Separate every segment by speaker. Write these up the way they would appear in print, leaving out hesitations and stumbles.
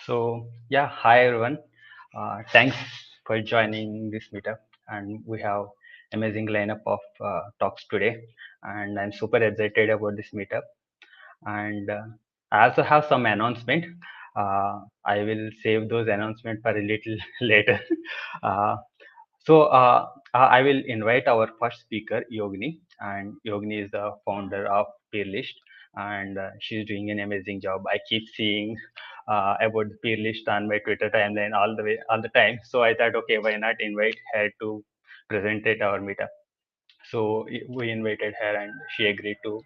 Speaker 1: So yeah, hi everyone. Thanks for joining this meetup, and we have amazing lineup of talks today, and I'm super excited about this meetup. And I also have some announcement. I will save those announcements for a little later. Uh, so I will invite our first speaker, Yogini, and Yogini is the founder of Peerlist, and she's doing an amazing job. I keep seeing about the Peerlist on my Twitter timeline all the time. So I thought, okay, why not invite her to present at our meetup? So we invited her, and she agreed to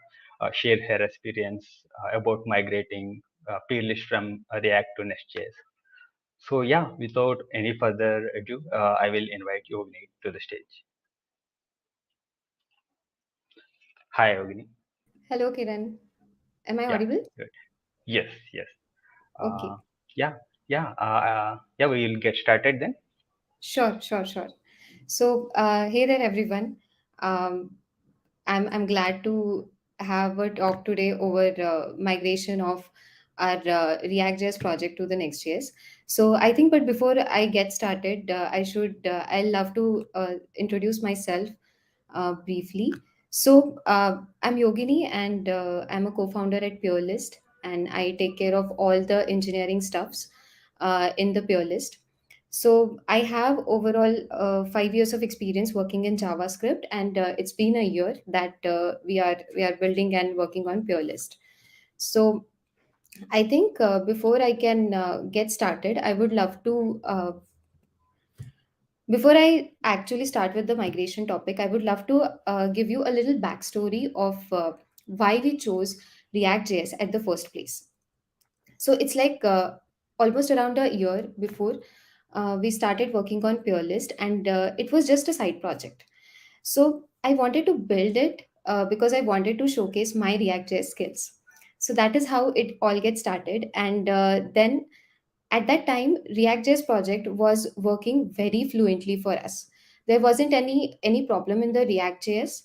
Speaker 1: share her experience about migrating Peerlist from React to Nextjs. So yeah, without any further ado, I will invite Yogini to the stage. Hi, Yogini.
Speaker 2: Hello, Kiran. Am I
Speaker 1: Yeah,
Speaker 2: audible?
Speaker 1: good. Yes, yes. Uh,
Speaker 2: Okay.
Speaker 1: yeah, yeah. We will get started then.
Speaker 2: Sure. So, hey there, everyone. Um, I'm glad to have a talk today over migration of our Reactjs project to the Next.js. So, I think, but before I get started, I'll love to introduce myself briefly. So, I'm Yogini and I'm a co founder at Peerlist, and I take care of all the engineering stuffs in the Peerlist. So, I have overall 5 years of experience working in JavaScript, and it's been a year that we are building and working on Peerlist. So, I think before I can get started, I would love to before I actually start with the migration topic, I would love to give you a little backstory of why we chose React.js at the first place. So it's like almost around a year before we started working on Peerlist, and it was just a side project. So I wanted to build it because I wanted to showcase my React.js skills. So that is how it all gets started, and then at that time, Reactjs project was working very fluently for us. There wasn't any problem in the React.js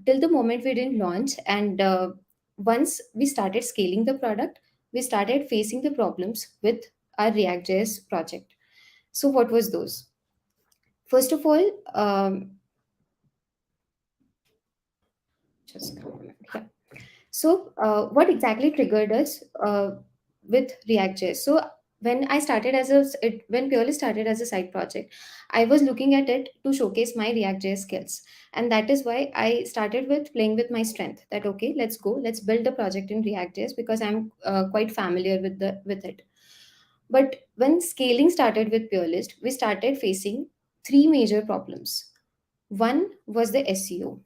Speaker 2: till the moment we didn't launch, and once we started scaling the product, we started facing the problems with our React.js project. So what was those? First of all, just yeah. So, what exactly triggered us with React.js? So, when Purely started as a side project, I was looking at it to showcase my React.js skills, and that is why I started with playing with my strength. That okay, let's build a project in React.js because I'm quite familiar with it. But when scaling started with Purelist, we started facing three major problems. One was the SEO.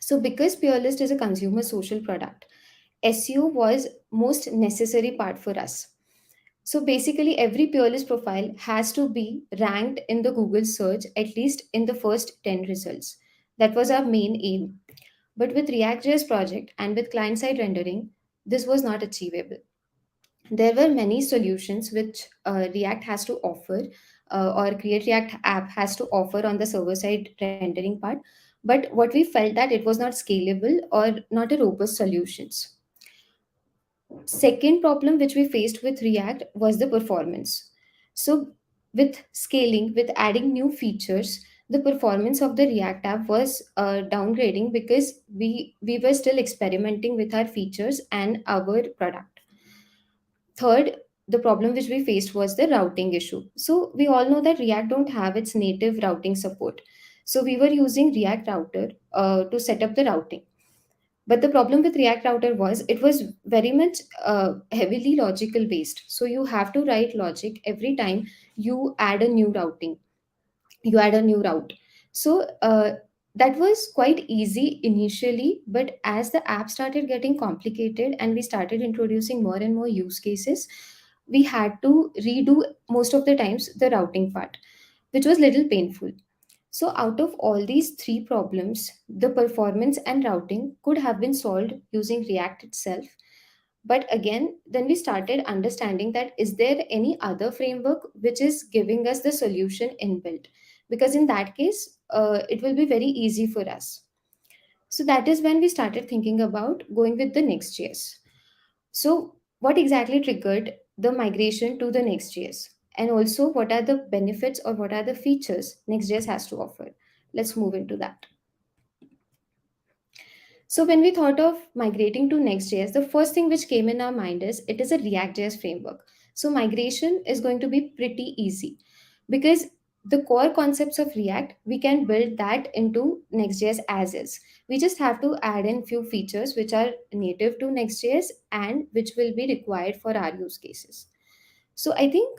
Speaker 2: So, because Purelist is a consumer social product, SEO was most necessary part for us. So basically every Peerless profile has to be ranked in the Google search at least in the first 10 results. That was our main aim. But with React.js project and with client-side rendering, this was not achievable. There were many solutions which React has to offer or Create React app has to offer on the server-side rendering part. But what we felt that it was not scalable or not a robust solutions. Second problem which we faced with React was the performance. So, with scaling, with adding new features, the performance of the React app was downgrading because we were still experimenting with our features and our product. Third, the problem which we faced was the routing issue. So, we all know that React don't have its native routing support. So, we were using React Router to set up the routing, but the problem with React Router was it was very much heavily logical based. So you have to write logic every time you add a new routing, you add a new route. So that was quite easy initially, but as the app started getting complicated and we started introducing more and more use cases, we had to redo most of the times the routing part, which was little painful. So, out of all these three problems, the performance and routing could have been solved using React itself. But again, then we started understanding that is there any other framework which is giving us the solution inbuilt? Because in that case, it will be very easy for us. So that is when we started thinking about going with the Next.js. So, what exactly triggered? the migration to the Next.js, and also what are the benefits or what are the features Next.js has to offer. Let's move into that. So when we thought of migrating to Next.js, the first thing which came in our mind is it is a React.js framework. So migration is going to be pretty easy because the core concepts of React, we can build that into Next.js as is. We just have to add in few features which are native to Next.js and which will be required for our use cases. So I think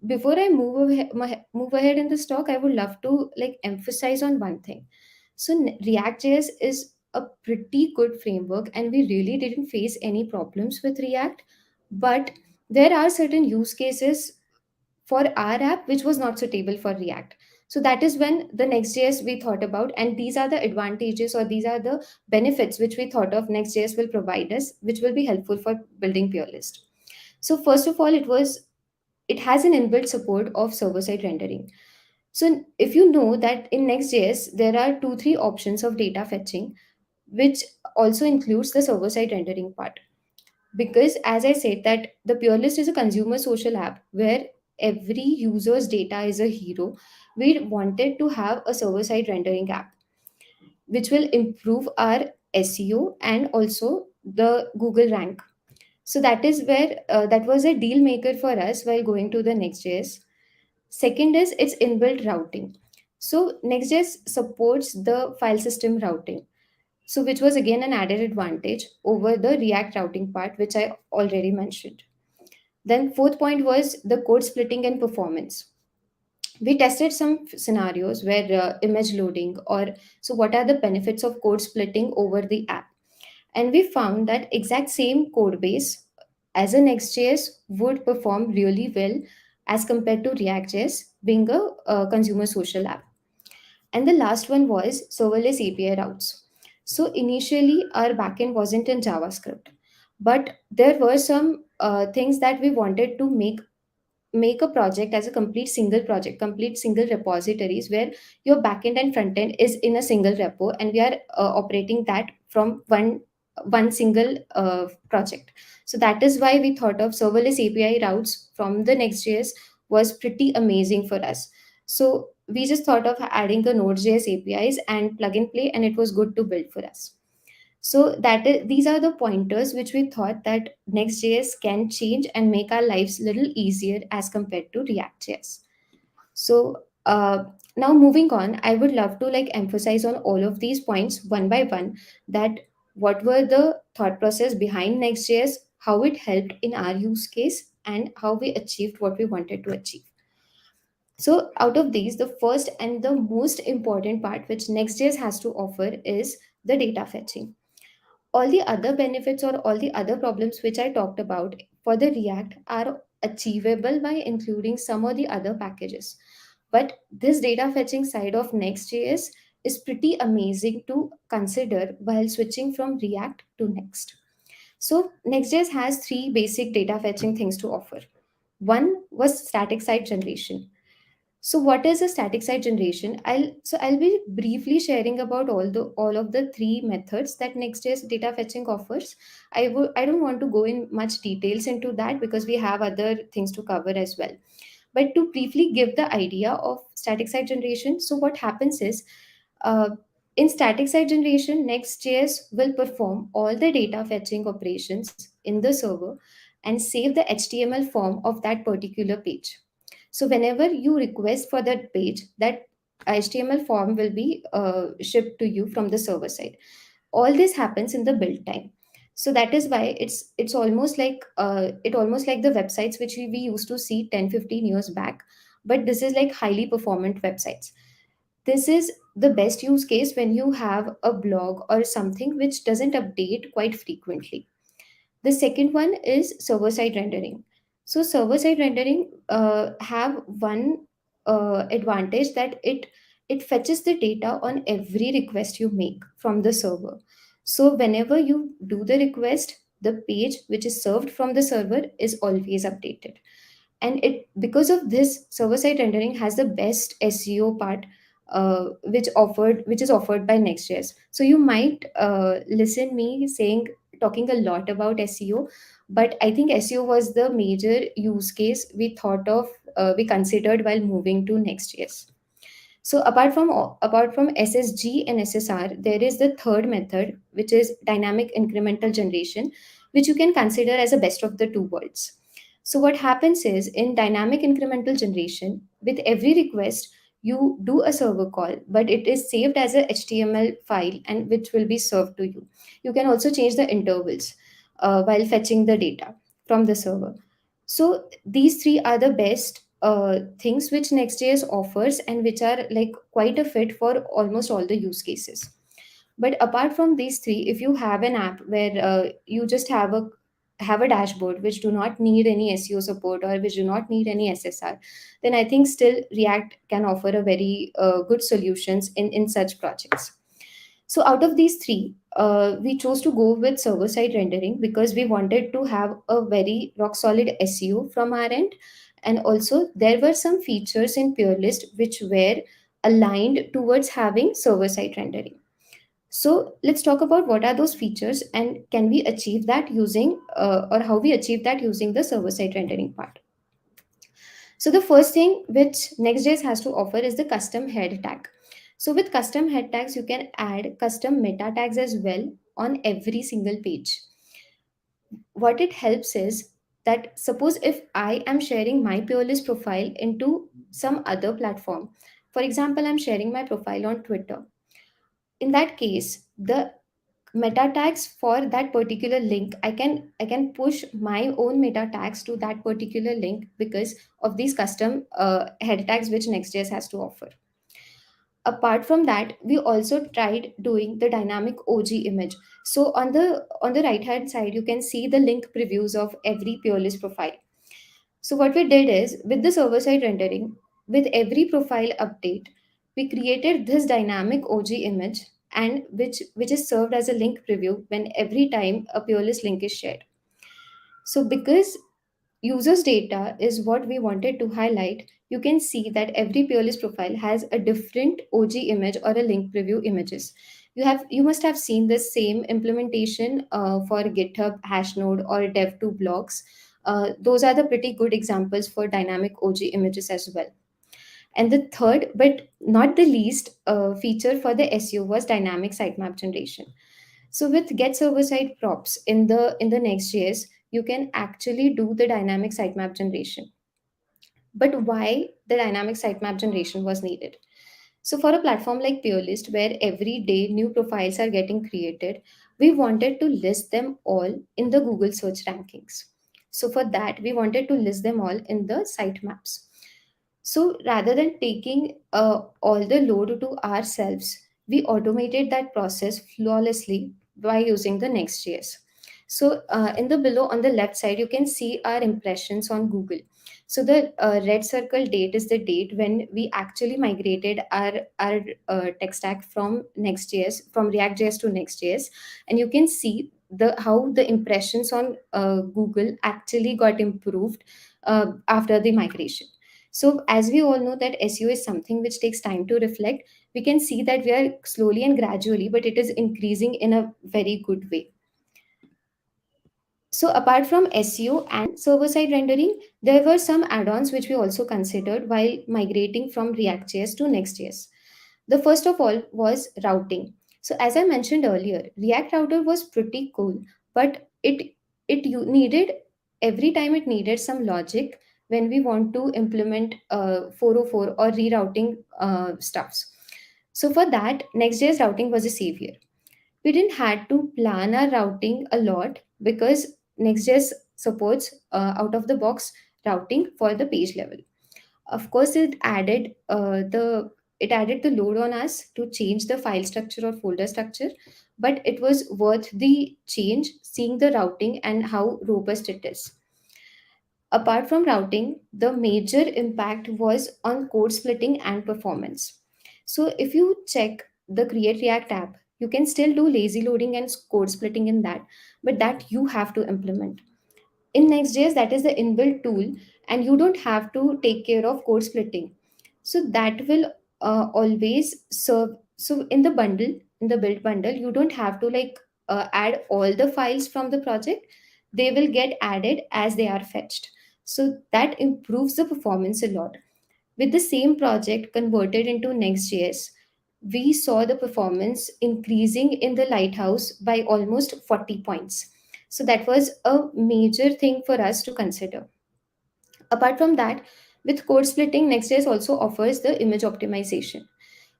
Speaker 2: before I move ahead in this talk, I would love to like emphasize on one thing. So React.js is a pretty good framework, and we really didn't face any problems with React. But there are certain use cases for our app which was not suitable for React. So that is when the Next.js we thought about, and these are the advantages or these are the benefits which we thought of Next.js will provide us, which will be helpful for building Peerlist. So first of all, it has an inbuilt support of server-side rendering. So if you know that in Next.js, there are two, three options of data fetching, which also includes the server-side rendering part. Because as I said that the Purelist is a consumer social app where every user's data is a hero, we wanted to have a server-side rendering app, which will improve our SEO and also the Google rank. So that is where that was a deal maker for us while going to the Next.js. Second is its inbuilt routing. So Next.js supports the file system routing. So which was again an added advantage over the React routing part, which I already mentioned. Then fourth point was the code splitting and performance. We tested some scenarios where image loading or so what are the benefits of code splitting over the app, and we found that exact same code base as a Next.js would perform really well as compared to React.js being a consumer social app. And the last one was serverless API routes. So initially, our backend wasn't in JavaScript, but there were some things that we wanted to make a project as a complete single project, complete single repositories where your backend and frontend is in a single repo, and we are operating that from one single project. So that is why we thought of serverless API routes from the Next.js was pretty amazing for us. So we just thought of adding the Node.js APIs and plug and play, and it was good to build for us. So these are the pointers which we thought that Next.js can change and make our lives a little easier as compared to React.js. So now moving on, I would love to like emphasize on all of these points one by one, that what were the thought process behind Next.js, how it helped in our use case, and how we achieved what we wanted to achieve. So out of these, the first and the most important part which Next.js has to offer is the data fetching. All the other benefits or all the other problems which I talked about for the React are achievable by including some or the other packages. But this data fetching side of Next.js is pretty amazing to consider while switching from React to Next. So Next.js has three basic data fetching things to offer. One was static site generation. So what is a static site generation? I'll be briefly sharing about all of the three methods that Next.js data fetching offers. I don't want to go in much details into that because we have other things to cover as well. But to briefly give the idea of static site generation, so what happens is uh, in static site generation, Next.js will perform all the data fetching operations in the server and save the HTML form of that particular page. So whenever you request for that page, that HTML form will be shipped to you from the server side. All this happens in the build time. So that is why it's almost like the websites which we used to see 10-15 years back, but this is like highly performant websites. This is the best use case when you have a blog or something which doesn't update quite frequently. The second one is server side rendering. So server side rendering have one advantage that it fetches the data on every request you make from the server. So whenever you do the request, the page which is served from the server is always updated. And it because of this, server side rendering has the best SEO part, which is offered by Next.js. So you might listen me saying talking a lot about SEO, but I think SEO was the major use case we thought of, we considered while moving to Next.js. So apart from SSG and SSR, there is the third method, which is dynamic incremental generation, which you can consider as a best of the two worlds. So what happens is, in dynamic incremental generation, with every request, you do a server call, but it is saved as a HTML file and which will be served to you. You can also change the intervals while fetching the data from the server. So these three are the best things which Next.js offers, and which are like quite a fit for almost all the use cases. But apart from these three, if you have an app where you just have a dashboard which do not need any SEO support or which do not need any SSR, then I think still React can offer a very good solutions in such projects. So out of these three, we chose to go with server side rendering because we wanted to have a very rock solid SEO from our end. And also, there were some features in Peerlist which were aligned towards having server side rendering. So let's talk about what are those features and can we achieve that using, or how we achieve that using the server side rendering part. So the first thing which Next.js has to offer is the custom head tag. So with custom head tags, you can add custom meta tags as well on every single page. What it helps is that, suppose if I am sharing my Peerlist profile into some other platform, for example, I'm sharing my profile on Twitter. In that case, the meta tags for that particular link, I can push my own meta tags to that particular link because of these custom head tags which Next.js has to offer. Apart from that, we also tried doing the dynamic OG image. So on the right hand side, you can see the link previews of every Peerlist profile. So what we did is, with the server side rendering, with every profile update, we created this dynamic OG image, and which is served as a link preview when every time a Peerlist link is shared. So because users data is what we wanted to highlight, you can see that every Peerlist profile has a different OG image or a link preview images. You must have seen the same implementation for GitHub Hashnode or Dev2 blogs. Those are the pretty good examples for dynamic OG images as well. And the third, but not the least, feature for the SEO was dynamic sitemap generation. So with get server side props in the Next.js, you can actually do the dynamic sitemap generation. But why the dynamic sitemap generation was needed? So for a platform like Peerlist, where every day new profiles are getting created, we wanted to list them all in the Google search rankings. So for that, we wanted to list them all in the sitemaps. So rather than taking all the load to ourselves, we automated that process flawlessly by using the Next.js. So in the below on the left side, you can see our impressions on Google. So the red circle date is the date when we actually migrated our tech stack from Next.js, from Reactjs to Next.js, and you can see the how the impressions on Google actually got improved after the migration. So, as we all know that SEO is something which takes time to reflect, we can see that we are slowly and gradually, but it is increasing in a very good way. So, apart from SEO and server side rendering, there were some add ons which we also considered while migrating from Reactjs to Next.js. The first of all was routing. So, as I mentioned earlier, React Router was pretty cool, but it needed, every time it needed some logic when we want to implement 404 or rerouting stuffs. So for that, Next.js routing was a savior. We didn't had to plan our routing a lot because Next.js supports out of the box routing for the page level. Of course, it added the load on us to change the file structure or folder structure, but it was worth the change seeing the routing and how robust it is. Apart from routing, the major impact was on code splitting and performance. So if you check the Create React app, you can still do lazy loading and code splitting in that, but that you have to implement. In Next.js, that is the inbuilt tool, and you don't have to take care of code splitting. So that will always serve. So in the build bundle, you don't have to like add all the files from the project, they will get added as they are fetched. So that improves the performance a lot. With the same project converted into Next.js, we saw the performance increasing in the Lighthouse by almost 40 points. So that was a major thing for us to consider. Apart from that, with code splitting, Next.js also offers the image optimization.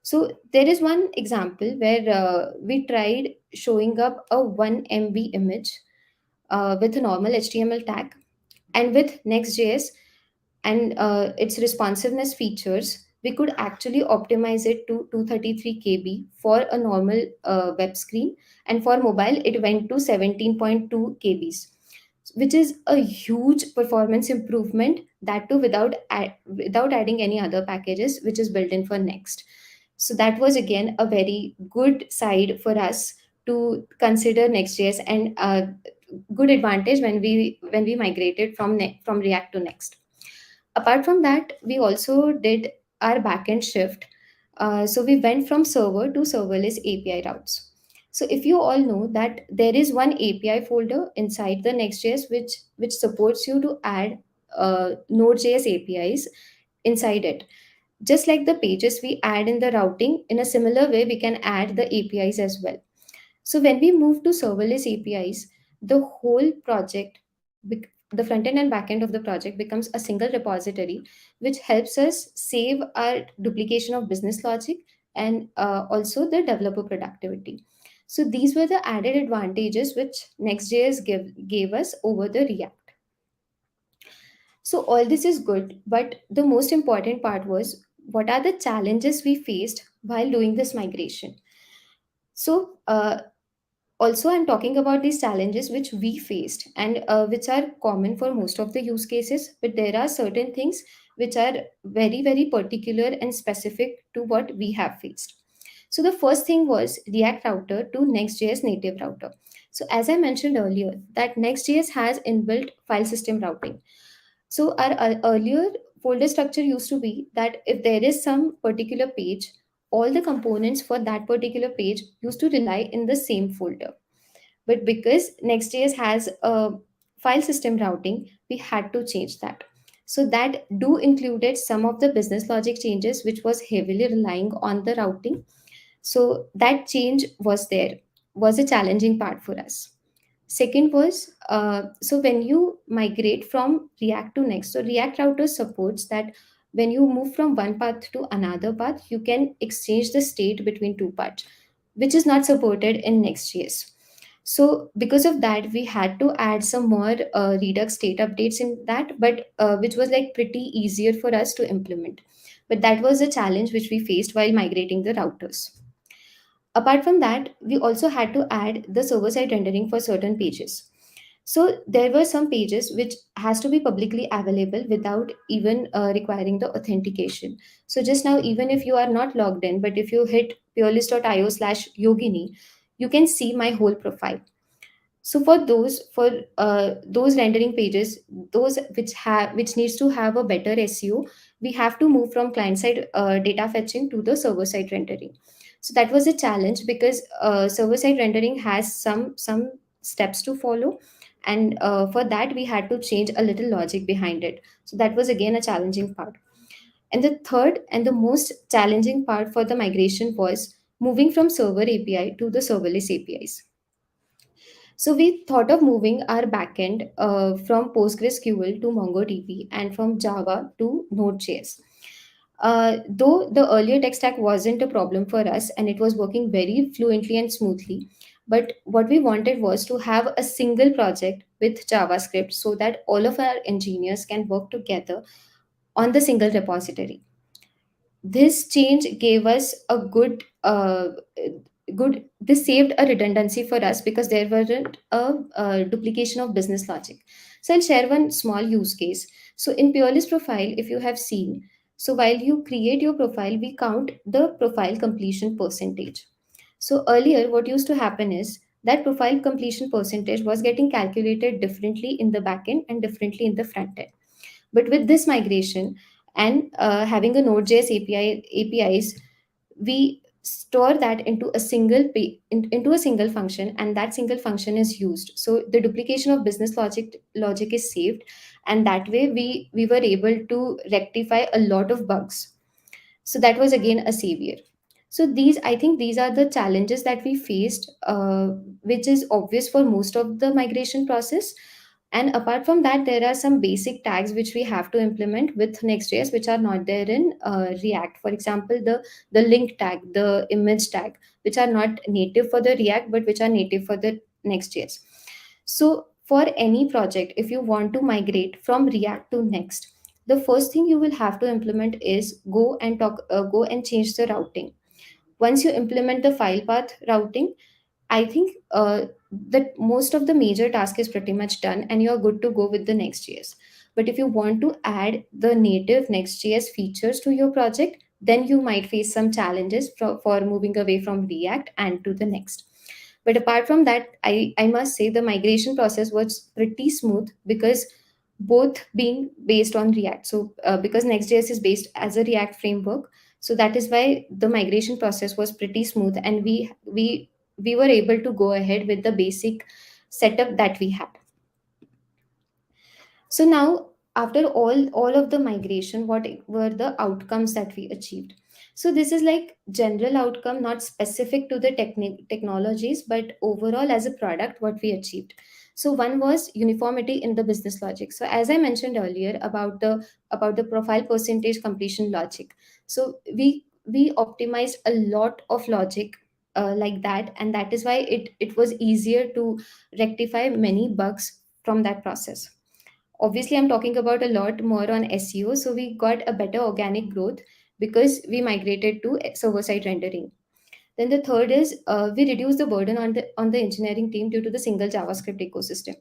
Speaker 2: So there is one example where we tried showing up a 1 MB image with a normal HTML tag, and with Next.js and its responsiveness features, we could actually optimize it to 233 KB for a normal web screen, and for mobile, it went to 17.2 KBs, which is a huge performance improvement. That too without adding any other packages, which is built in for Next. So that was again a very good side for us to consider Next.js, and good advantage when we migrated from React to Next. Apart from that, we also did our backend shift. So we went from server to serverless API routes. So if you all know that there is one API folder inside the Next.js which supports you to add Node.js APIs inside it. Just like the pages we add in the routing, in a similar way, we can add the APIs as well. So when we move to serverless APIs, the whole project, the front end and back end of the project becomes a single repository, which helps us save our duplication of business logic and also the developer productivity. So these were the added advantages which Next.js gave us over the React. So all this is good, but the most important part was, what are the challenges we faced while doing this migration? So also, I'm talking about these challenges which we faced and which are common for most of the use cases, but there are certain things which are very, very particular and specific to what we have faced. So the first thing was React router to Next.js native router. So as I mentioned earlier, that Next.js has inbuilt file system routing. So our earlier folder structure used to be that if there is some particular page, all the components for that particular page used to rely in the same folder. But because Next.js has a file system routing, we had to change that. So that do included some of the business logic changes, which was heavily relying on the routing. So that change was there, was a challenging part for us. Second was, so when you migrate from React to Next, so React Router supports that when you move from one path to another path, you can exchange the state between two paths, which is not supported in Next.js. So because of that, we had to add some more Redux state updates in that, but which was like pretty easier for us to implement. But that was a challenge which we faced while migrating the routers. Apart from that, we also had to add the server-side rendering for certain pages. So there were some pages which has to be publicly available without even requiring the authentication. So just now, even if you are not logged in, but if you hit peerlist.io/yogini, you can see my whole profile. So for those rendering pages, those which needs to have a better SEO, we have to move from client side data fetching to the server side rendering. So that was a challenge because server side rendering has some steps to follow, and for that we had to change a little logic behind it. So that was again a challenging part. And the third and the most challenging part for the migration was moving from server API to the serverless APIs. So we thought of moving our backend from PostgreSQL to MongoDB and from Java to Node.js. Though the earlier tech stack wasn't a problem for us and it was working very fluently and smoothly, but what we wanted was to have a single project with JavaScript so that all of our engineers can work together on the single repository. This change gave us a good this saved a redundancy for us because there wasn't a duplication of business logic. So I'll share one small use case. So in Peerlist profile, if you have seen, so while you create your profile, we count the profile completion percentage. So earlier what used to happen is that profile completion percentage was getting calculated differently in the backend and differently in the front end. But with this migration and having a Node.js APIs, we store that into a into a single function, and that single function is used, so the duplication of business logic is saved, and that way we were able to rectify a lot of bugs. So that was again a savior. So these, I think these are the challenges that we faced, which is obvious for most of the migration process. And apart from that, there are some basic tags which we have to implement with Next.js, which are not there in React. For example, the link tag, the image tag, which are not native for the React, but which are native for the Next.js. So for any project, if you want to migrate from React to Next, the first thing you will have to implement is go and change the routing. Once you implement the file path routing, I think that most of the major task is pretty much done, and you're good to go with the Next.js. But if you want to add the native Next.js features to your project, then you might face some challenges for moving away from React and to the Next. But apart from that, I must say the migration process was pretty smooth, because both being based on React. So because Next.js is based as a React framework, so that is why the migration process was pretty smooth, and we were able to go ahead with the basic setup that we had. So now, after all of the migration, what were the outcomes that we achieved? So this is like general outcome, not specific to the technologies, but overall as a product, what we achieved. So one was uniformity in the business logic. So as I mentioned earlier about the profile percentage completion logic, so we optimized a lot of logic like that, and that is why it was easier to rectify many bugs from that process. Obviously, I'm talking about a lot more on SEO. So we got a better organic growth because we migrated to server side rendering. Then the third is we reduced the burden on the engineering team due to the single JavaScript ecosystem.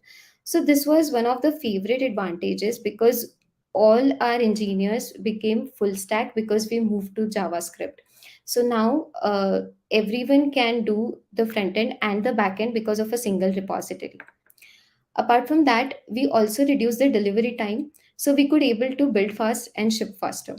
Speaker 2: So this was one of the favorite advantages, because all our engineers became full stack because we moved to JavaScript. So now everyone can do the front end and the back end because of a single repository. Apart from that, we also reduced the delivery time, so we could able to build fast and ship faster.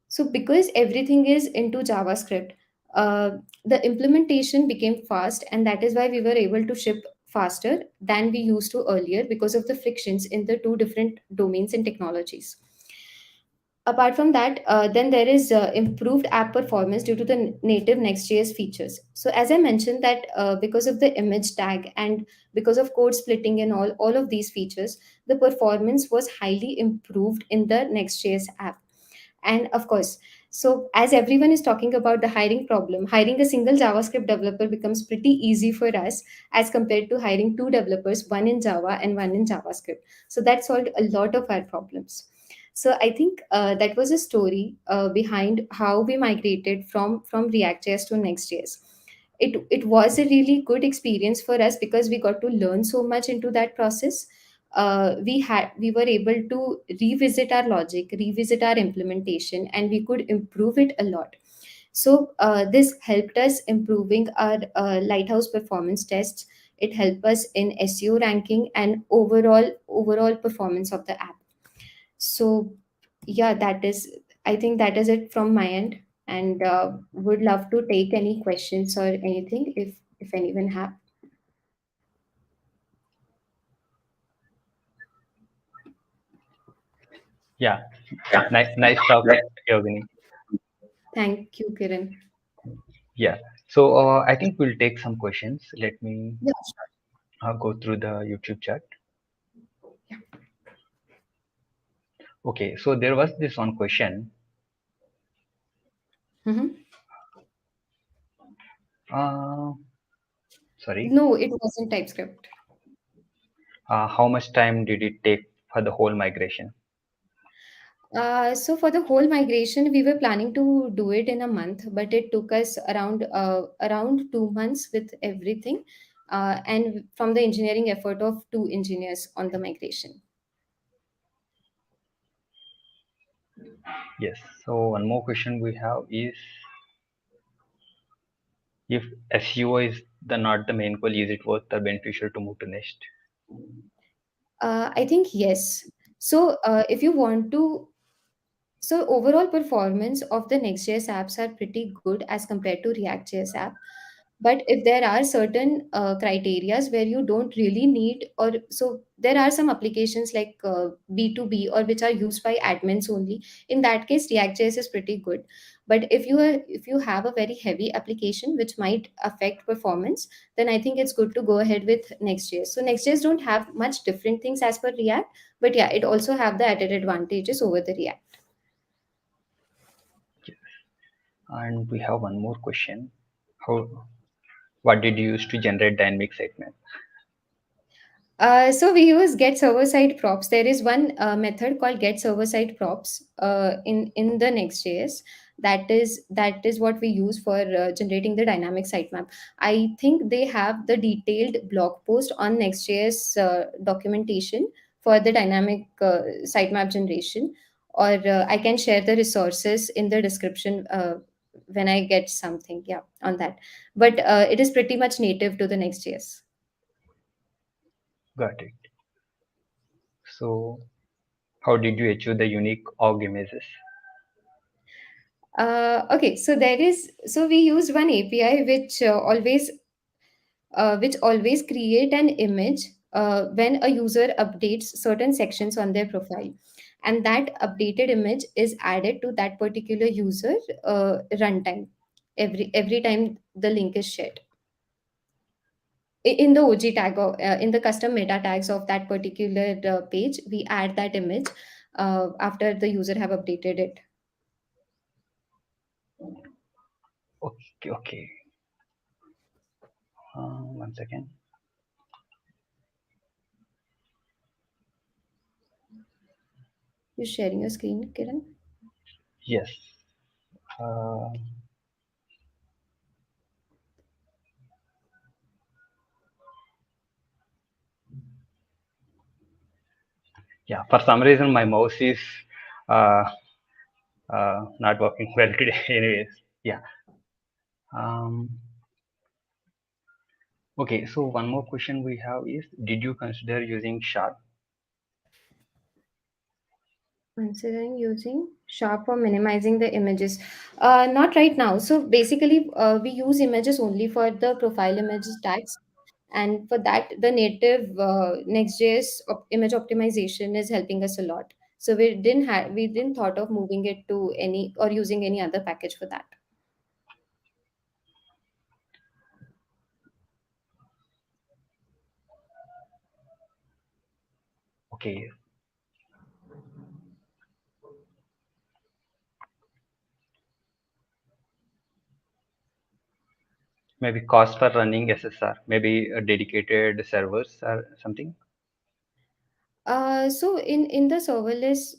Speaker 2: So because everything is into JavaScript, uh, the implementation became fast, and that is why we were able to ship faster than we used to earlier, because of the frictions in the two different domains and technologies. Apart from that, then there is improved app performance due to the native Next.js features. So as I mentioned that because of the image tag and because of code splitting and all of these features, the performance was highly improved in the Next.js app. And of course, so as everyone is talking about the hiring problem, hiring a single JavaScript developer becomes pretty easy for us as compared to hiring two developers, one in Java and one in JavaScript. So that solved a lot of our problems. So I think that was a story behind how we migrated from Reactjs to Next.js. It was a really good experience for us because we got to learn so much into that process. We were able to revisit our logic, revisit our implementation, and we could improve it a lot. So this helped us improving our lighthouse performance tests. It helped us in SEO ranking and overall performance of the app. So yeah, that is, I think that is it from my end, and would love to take any questions or anything if anyone have.
Speaker 1: Yeah, nice talk, Yogini.
Speaker 2: Thank you, Kiran.
Speaker 1: Yeah. So I think we'll take some questions. Let me
Speaker 2: Yeah.
Speaker 1: go through the YouTube chat. Okay. So there was this one question.
Speaker 2: Mm-hmm.
Speaker 1: Uh, Sorry.
Speaker 2: No, it wasn't TypeScript.
Speaker 1: How much time did it take for the whole migration?
Speaker 2: So for the whole migration, we were planning to do it in a month, but it took us around 2 months with everything, and from the engineering effort of two engineers on the migration.
Speaker 1: Yes. So one more question we have is, if SEO is the not the main goal, is it worth the beneficial to move to next?
Speaker 2: I think yes. So if you want to So overall performance of the Next.js apps are pretty good as compared to React.js app. But if there are certain criterias where you don't really need, or so there are some applications like B2B or which are used by admins only. In that case, React.js is pretty good. But if you have a very heavy application which might affect performance, then I think it's good to go ahead with Next.js. So Next.js don't have much different things as per React, but yeah, it also have the added advantages over the React.
Speaker 1: Yes. And we have one more question. How what did you use to generate dynamic sitemap?
Speaker 2: So we use get server side props. There is one method called get server side props in the Next.js. That is what we use for generating the dynamic sitemap. I think they have the detailed blog post on Next.js documentation for the dynamic sitemap generation, or I can share the resources in the description when I get something. Yeah, on that. But it is pretty much native to the Next.js.
Speaker 1: Got it. So how did you achieve the unique org images?
Speaker 2: Okay, so we used one API which always create an image when a user updates certain sections on their profile, and that updated image is added to that particular user runtime every time the link is shared. In the OG tag or in the custom meta tags of that particular page, we add that image after the user have updated it.
Speaker 1: Okay, okay. One second.
Speaker 2: You sharing your screen, Kiran?
Speaker 1: Yes. Uh, yeah. For some reason, my mouse is uh, not working well today. Anyways, yeah. Um, okay. So one more question we have is: did you consider using Sharp?
Speaker 2: Considering using Sharp for minimizing the images. Not right now. So basically, we use images only for the profile images tags. And for that, the native Next.js image optimization is helping us a lot. So we didn't thought of moving it to any or using any other package for that.
Speaker 1: Okay. Maybe cost for running SSR. Maybe dedicated servers or something.
Speaker 2: So in the serverless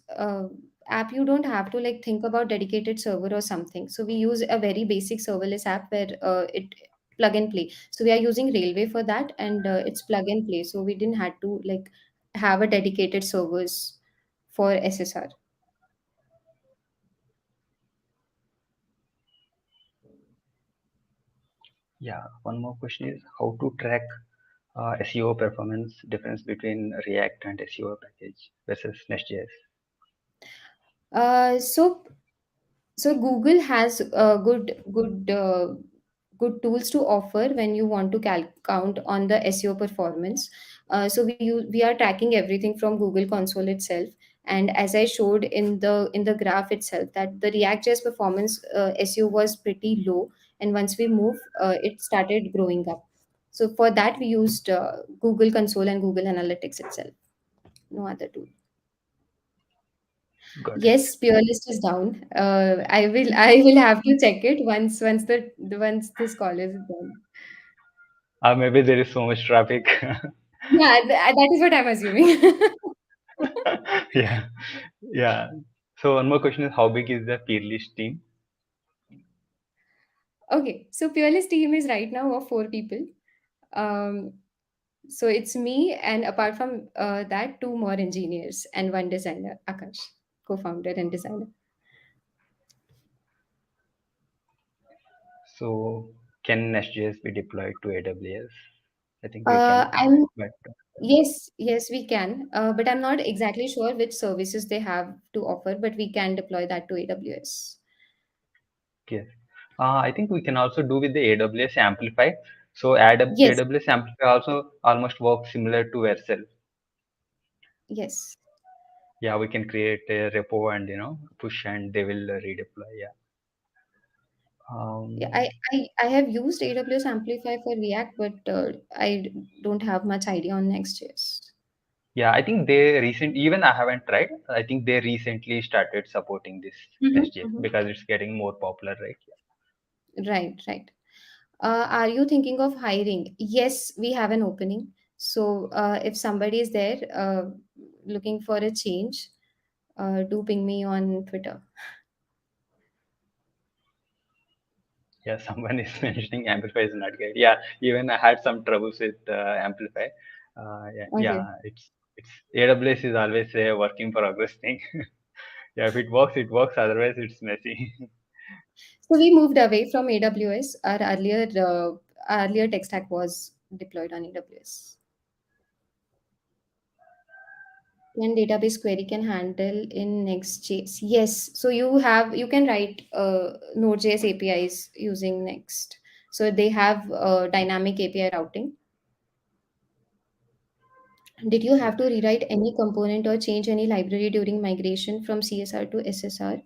Speaker 2: app, you don't have to like think about dedicated server or something. So we use a very basic serverless app where it plug and play. So we are using Railway for that, and it's plug and play. So we didn't have to like have a dedicated servers for SSR.
Speaker 1: Yeah. One more question is how to track SEO performance difference between React and SEO package versus Nextjs.
Speaker 2: So Google has good tools to offer when you want to count on the SEO performance. We are tracking everything from Google Console itself, and as I showed in the graph itself, that the React.js performance SEO was pretty low, and once we move, it started growing up. So for that, we used Google Console and Google Analytics itself. No other tool.
Speaker 1: Got it.
Speaker 2: Yes, Peerlist is down. I will have to check it once this call is done.
Speaker 1: Maybe there is so much traffic.
Speaker 2: Yeah, that is what I'm assuming.
Speaker 1: Yeah. Yeah. So one more question is how big is the Peerlist team?
Speaker 2: Okay, so Peerlist team is right now of 4 people. Um, so it's me, and apart from that, two more engineers and one designer, Akash, co-founder and designer.
Speaker 1: So can Nextjs be deployed to AWS? I think we can,
Speaker 2: I'm
Speaker 1: but
Speaker 2: Yes, yes, we can. But I'm not exactly sure which services they have to offer, but we can deploy that to AWS.
Speaker 1: Yes. I think we can also do with the AWS Amplify. So
Speaker 2: Yes,
Speaker 1: AWS Amplify also almost works similar to Vercel.
Speaker 2: yes.
Speaker 1: Yeah, we can create a repo and push and they will redeploy. Yeah.
Speaker 2: Yeah,
Speaker 1: Um,
Speaker 2: I have used AWS Amplify for React, but don't have much idea on Next.js.
Speaker 1: yeah, I think they even I haven't tried. I think they recently started supporting this Nextjs
Speaker 2: Mm-hmm.
Speaker 1: because it's getting more popular, right?
Speaker 2: Right, right. Are you thinking of hiring? Yes, we have an opening. So if somebody is there looking for a change, do ping me on Twitter.
Speaker 1: Yeah, someone is mentioning Amplify is not good. Yeah, even I had some troubles with Amplify. Yeah,
Speaker 2: Okay.
Speaker 1: it's AWS is always a work in progress thing. Yeah, if it works, it works. Otherwise, it's messy.
Speaker 2: So we moved away from AWS. Our earlier tech stack was deployed on AWS. Can database query can handle in Next.js? Yes. So you can write Node.js APIs using Next. So they have dynamic API routing. Did you
Speaker 1: Yes.
Speaker 2: have to rewrite any component or change any library during migration from CSR to SSR?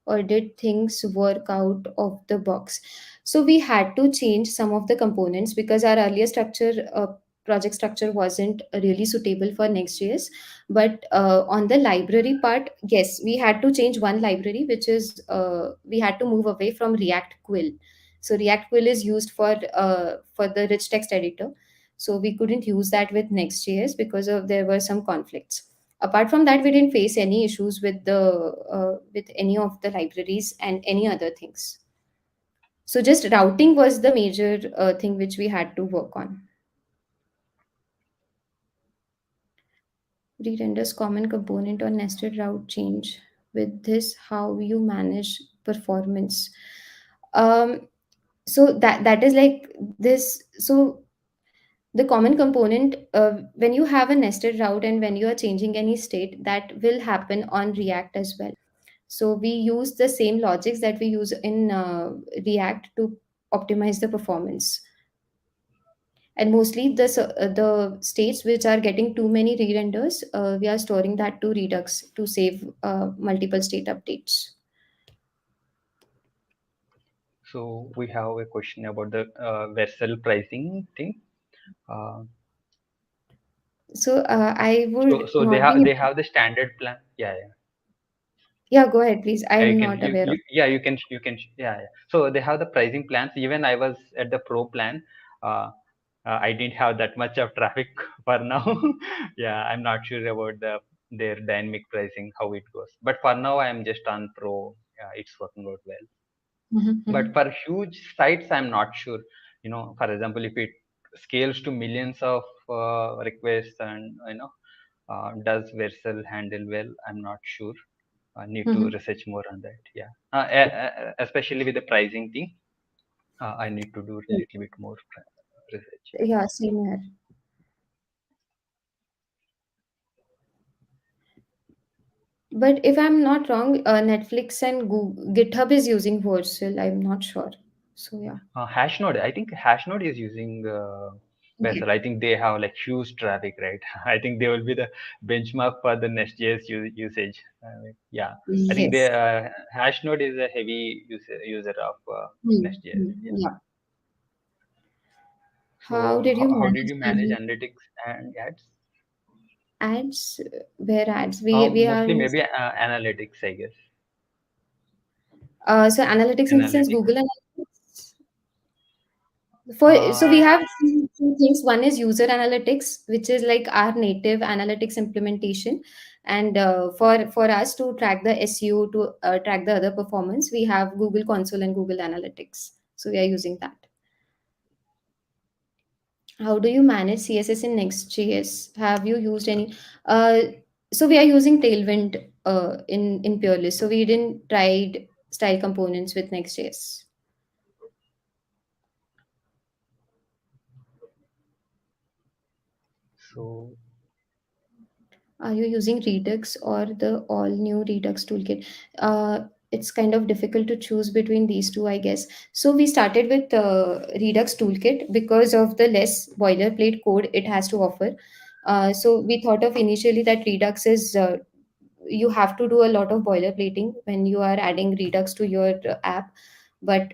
Speaker 2: Or did things work out of the box? So we had to change some of the components because our earlier project structure wasn't really suitable for Next.js. But on the library part, yes, we had to change one library, which is we had to move away from React Quill. So React Quill is used for the rich text editor. So we couldn't use that with Next.js because of there were some conflicts. Apart from that, we didn't face any issues with any of the libraries and any other things. So just routing was the major thing which we had to work on. Re-renders common component or nested route change. With this, how you manage performance. Um, so that is like this. So the common component, when you have a nested route and when you are changing any state, that will happen on React as well. So we use the same logics that we use in React to optimize the performance. And mostly the states which are getting too many re-renders, we are storing that to Redux to save multiple state updates.
Speaker 1: So we have a question about the vessel pricing thing. Uh,
Speaker 2: So I would
Speaker 1: so
Speaker 2: not be.
Speaker 1: they have the standard plan. Yeah, yeah.
Speaker 2: Yeah, go ahead, please.
Speaker 1: Yeah,
Speaker 2: I'm not aware of.
Speaker 1: yeah, yeah, yeah. So they have the pricing plans. Even I was at the pro plan. Uh, I didn't have that much of traffic for now. Yeah, I'm not sure about their dynamic pricing how it goes. But for now, I am just on pro. Yeah, it's working out well.
Speaker 2: Mhm,
Speaker 1: But
Speaker 2: mhm,
Speaker 1: for huge sites, I'm not sure. For example, if it scales to millions of requests and does Vercel handle well? I'm not sure. I need to
Speaker 2: mhm.
Speaker 1: research more on that. Yeah, especially with the pricing thing, I need to do a little bit more research. Yeah.
Speaker 2: Yeah, same here. But if I'm not wrong, Netflix and Google, GitHub is using Vercel. I'm not sure. So yeah.
Speaker 1: Hashnode, I think Hashnode is using
Speaker 2: Yes.
Speaker 1: Vessel. I think they have like huge traffic, right? I think they will be the benchmark for the Nextjs usage. Yeah, I think
Speaker 2: Yes.
Speaker 1: Hashnode is a heavy user of Nextjs. Yeah.
Speaker 2: Yeah. How
Speaker 1: So
Speaker 2: did you
Speaker 1: how did
Speaker 2: manage
Speaker 1: you manage
Speaker 2: handling
Speaker 1: analytics and ads?
Speaker 2: ads? Where ads? We are
Speaker 1: Mostly
Speaker 2: in,
Speaker 1: maybe analytics, I guess.
Speaker 2: so analytics in the sense
Speaker 1: Analytics.
Speaker 2: Google Analytics. So we
Speaker 1: Uh,
Speaker 2: have two things. One is user analytics, which is like our native analytics implementation, and for us to track the SEO to track the other performance, we have Google Console and Google Analytics. So we are using that. How do you manage CSS in Next.js? Have you used any? Uh, so we are using Tailwind in Peerlist. So we didn't tried style components with Next.js.
Speaker 1: so
Speaker 2: Are you using Redux or the all new Redux toolkit? Uh, it's kind of difficult to choose between these two, I guess. So we started with Redux toolkit because of the less boilerplate code it has to offer. So we thought of initially that Redux is you have to do a lot of boilerplating when you are adding Redux to your app. But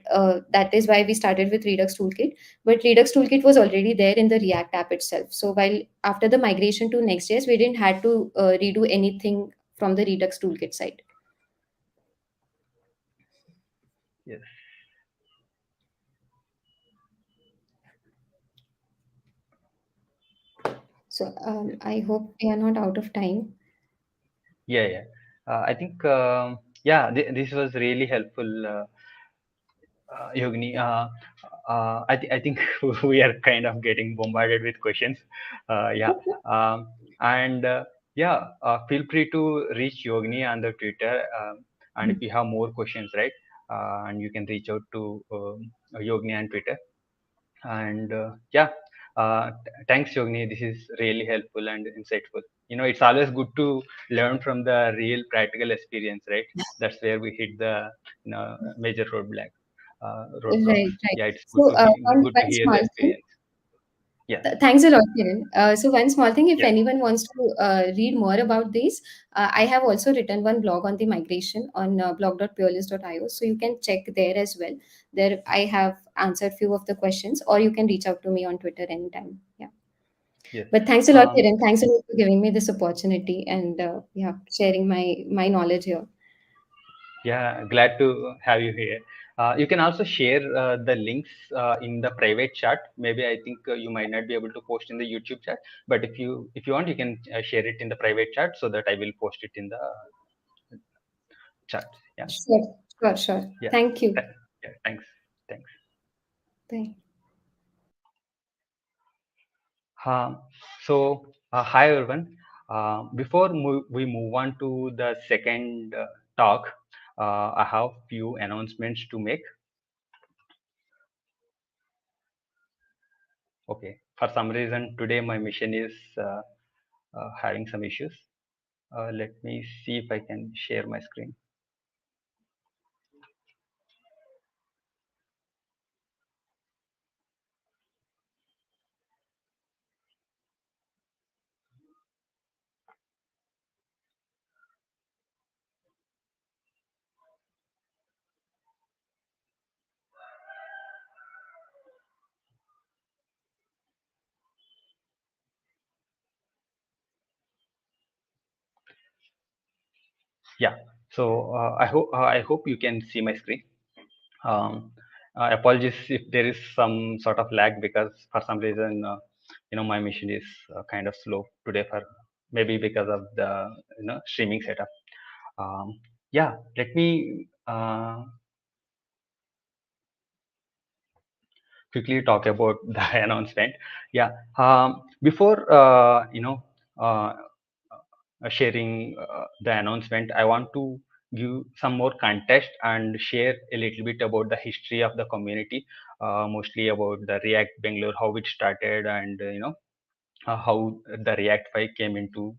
Speaker 2: that is why we started with Redux Toolkit. But Redux Toolkit was already there in the React app itself. So while after the migration to Next.js, we didn't had to redo anything from the Redux Toolkit side.
Speaker 1: Yes.
Speaker 2: So
Speaker 1: Yes.
Speaker 2: I hope we are not out of time.
Speaker 1: Yeah, yeah. I think, yeah, this was really helpful, Yogini. I think we are kind of getting bombarded with questions. Yeah. And yeah, feel free to reach Yogini on the Twitter. And if you have more questions, right, and you can reach out to Yogini on Twitter. And yeah, thanks, Yogini. This is really helpful and insightful. It's always good to learn from the real practical experience, right? That's where we hit the major roadblocks.
Speaker 2: Right, right.
Speaker 1: Yeah, it's good
Speaker 2: So
Speaker 1: to
Speaker 2: one,
Speaker 1: good to
Speaker 2: one
Speaker 1: hear the
Speaker 2: small thing.
Speaker 1: experience. Yeah,
Speaker 2: Thanks a lot, Kiran. So one small thing, if
Speaker 1: yeah,
Speaker 2: anyone wants to read more about these, I have also written one blog on the migration on blog.peerlist.io. So you can check there as well. There I have answered few of the questions, or you can reach out to me on Twitter anytime. Yeah.
Speaker 1: yes.
Speaker 2: But thanks a lot,
Speaker 1: Um,
Speaker 2: Kiran. Thanks a lot for giving me this opportunity and yeah, sharing my knowledge here.
Speaker 1: Yeah, glad to have you here. You can also share the links in the private chat. Maybe I think you might not be able to post in the YouTube chat, but if you want, you can share it in the private chat so that I will post it in the chat. Yeah,
Speaker 2: Sure, sure, sure.
Speaker 1: yeah,
Speaker 2: Thank you.
Speaker 1: yeah. Thanks.
Speaker 2: Bye.
Speaker 1: Um, so, hi everyone. Before we move on to the second talk, I have few announcements to make. Okay, for some reason today my mission is having some issues. Let me see if I can share my screen. Yeah. So I hope you can see my screen. Um, Apologies if there is some sort of lag because for some reason my machine is kind of slow today for maybe because of the streaming setup. Um, yeah. Let me quickly talk about the announcement. Yeah. Before uh, sharing the announcement, I want to give some more context and share a little bit about the history of the community, mostly about the React Bangalore, how it started, and how the React 5 came into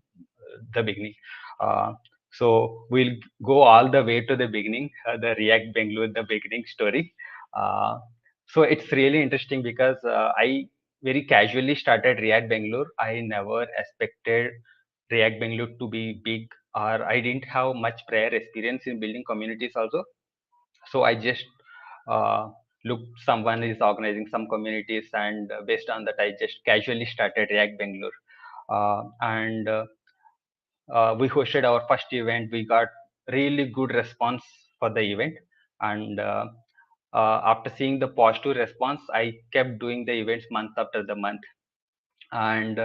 Speaker 1: the beginning. Uh, so we'll go all the way to the beginning, the React Bangalore, the beginning story. Uh, so it's really interesting because I very casually started React Bangalore. I never expected React Bangalore to be big, or I didn't have much prior experience in building communities also. So I just uh, looked someone is organizing some communities, and based on that, I just casually started React Bangalore. And we hosted our first event. We got really good response for the event, and after seeing the positive response, I kept doing the events month after the month. And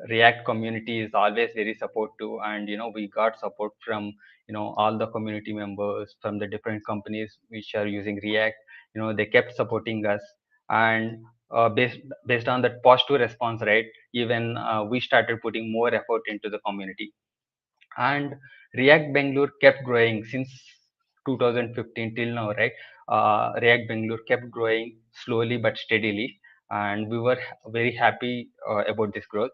Speaker 1: React community is always very supportive, and we got support from all the community members from the different companies which are using React. They kept supporting us, and based on that positive response, right, even we started putting more effort into the community. And React Bangalore kept growing since 2015 till now, right? React Bangalore kept growing slowly but steadily, and we were very happy about this growth.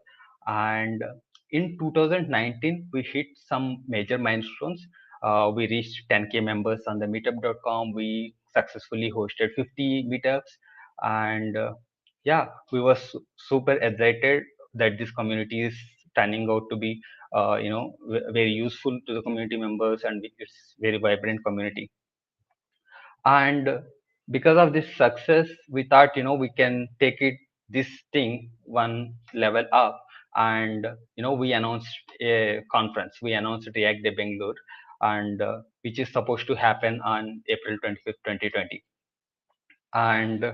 Speaker 1: And in 2019 we hit some major milestones. We reached 10K members on the meetup.com. We successfully hosted 50 meetups, and yeah, we were super excited that this community is turning out to be very useful to the community members, and it's very vibrant community. And because of this success, we thought, we can take it this thing one level up. And we announced a conference. We announced React Day Bangalore, and which is supposed to happen on April 25th, 2020. And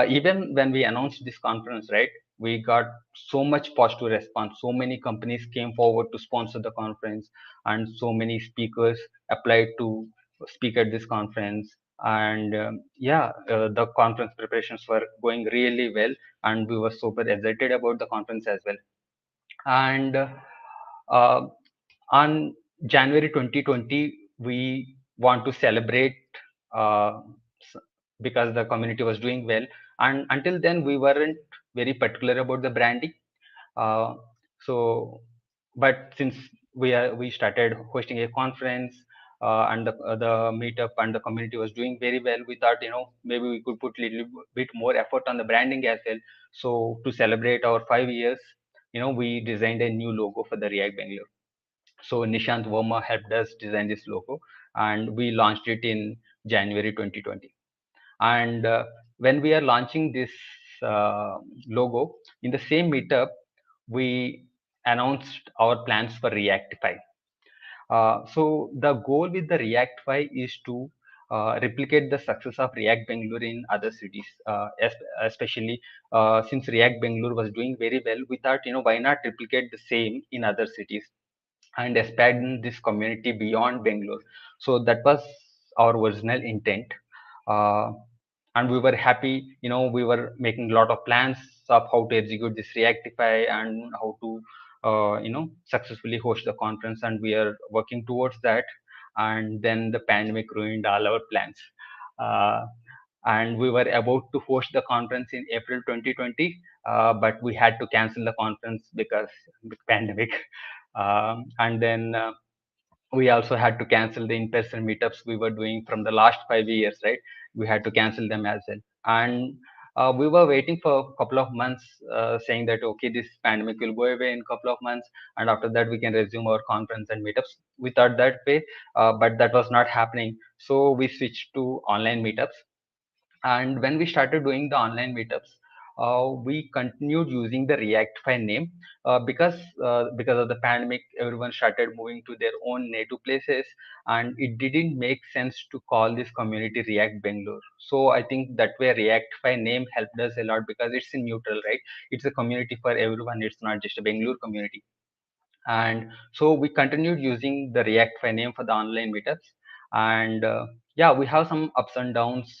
Speaker 1: even when we announced this conference, right, we got so much positive response. So many companies came forward to sponsor the conference, and so many speakers applied to speak at this conference. And yeah, the conference preparations were going really well, and we were super excited about the conference as well. And uh, on January 2020, we want to celebrate, uh, because the community was doing well. And until then, we weren't very particular about the branding. Uh, so, but since we started hosting a conference, and the meetup and the community was doing very well, we thought, maybe we could put a little bit more effort on the branding as well. So to celebrate our 5 years, we designed a new logo for the React Bangalore. So Nishant Verma helped us design this logo, and we launched it in January 2020. And when we are launching this logo in the same meetup, we announced our plans for Reactify. So the goal with the Reactify is to replicate the success of React Bangalore in other cities, especially since React Bangalore was doing very well. We thought, why not replicate the same in other cities and expand this community beyond Bangalore. So that was our original intent. Uh, and we were happy, we were making a lot of plans of how to execute this Reactify and how to, successfully host the conference, and we are working towards that. And then the pandemic ruined all our plans. Uh, and we were about to host the conference in April 2020, but we had to cancel the conference because of the pandemic. And then we also had to cancel the in-person meetups we were doing from the last 5 years, right? We had to cancel them as well. And we were waiting for a couple of months, saying that okay, this pandemic will go away in a couple of months, and after that we can resume our conference and meetups. We thought that way, but that was not happening. So we switched to online meetups. And when we started doing the online meetups, we continued using the Reactify name, because of the pandemic, everyone started moving to their own native places, and it didn't make sense to call this community React Bangalore. So I think that way Reactify name helped us a lot because it's a neutral, right? It's a community for everyone. It's not just a Bangalore community. And so we continued using the Reactify name for the online meetups. And yeah, we have some ups and downs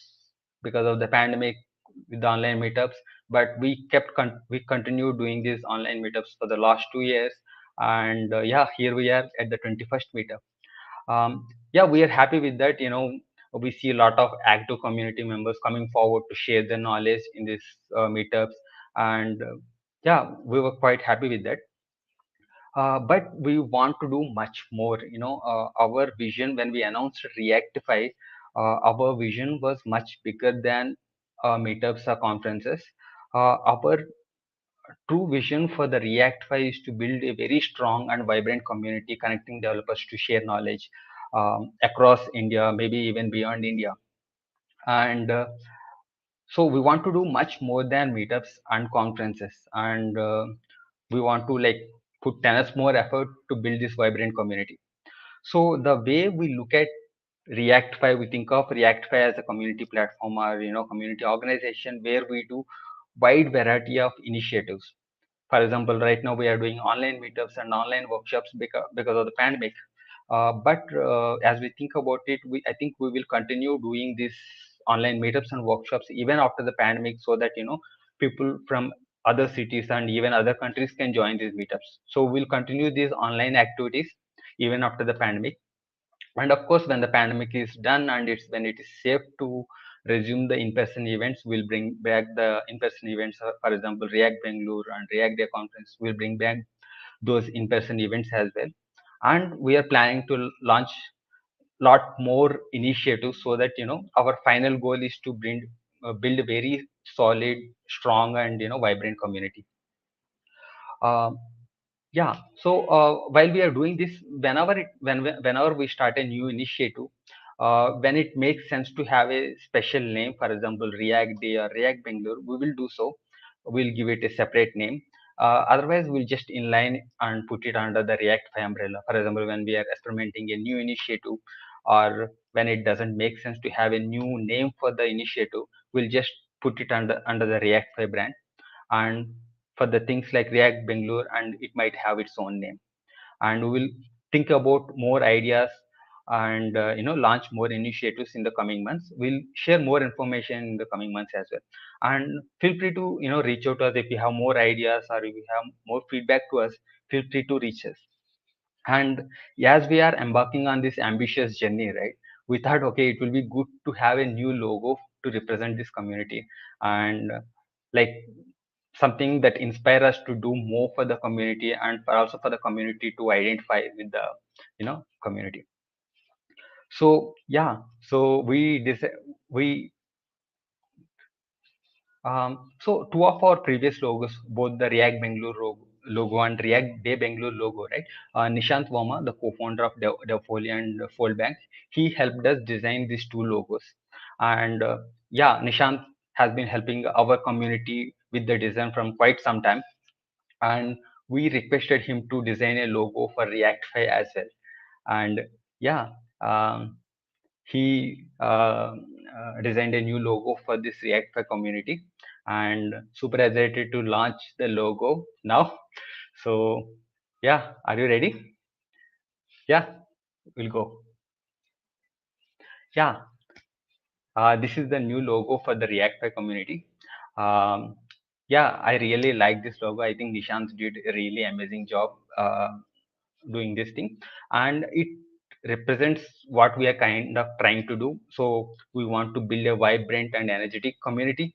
Speaker 1: because of the pandemic with the online meetups, but we continued doing these online meetups for the last 2 years. And yeah, here we are at the 21st meetup. Yeah, we are happy with that. We see a lot of active community members coming forward to share their knowledge in these meetups. And yeah, we were quite happy with that. But we want to do much more. Our vision when we announced Reactify, our vision was much bigger than meetups or conferences. Our true vision for the Reactify is to build a very strong and vibrant community connecting developers to share knowledge across India, maybe even beyond India. And so we want to do much more than meetups and conferences. And we want to like put 10x more effort to build this vibrant community. So the way we look at Reactify, we think of Reactify as a community platform or community organization where we do wide variety of initiatives. For example, right now we are doing online meetups and online workshops because of the pandemic. But as we think about it, I think we will continue doing these online meetups and workshops even after the pandemic, so that people from other cities and even other countries can join these meetups. So we'll continue these online activities even after the pandemic. And of course, when the pandemic is done and it's when it is safe to resume the in-person events, we'll bring back the in-person events. For example, React Bangalore and React Day conference will bring back those in-person events as well. And we are planning to launch lot more initiatives so that our final goal is to build a very solid, strong, and vibrant community. Um yeah. So while we are doing this, whenever we start a new initiative, when it makes sense to have a special name, for example, React Day or React Bangalore, we will do so. We'll give it a separate name. Otherwise, we'll just inline and put it under the React 5 umbrella. For example, when we are experimenting a new initiative, or when it doesn't make sense to have a new name for the initiative, we'll just put it under the React 5 brand. And for the things like React Bangalore, and it might have its own name. And we will think about more ideas, and launch more initiatives in the coming months. We'll share more information in the coming months as well. And feel free to reach out to us if you have more ideas, or if you have more feedback to us. Feel free to reach us. And as we are embarking on this ambitious journey, right, we thought, okay, it will be good to have a new logo to represent this community, and like something that inspire us to do more for the community, and also for the community to identify with the community. So yeah, so we so two of our previous logos, both the React Bangalore logo and React Day Bangalore logo, right? Nishant Verma, the co-founder of Devfolio and Foldbank, he helped us design these two logos. And yeah, Nishant has been helping our community with the design from quite some time. And we requested him to design a logo for React 5 as well. And yeah, um, he designed a new logo for this React 5 community, and super excited to launch the logo now. So yeah, are you ready? Yeah, we'll go. Yeah, this is the new logo for the React 5 community. Um, yeah, I really like this logo. I think Nishant did a really amazing job doing this thing, and it represents what we are kind of trying to do. So we want to build a vibrant and energetic community.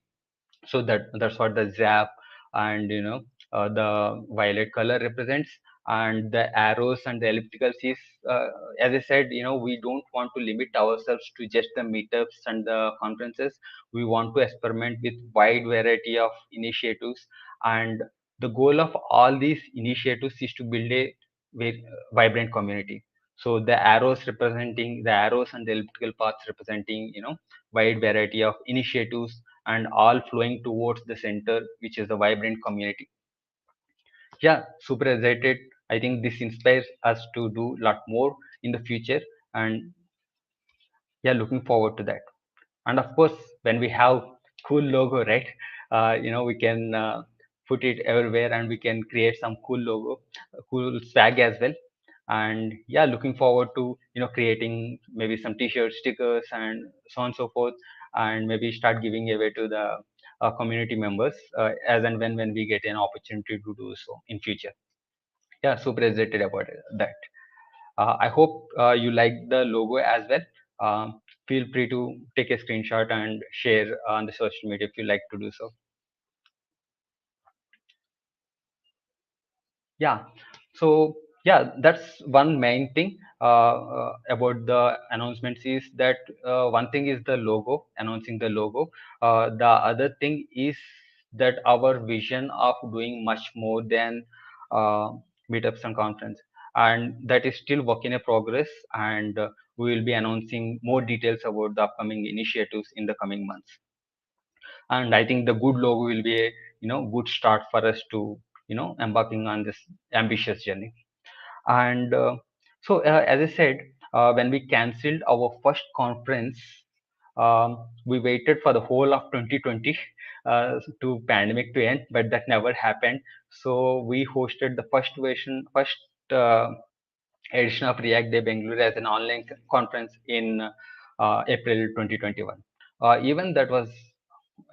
Speaker 1: So that's what the zap and the violet color represents. And the arrows and the ellipticals is, uh, as I said, we don't want to limit ourselves to just the meetups and the conferences. We want to experiment with wide variety of initiatives. And the goal of all these initiatives is to build a very vibrant community. So the arrows and the elliptical paths representing wide variety of initiatives, and all flowing towards the center, which is the vibrant community. Yeah, super excited. I think this inspires us to do a lot more in the future, and yeah, looking forward to that. And of course, when we have cool logo, right, we can put it everywhere, and we can create some cool logo, cool swag as well. And yeah, looking forward to creating maybe some t-shirts, stickers, and so on and so forth, and maybe start giving away to the community members, as and when we get an opportunity to do so in future. Yeah, super excited about that. I hope you like the logo as well. Feel free to take a screenshot and share on the social media if you like to do so. Yeah. So yeah, that's one main thing about the announcements, is that one thing is the logo, announcing the logo. The other thing is that our vision of doing much more than uh, meetups and conference, and that is still work in a progress. And we will be announcing more details about the upcoming initiatives in the coming months. And I think the good logo will be a good start for us to embarking on this ambitious journey. And so as I said, when we cancelled our first conference, we waited for the whole of 2020 to pandemic to end, but that never happened. So we hosted the first uh, edition of React Day Bangalore as an online conference in April 2021. Even that was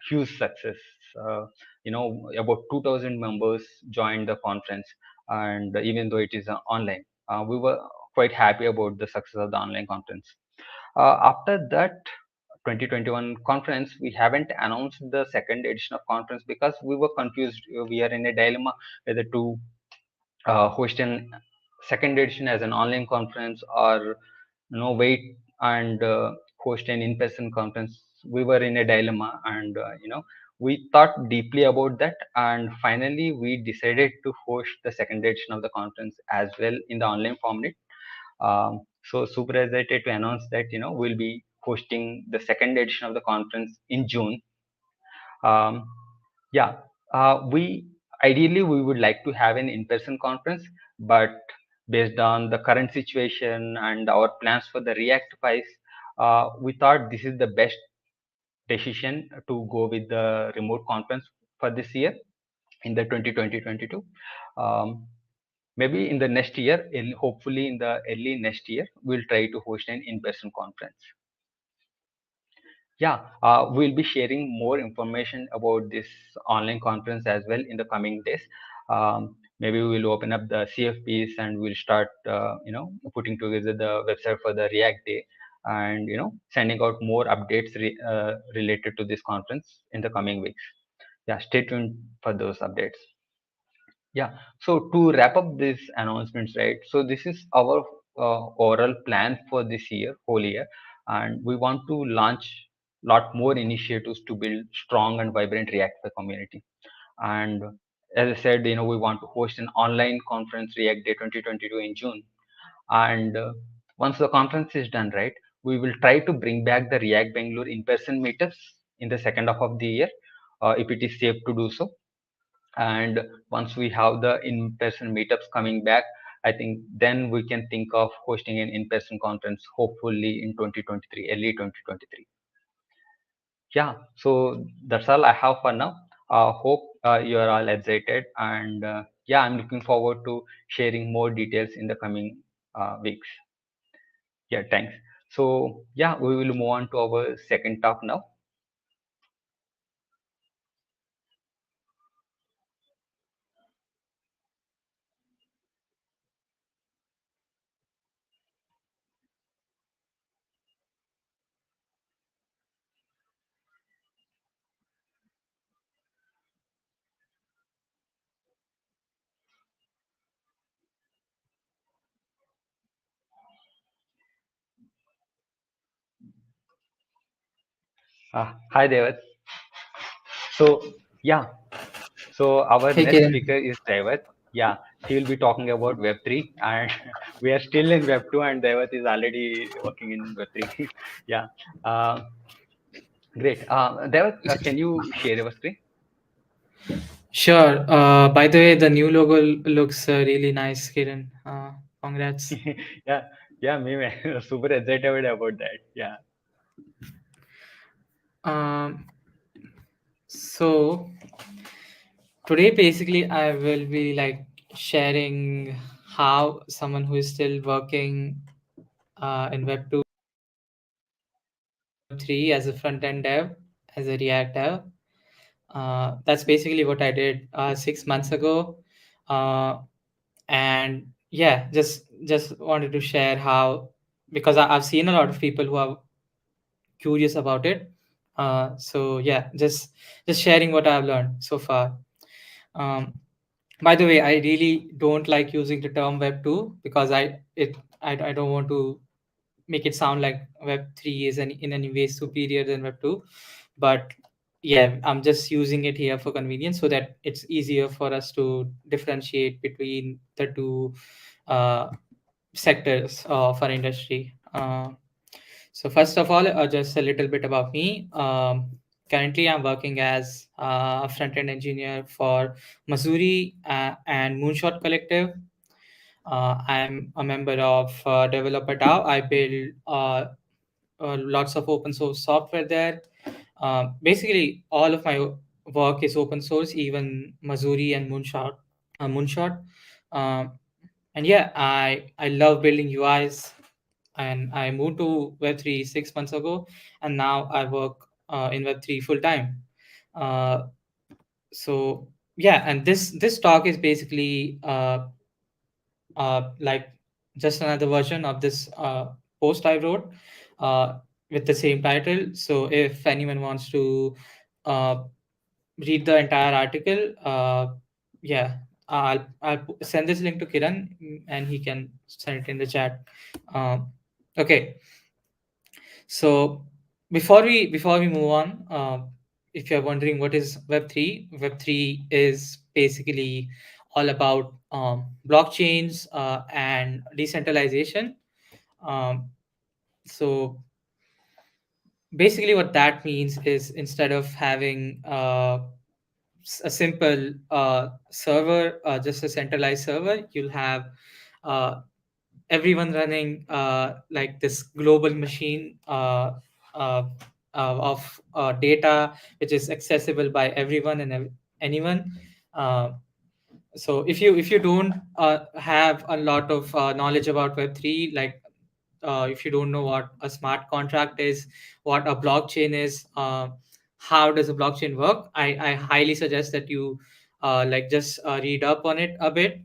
Speaker 1: huge success. About 2,000 members joined the conference, and even though it is online, we were quite happy about the success of the online conference. After that 2021 conference, we haven't announced the second edition of conference because we were confused. We are in a dilemma whether to host an second edition as an online conference, or wait and host an in-person conference. We were in a dilemma, and we thought deeply about that, and finally we decided to host the second edition of the conference as well in the online format. So super excited to announce that we'll be hosting the second edition of the conference in June. um, yeah, we ideally we would like to have an in-person conference, but based on the current situation and our plans for the React Pies, we thought this is the best decision to go with the remote conference for this year in the 2020-22. Um, Maybe in the next year, hopefully in the early next year, we'll try to host an in-person conference. Yeah, we'll be sharing more information about this online conference as well in the coming days. Maybe we'll open up the CFPs and we'll start, putting together the website for the React Day, and sending out more updates related to this conference in the coming weeks. Yeah, stay tuned for those updates. Yeah. So to wrap up these announcements, right? So this is our overall plan for this year, whole year, and we want to launch lot more initiatives to build strong and vibrant React community. And as I said, we want to host an online conference, React Day 2022, in June. And once the conference is done, right, we will try to bring back the React Bangalore in-person meetups in the second half of the year, if it is safe to do so. And once we have the in-person meetups coming back, I think then we can think of hosting an in-person conference, hopefully in 2023, early 2023. Yeah, so that's all I have for now. Hope you are all excited, and yeah, I'm looking forward to sharing more details in the coming weeks. Yeah, thanks. So yeah, we will move on to our second talk now. Hi, David. So yeah, so our
Speaker 3: Hey,
Speaker 1: next
Speaker 3: Kiran.
Speaker 1: speaker is Dhaiwat. Yeah, he will be talking about Web3, and we are still in Web2, and Dhaiwat is already working in Web3. Yeah, uh, great. Dhaiwat, can you share your screen?
Speaker 3: Sure. By the way, the new logo looks really nice, Kiran. Congrats.
Speaker 1: Yeah, yeah, me, man. Super excited about that. Yeah.
Speaker 3: Um, so today, basically, I will be like sharing how someone who is still working in Web 2, Web 3 as a front end dev, as a React dev. That's basically what I did 6 months ago. Uh, and yeah, just wanted to share how, because I've seen a lot of people who are curious about it. So yeah, just sharing what I've learned so far. um, by the way, I really don't like using the term web 2 because I don't want to make it sound like web 3 is in any way superior than web 2. But yeah, I'm just using it here for convenience so that it's easier for us to differentiate between the two uh, sectors of our industry. So first of all, just a little bit about me. Currently, I'm working as a front-end engineer for Missouri and Moonshot Collective. I'm a member of Developer DAO. I build lots of open source software there. Basically, all of my work is open source, even Missouri and Moonshot. Um, and yeah, I love building UIs, and I moved to Web3 6 months ago, and now I work in Web3 full time. Uh, so yeah, and this talk is basically like just another version of this post I wrote uh, with the same title. So if anyone wants to uh, read the entire article, yeah, send this link to Kiran, and he can send it in the chat. Um, okay, so before we move on, if you're wondering what is Web3, Web3 is basically all about blockchains and decentralization. Um, so basically, what that means is instead of having a simple server, just a centralized server, you'll have uh, everyone running like this global machine uh, of data, which is accessible by everyone and anyone. Uh, so if you don't have a lot of knowledge about Web3, like if you don't know what a smart contract is, what a blockchain is, how does a blockchain work, I highly suggest that you like just read up on it a bit,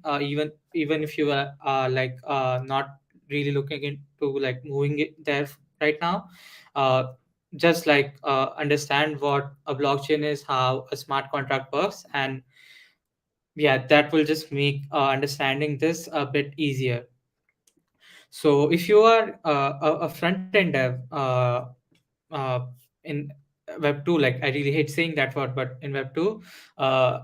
Speaker 3: even if you are not really looking into like moving it there right now. uh, just like understand what a blockchain is, how a smart contract works, and yeah, that will just make understanding this a bit easier. So if you are a front end dev uh, in Web 2, like I really hate saying that word, but in Web 2, uh,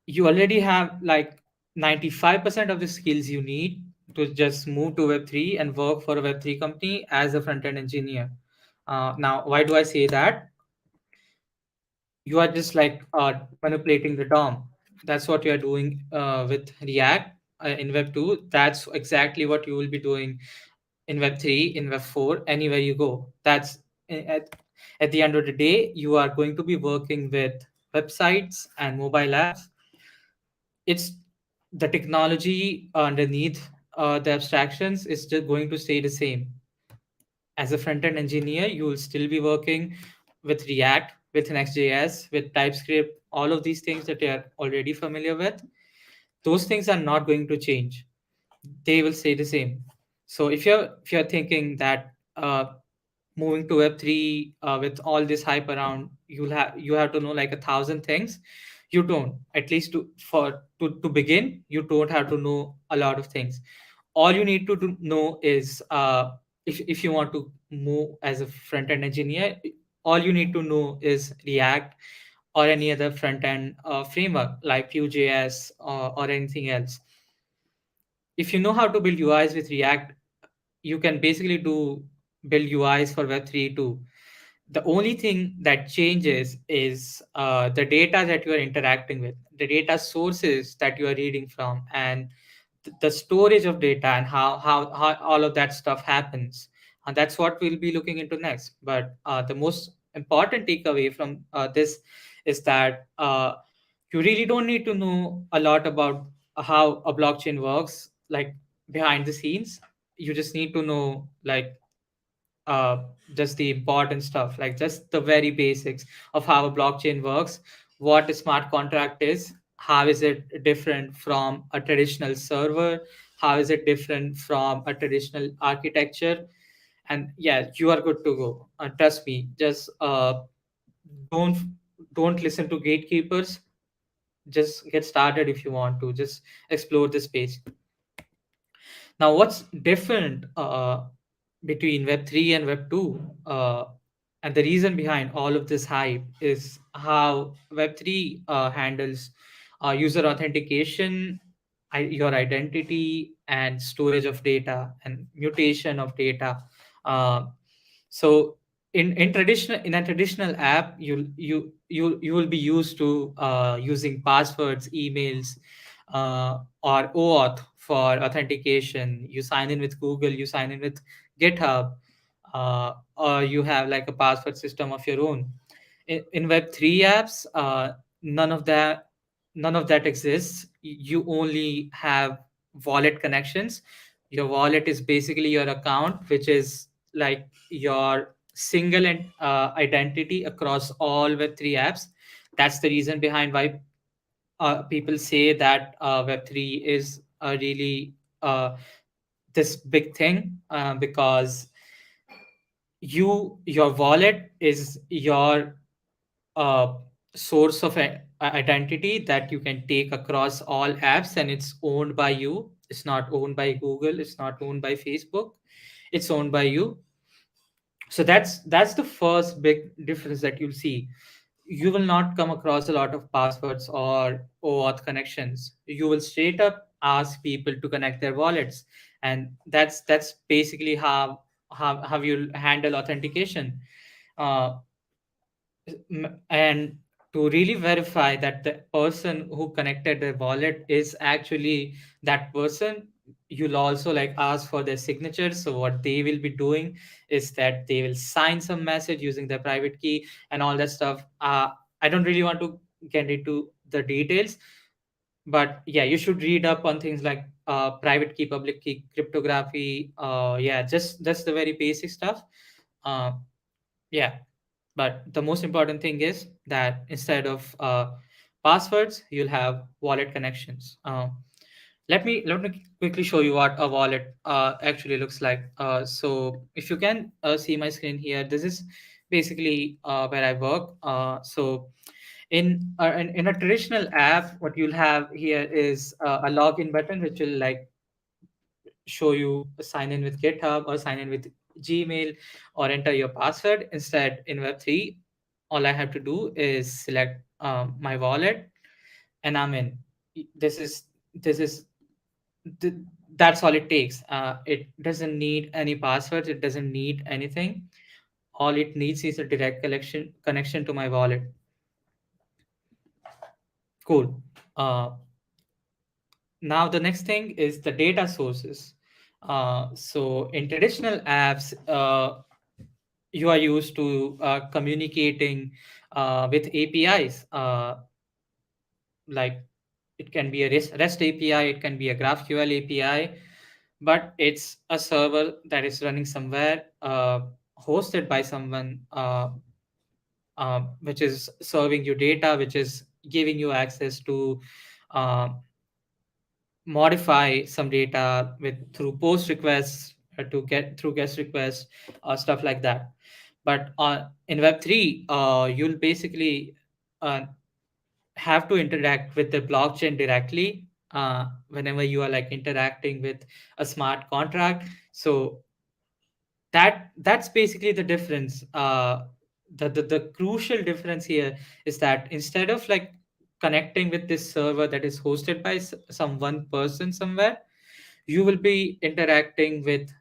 Speaker 3: you already have like 95% of the skills you need to just move to Web 3 and work for a Web 3 company as a front end engineer. Now, why do I say that? You are just like manipulating the DOM. That's what you are doing with React in Web 2. That's exactly what you will be doing in Web 3, in Web 4, anywhere you go. At the end of the day, you are going to be working with websites and mobile apps. It's the technology underneath the abstractions is just going to stay the same. As a front end engineer, you will still be working with React, with Next.js, with TypeScript, all of these things that you are already familiar with. Those things are not going to change. They will stay the same. So if you're thinking that moving to Web3 with all this hype around, you have to know like 1,000 things. You don't. At least to begin, you don't have to know a lot of things. All you need to know is if you want to move as a front end engineer, all you need to know is React or any other front end framework like Vue.js or anything else. If you know how to build UIs with React, you can basically do build UIs for Web3 too. The only thing that changes is the data that you are interacting with, the data sources that you are reading from, and the storage of data, and how all of that stuff happens. And that's what we'll be looking into next. But the most important takeaway from this is that you really don't need to know a lot about how a blockchain works, like behind the scenes. You just need to know like uh, just the important stuff, like just the very basics of how a blockchain works, what a smart contract is, how is it different from a traditional server, how is it different from a traditional architecture, and yeah, you are good to go. Trust me, just don't don't listen to gatekeepers. Just get started if you want to. Just explore this space. Now, what's different between Web 3 and Web 2? And the reason behind all of this hype is how Web 3 handles user authentication, your identity, and storage of data and mutation of data. Uh, so in a traditional app, you will be used to using passwords, emails, or OAuth for authentication. You sign in with Google, you sign in with GitHub, or you have like a password system of your own. In Web3 apps, none of that none of that exists. You only have wallet connections. Your wallet is basically your account, which is like your single and identity across all Web3 apps. That's the reason behind why people say that Web3 is a really this big thing, because your wallet is your uh, source of identity that you can take across all apps, and it's owned by you. It's not owned by Google, it's not owned by Facebook, it's owned by you. So that's the first big difference that you'll see. You will not come across a lot of passwords or OAuth connections. You will straight up ask people to connect their wallets, and that's basically how you'll handle authentication. uh, and to really verify that the person who connected their wallet is actually that person, you'll also like ask for their signature. So what they will be doing is that they will sign some message using their private key and all that stuff. I don't really want to get into the details, but yeah, you should read up on things like private key, public key, cryptography. Yeah, just the very basic stuff. uh, yeah, but the most important thing is that instead of passwords, you'll have wallet connections. Let me quickly show you what a wallet actually looks like. So if you can see my screen here, this is basically where I work. So in a traditional app, what you'll have here is a login button, which will like show you sign in with GitHub or sign in with Gmail or enter your password. Instead, in Web3, all I have to do is select my wallet and I'm in. This is th- that's all it takes. It doesn't need any passwords. It doesn't need anything. All it needs is a direct connection to my wallet. Cool. Now the next thing is the data sources. So in traditional apps, you are used to communicating with APIs. Like it can be a REST API, it can be a GraphQL API, but it's a server that is running somewhere, hosted by someone, which is serving you data, which is giving you access to uh, modify some data with through post requests, to get through guest requests, stuff like that. But in Web3, you'll basically uh, have to interact with the blockchain directly whenever you are like interacting with a smart contract. So that's basically the difference. The crucial difference here is that instead of like connecting with this server that is hosted by some one person somewhere, you will be interacting with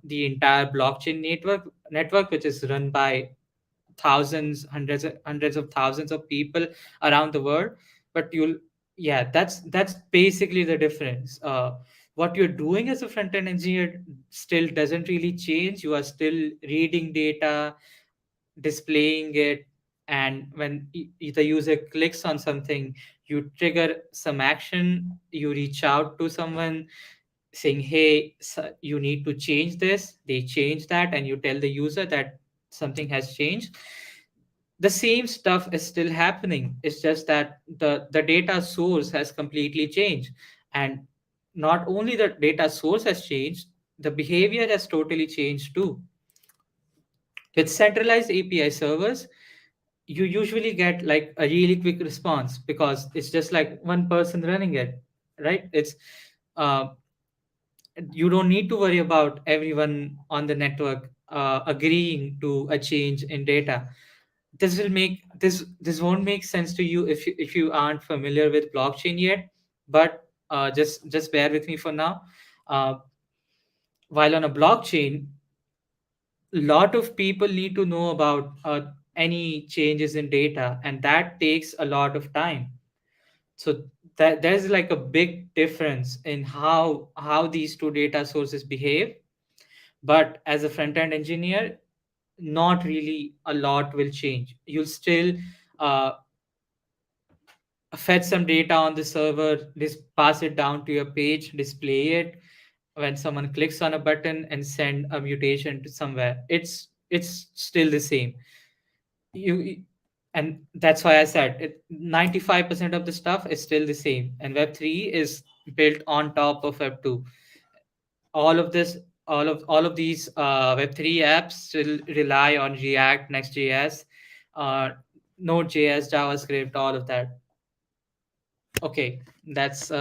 Speaker 3: the entire blockchain network, which is run by thousands, hundreds of thousands of people around the world. But you'll Yeah, that's basically the difference. What you're doing as a front end engineer still doesn't really change. You are still reading data, displaying it, and when the user clicks on something, you trigger some action, you reach out to someone saying, hey, you need to change this. They change that, and you tell the user that something has changed. The same stuff is still happening. It's just that the data source has completely changed. And not only the data source has changed, the behavior has totally changed too. With centralized API servers, you usually get like a really quick response because it's just like one person running it, right? It's uh, you don't need to worry about everyone on the network agreeing to a change in data. This won't make sense to you if you aren't familiar with blockchain yet, but just bear with me for now. uh, while on a blockchain, lot of people need to know about any changes in data, and that takes a lot of time. So that there's like a big difference in how these two data sources behave. But as a front end engineer, not really a lot will change. You'll still uh, fetch some data on the server, pass it down to your page, display it when someone clicks on a button, and send a mutation to somewhere. It's still the same. You and that's why I said 95% of the stuff is still the same, and Web3 is built on top of Web2. All of this all of these Web3 apps still rely on React, Next.js. uh, Node.js, JavaScript, all of that. Okay, that's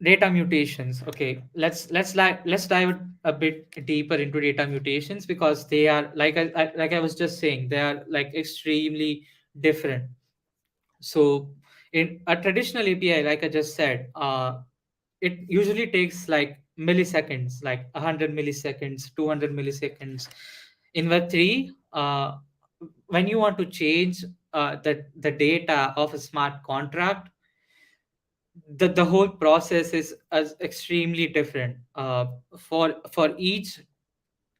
Speaker 3: data mutations. Okay, let's dive a bit deeper into data mutations, because they are, like I was just saying, they are like extremely different. So in a traditional API, like I just said, it usually takes like milliseconds, like 100 milliseconds, 200 milliseconds. In Web3, when you want to change the data of a smart contract, the whole process is extremely different. For each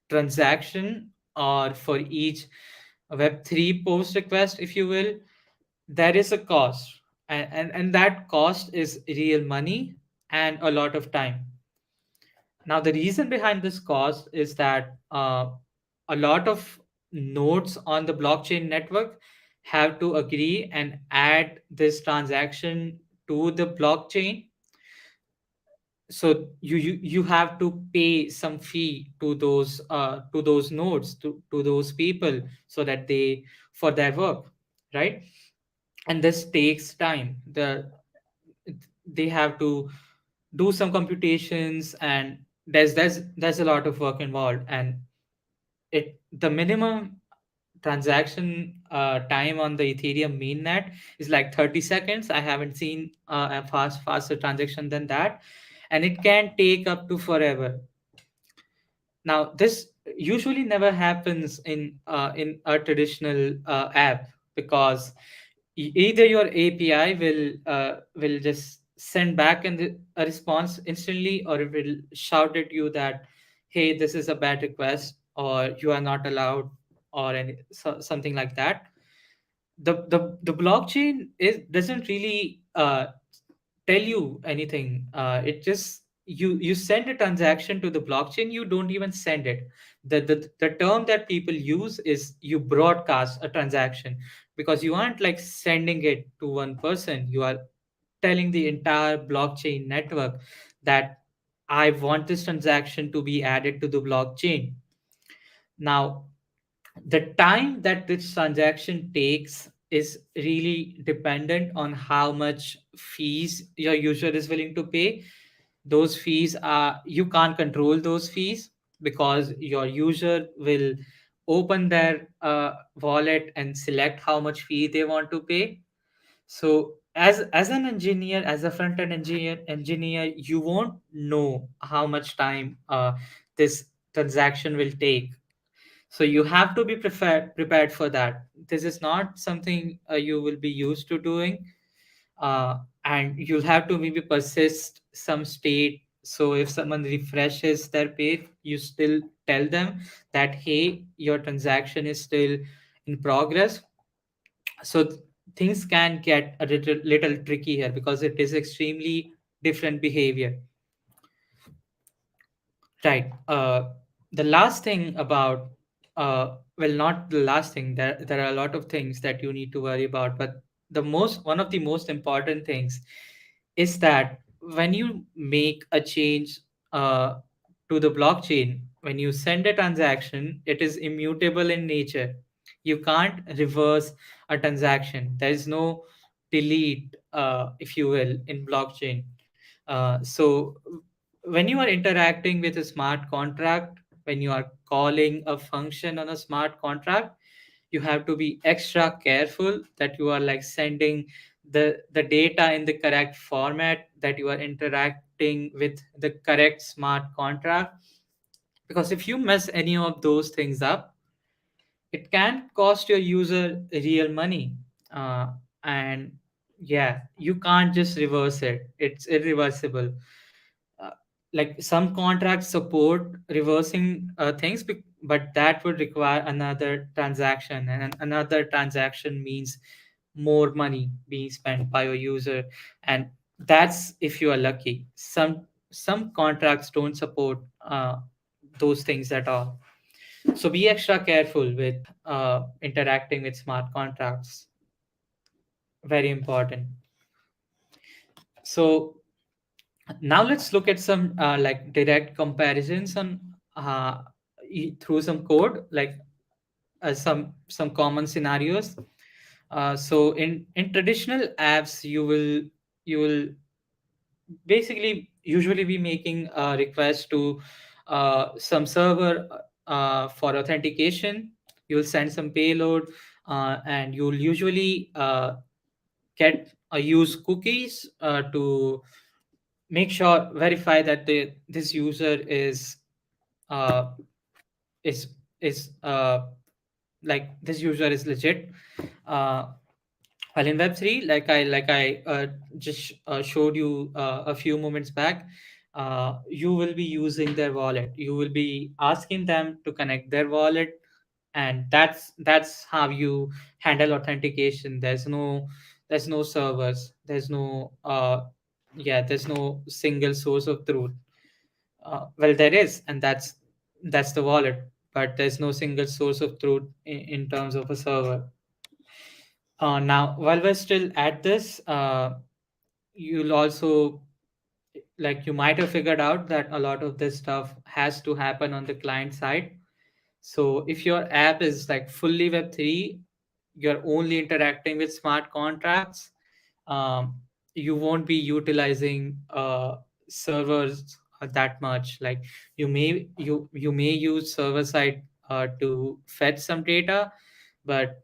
Speaker 3: transaction, or for each Web3 post request, if you will, there is a cost, and that cost is real money and a lot of time. Now, the reason behind this cost is that a lot of nodes on the blockchain network have to agree and add this transaction to the blockchain. So you have to pay some fee to those nodes, to those people, so that they, for their work, right? And this takes time. They have to do some computations, and there's a lot of work involved. And the minimum transaction time on the Ethereum mainnet is like 30 seconds. I haven't seen a faster transaction than that, and it can take up to forever. Now, this usually never happens in a traditional app, because either your API will just send back a response instantly, or it will shout at you that, hey, this is a bad request, or you are not allowed, or something like that. The blockchain doesn't really tell you anything. It just, you send a transaction to the blockchain. You don't even send it. The term that people use is you broadcast a transaction, because you aren't like sending it to one person. You are telling the entire blockchain network that I want this transaction to be added to the blockchain. Now, the time that this transaction takes is really dependent on how much fees your user is willing to pay. Those fees are, you can't control those fees, because your user will open their wallet and select how much fee they want to pay. So as an engineer, as a front end engineer, you won't know how much time this transaction will take. So you have to be prepared for that. This is not something you will be used to doing, and you'll have to maybe persist some state. So if someone refreshes their page, you still tell them that, hey, your transaction is still in progress. So things can get a little tricky here, because it is extremely different behavior. Right. The last thing about, well, not the last thing. There are a lot of things that you need to worry about, but one of the most important things is that when you make a change uh, to the blockchain, when you send a transaction, it is immutable in nature. You can't reverse a transaction. There is no delete, if you will, in blockchain. So when you are interacting with a smart contract, when you are calling a function on a smart contract, you have to be extra careful that you are like sending the data in the correct format, that you are interacting with the correct smart contract. Because if you mess any of those things up, it can cost your user real money. And yeah, you can't just reverse it. It's irreversible. uh, like some contracts support reversing things, but that would require another transaction, and another transaction means more money being spent by your user. And that's if you are lucky. Some contracts don't support those things at all. So be extra careful with interacting with smart contracts. Very important. So now let's look at some like direct comparisons on through some code. Like some common scenarios. So in traditional apps, you will basically usually be making a request to some server for authentication. You'll send some payload, and you'll usually get use cookies to make sure verify that this user uh, is is like this user is legit. uh, Well, in Web3, like I just showed you a few moments back, you will be using their wallet. You will be asking them to connect their wallet, and that's how you handle authentication. There's no servers. There's no single source of truth. Well, there is, and that's the wallet, but there's no single source of truth in terms of a server. Now, while we're still at this, you'll also, like, you might have figured out that a lot of this stuff has to happen on the client side. So if your app is like fully Web3, you're only interacting with smart contracts, um, you won't be utilizing servers that much. Like, you may use server side to fetch some data, but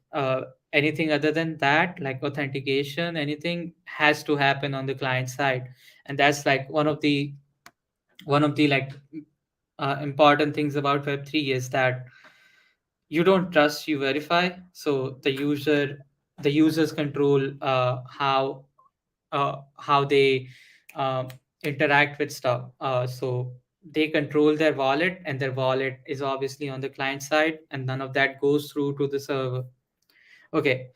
Speaker 3: anything other than that, like authentication, anything has to happen on the client side. And that's like one of the like important things about Web3 is that you don't trust, you verify. So the users control how they uh, interact with stuff. So they control their wallet, and their wallet is obviously on the client side, and none of that goes through to the server. Okay.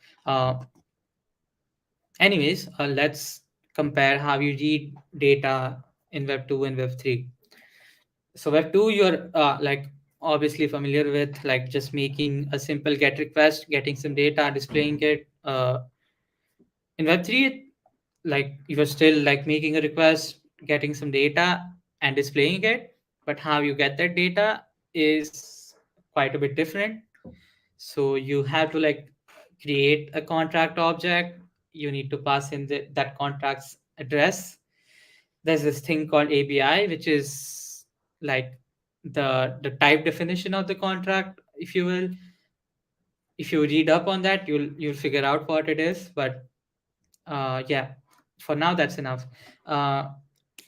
Speaker 3: Anyways, let's compare how you read data in Web 2 and Web 3. So Web 2, you're like obviously familiar with, like, just making a simple get request, getting some data, displaying it. In Web 3, like, you are still like making a request, getting some data, and displaying it. But how you get that data is quite a bit different. So you have to like create a contract object. You need to pass in that contract's address. There's this thing called ABI, which is like the type definition of the contract, if you will. If you read up on that, you'll figure out what it is. But yeah, for now that's enough. uh,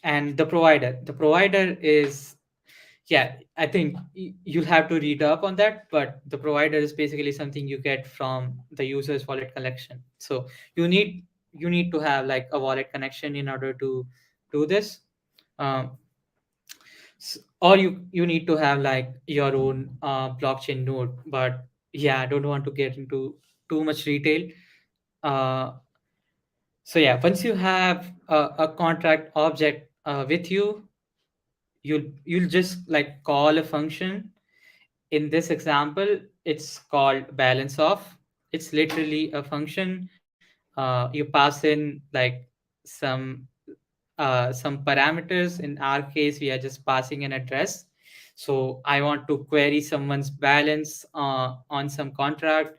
Speaker 3: and the provider is, yeah, I think you'll have to read up on that, but the provider is basically something you get from the user's wallet collection. So you need to have like a wallet connection in order to do this. um, or you need to have like your own blockchain node. But yeah, I don't want to get into too much detail. uh, so yeah, once you have a contract object with you, you'll just like call a function. In this example, it's called balance off. It's literally a function. You pass in like some some parameters. In our case, we are just passing an address. So I want to query someone's balance on some contract.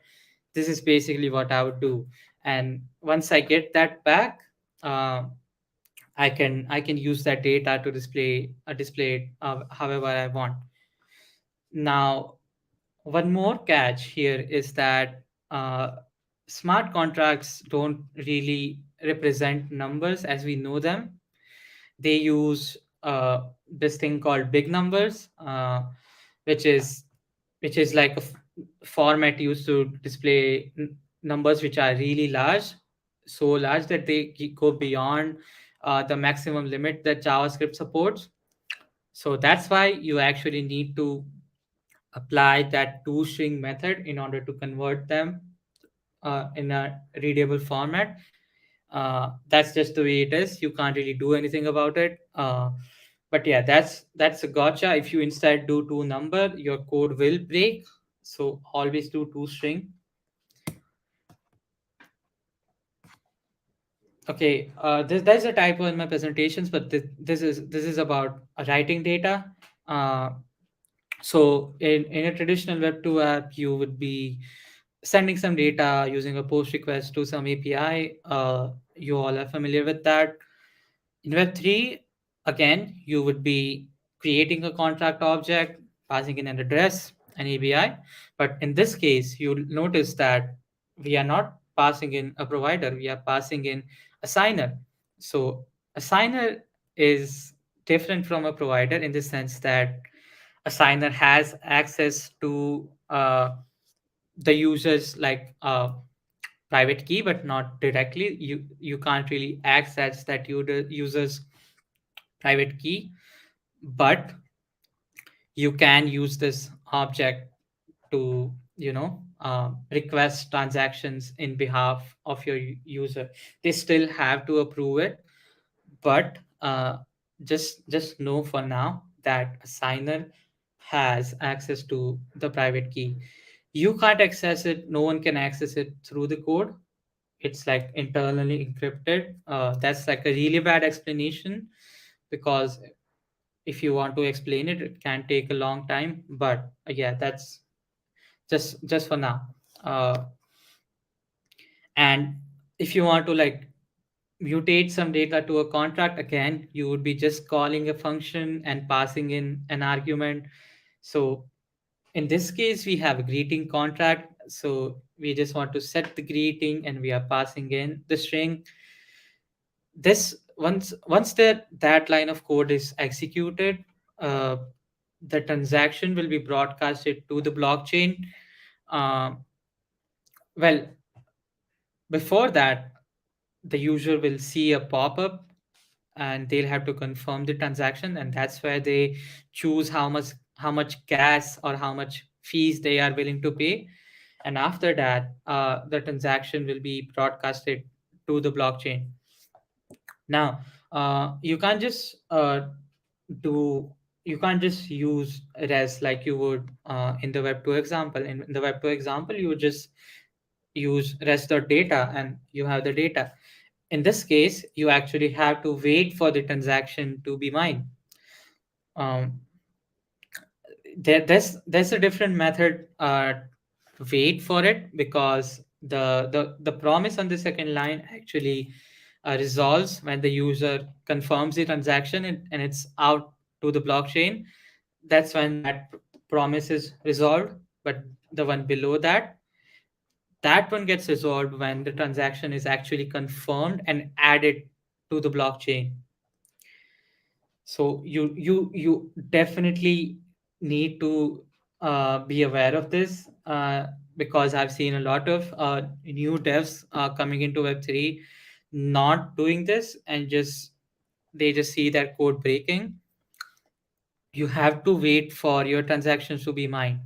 Speaker 3: This is basically what I would do. And once I get that back, uh, I can use that data to display it however I want. Now, one more catch here is that smart contracts don't really represent numbers as we know them. They use this thing called big numbers, which is which is like a format used to display numbers which are really large, so large that they go beyond the maximum limit that JavaScript supports. So that's why you actually need to apply that toString method in order to convert them in a readable format. That's just the way it is. You can't really do anything about it. But yeah, that's a gotcha. If you instead do two number, your code will break. So always do toString. Okay, there's a typo in my presentations, but this is about writing data. Uh, So in a traditional Web 2 app, you would be sending some data using a post request to some API. You all are familiar with that. In Web3, again, you would be creating a contract object, passing in an address, an API. But in this case, you'll notice that we are not passing in a provider, we are passing in a signer. So a signer is different from a provider in the sense that a signer has access to the user's private key, but not directly. You can't really access that user's private key, but you can use this object to request transactions in behalf of your user. They still have to approve it, but just know for now that a signer has access to the private key. You can't access it, no one can access it through the code. It's like internally encrypted. That's like a really bad explanation, because if you want to explain it, it can take a long time. But yeah, that's just for now. uh, and if you want to like mutate some data to a contract, again you would be just calling a function and passing in an argument. So in this case we have a greeting contract, so we just want to set the greeting and we are passing in the string. This once that line of code is executed, uh, the transaction will be broadcasted to the blockchain. Um well, before that, the user will see a pop-up and they'll have to confirm the transaction, and that's where they choose how much gas or how much fees they are willing to pay. And after that, the transaction will be broadcasted to the blockchain. Now, you can't just do you can't just use res like you would in the web 2 example. In the web 2 example, you would just use res.data and you have the data. In this case, you actually have to wait for the transaction to be mined. um, there's a different method to wait for it, because the promise on the second line actually resolves when the user confirms the transaction, and it's out to the blockchain. That's when that promise is resolved. But the one below that, that one gets resolved when the transaction is actually confirmed and added to the blockchain. So you definitely need to be aware of this, because I've seen a lot of new devs coming into Web3 not doing this, and just they just see their code breaking. You have to wait for your transactions to be mined.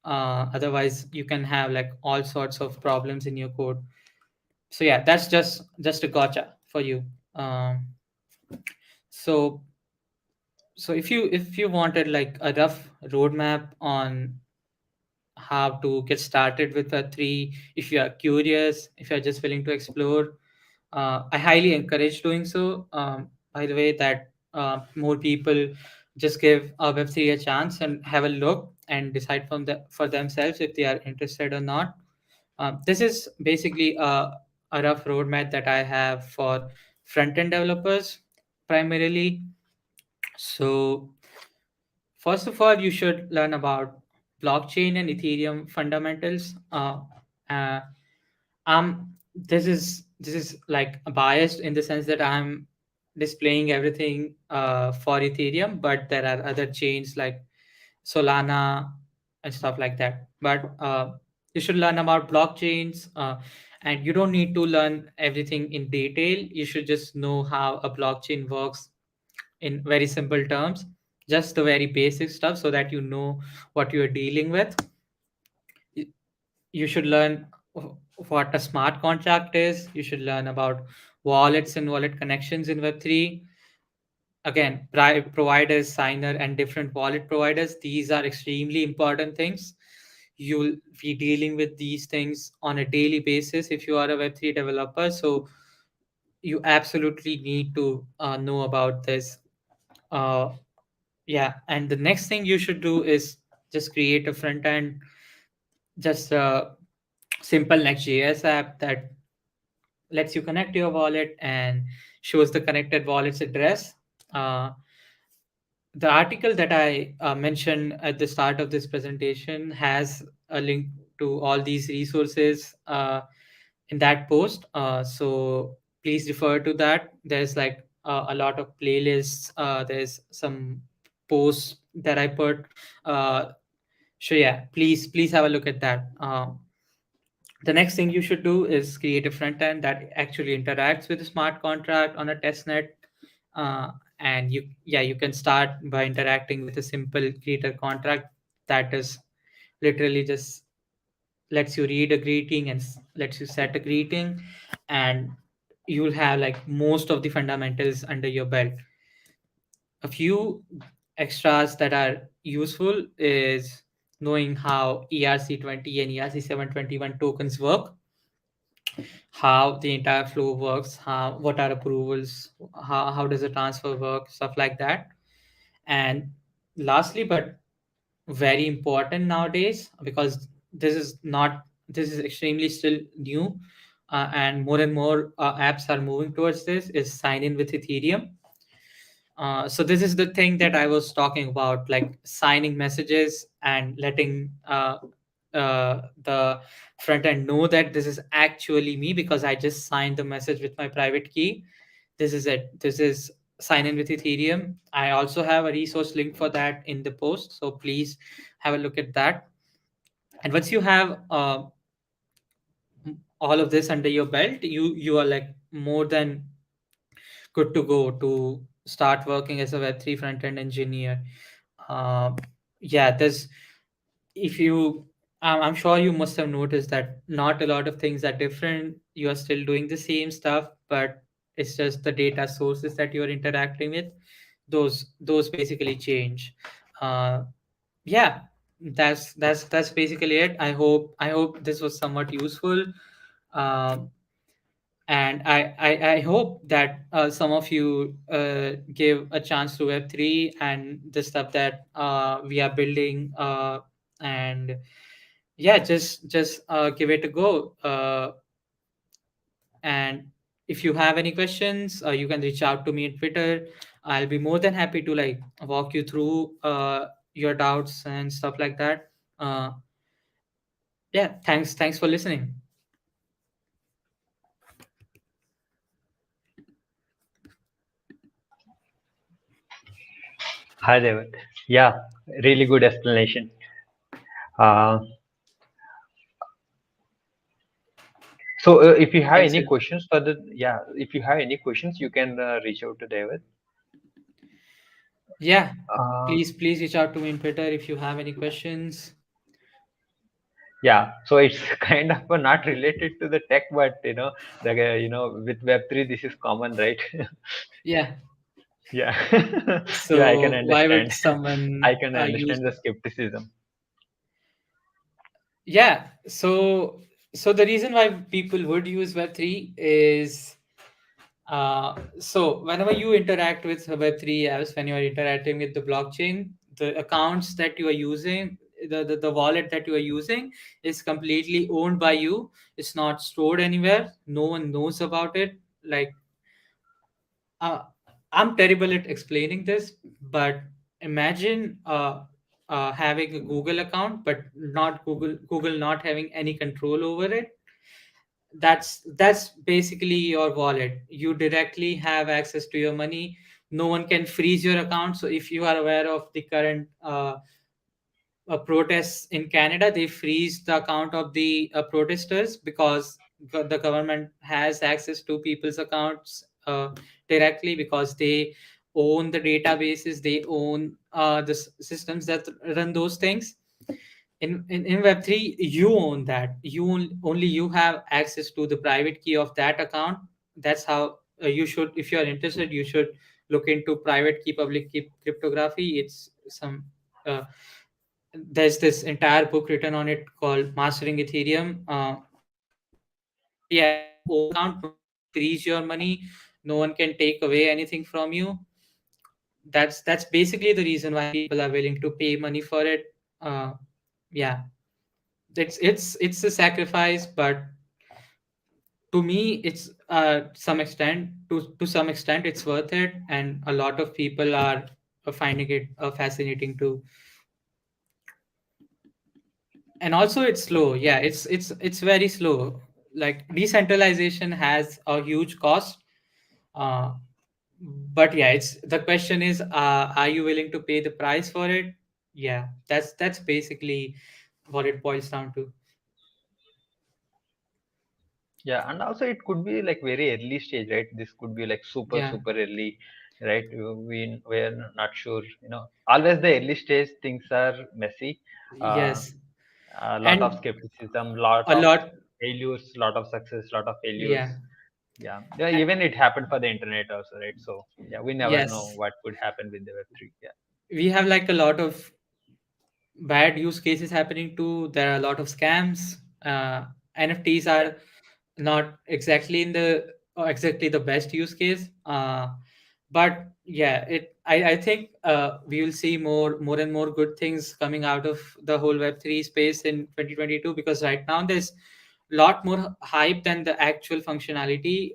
Speaker 3: Otherwise you can have like all sorts of problems in your code. So yeah, that's just a gotcha for you. Um, so so if you wanted like a rough roadmap on how to get started with Web3, if you are curious, if you're just willing to explore, I highly encourage doing so. By the way, that more people just give Web3 a chance and have a look and decide for themselves if they are interested or not. This is basically a rough roadmap that I have for front-end developers primarily. So first of all, you should learn about blockchain and Ethereum fundamentals. Uh, this is like biased in the sense that I'm displaying everything for Ethereum, but there are other chains like Solana and stuff like that. But you should learn about blockchains, and you don't need to learn everything in detail. You should just know how a blockchain works in very simple terms, just the very basic stuff, so that you know what you're dealing with. Y- you should learn what a smart contract is. You should learn about wallets and wallet connections in Web3. Again, providers, signer, and different wallet providers, these are extremely important things. You'll be dealing with these things on a daily basis if you are a Web3 developer. So you absolutely need to know about this. uh, yeah, and the next thing you should do is just create a front end, just a simple Next.js app that lets you connect your wallet and shows the connected wallet's address. Uh, the article that I mentioned at the start of this presentation has a link to all these resources in that post. So please refer to that. There's like a lot of playlists. There's some posts that I put. Uh, so yeah, please have a look at that. The next thing you should do is create a front end that actually interacts with a smart contract on a test net. uh, and you can start by interacting with a simple creator contract that is literally just lets you read a greeting and lets you set a greeting, and you'll have like most of the fundamentals under your belt. A few extras that are useful is knowing how ERC20 and ERC721 tokens work, how the entire flow works, how what are approvals, how does the transfer work, stuff like that. And lastly, but very important nowadays, because this is extremely still new, and more apps are moving towards this, is sign in with Ethereum. So this is the thing that I was talking about, like signing messages and letting the front end know that this is actually me because I just signed the message with my private key. This is it. This is sign in with Ethereum. I also have a resource link for that in the post, so please have a look at that. And once you have all of this under your belt, you are like more than good to go to start working as a Web3 front end engineer. Uh, yeah, there's if you I'm sure you must have noticed that not a lot of things are different. You are still doing the same stuff, but it's just the data sources that you're interacting with. Those basically change. Uh, yeah, that's basically it. I hope this was somewhat useful. Um, and I hope that some of you give a chance to Web3 and the stuff that we are building, and yeah, just give it a go. And if you have any questions, you can reach out to me on Twitter. I'll be more than happy to like walk you through your doubts and stuff like that. Uh, yeah, thanks for listening.
Speaker 1: Hi, David. Yeah, really good explanation. Uh, so if you have
Speaker 3: Thanks.
Speaker 1: any questions for the, yeah, if you have any questions, you can reach out to David.
Speaker 3: Yeah,
Speaker 1: Uh,
Speaker 3: please reach out to me on Twitter if you have any questions.
Speaker 1: yeah, so it's kind of not related to the tech, but the with Web3 this is common, right?
Speaker 3: Yeah.
Speaker 1: Yeah, yeah, I can
Speaker 3: So why would
Speaker 1: understand.
Speaker 3: someone
Speaker 1: I can
Speaker 3: use?
Speaker 1: understand the skepticism.
Speaker 3: Yeah. So the reason why people would use Web3 is so whenever you interact with Web3 apps, when you are interacting with the blockchain, the accounts that you are using, the wallet that you are using is completely owned by you. It's not stored anywhere. No one knows about it. Like uh, I'm terrible at explaining this, but imagine having a Google account, but not Google not having any control over it. That's basically your wallet. You directly have access to your money. No one can freeze your account. So if you are aware of the current protests in Canada, they freeze the account of the protesters because the government has access to people's accounts directly because they own the databases, they own the systems that run those things. In Web3, you own that. Only you have access to the private key of that account. That's how you should, if you are interested, you should look into private key, public key cryptography. It's some there's this entire book written on it called Mastering Ethereum. But yeah, you own the account. No one can freeze your money. No one can take away anything from you. That's basically the reason why people are willing to pay money for it. uh, yeah, it's a sacrifice, but to me it's to some extent it's worth it, and a lot of people are finding it fascinating too. And also it's slow. Yeah, it's very slow. Like decentralization has a huge cost, uh, but yeah, it's the question is, are you willing to pay the price for it? Yeah, that's basically what it boils down to.
Speaker 1: Yeah, and also it could be like very early stage, right? This could be like super
Speaker 3: Yeah.
Speaker 1: super early, right? We're not sure, always the early stage things are messy. uh,
Speaker 3: Yes.
Speaker 1: a lot of
Speaker 3: And
Speaker 1: skepticism, lot
Speaker 3: a
Speaker 1: of
Speaker 3: lot.
Speaker 1: failures, lot of success, lot of failures.
Speaker 3: Yeah.
Speaker 1: Yeah, yeah,
Speaker 3: A-
Speaker 1: even it happened for the internet also, right? So yeah, we never know
Speaker 3: yes,
Speaker 1: what could happen with the Web3. Yeah.
Speaker 3: we have like a lot of bad use cases happening too. There are a lot of scams. NFTs are not exactly in the exactly the best use case. But yeah, I think we will see more and more good things coming out of the whole Web3 space in 2022, because right now there's a lot more hype than the actual functionality.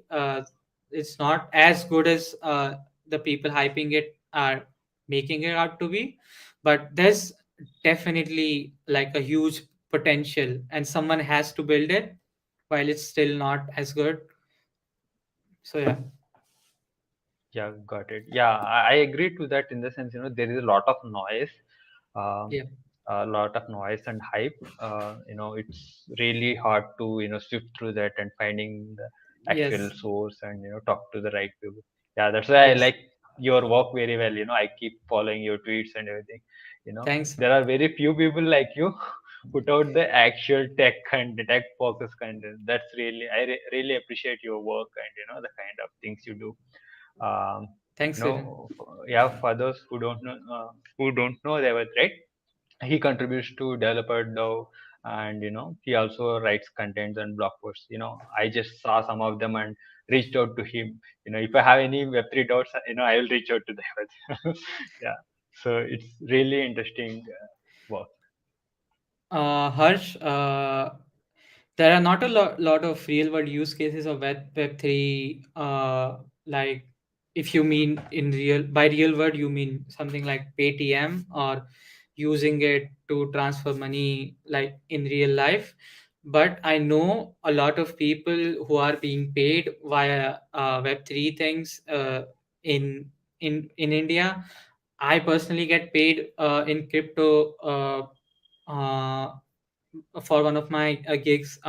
Speaker 3: It's not as good as the people hyping it are making it out to be, but there's definitely like a huge potential, and someone has to build it while it's still not as good. So yeah.
Speaker 1: Yeah, got it. Yeah, I agree to that in the sense, there is a lot of noise, um,
Speaker 3: Yeah.
Speaker 1: a lot of noise and hype. It's really hard to, sift through that and finding the actual
Speaker 3: Yes.
Speaker 1: source and, talk to the right people. Yeah, that's why I
Speaker 3: Yes.
Speaker 1: like your work very well. I keep following your tweets and everything.
Speaker 3: Thanks.
Speaker 1: There are very few people like you put out the actual tech and the tech focus content. That's really, really appreciate your work and, the kind of things you do. um,
Speaker 3: Thanks, Kiran.
Speaker 1: yeah, for those who don't know Revit, right? He contributes to developer Dove, and he also writes contents and blog posts. I just saw some of them and reached out to him. If I have any Web3 doubts, I will reach out to them. Yeah, so it's really interesting work.
Speaker 3: Harsh, there are not a lot of real world use cases of Web3. Like, if you mean in real by real world, you mean something like Paytm, or using it to transfer money like in real life. But I know a lot of people who are being paid via Web3 things in in India. I personally get paid in crypto. For one of my gigs,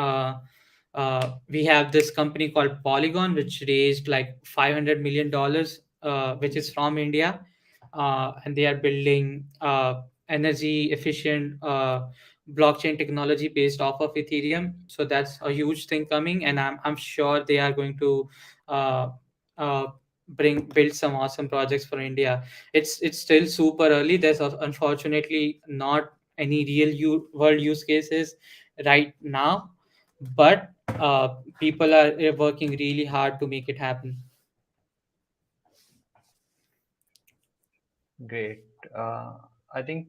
Speaker 3: we have this company called Polygon, which raised like $500 million, which is from India, and they are building energy efficient blockchain technology based off of Ethereum. So that's a huge thing coming, and I'm sure they are going to uh, uh, build some awesome projects for India. It's still super early. There's unfortunately not any real world use cases right now, but people are working really hard to make it happen.
Speaker 1: Great. I think,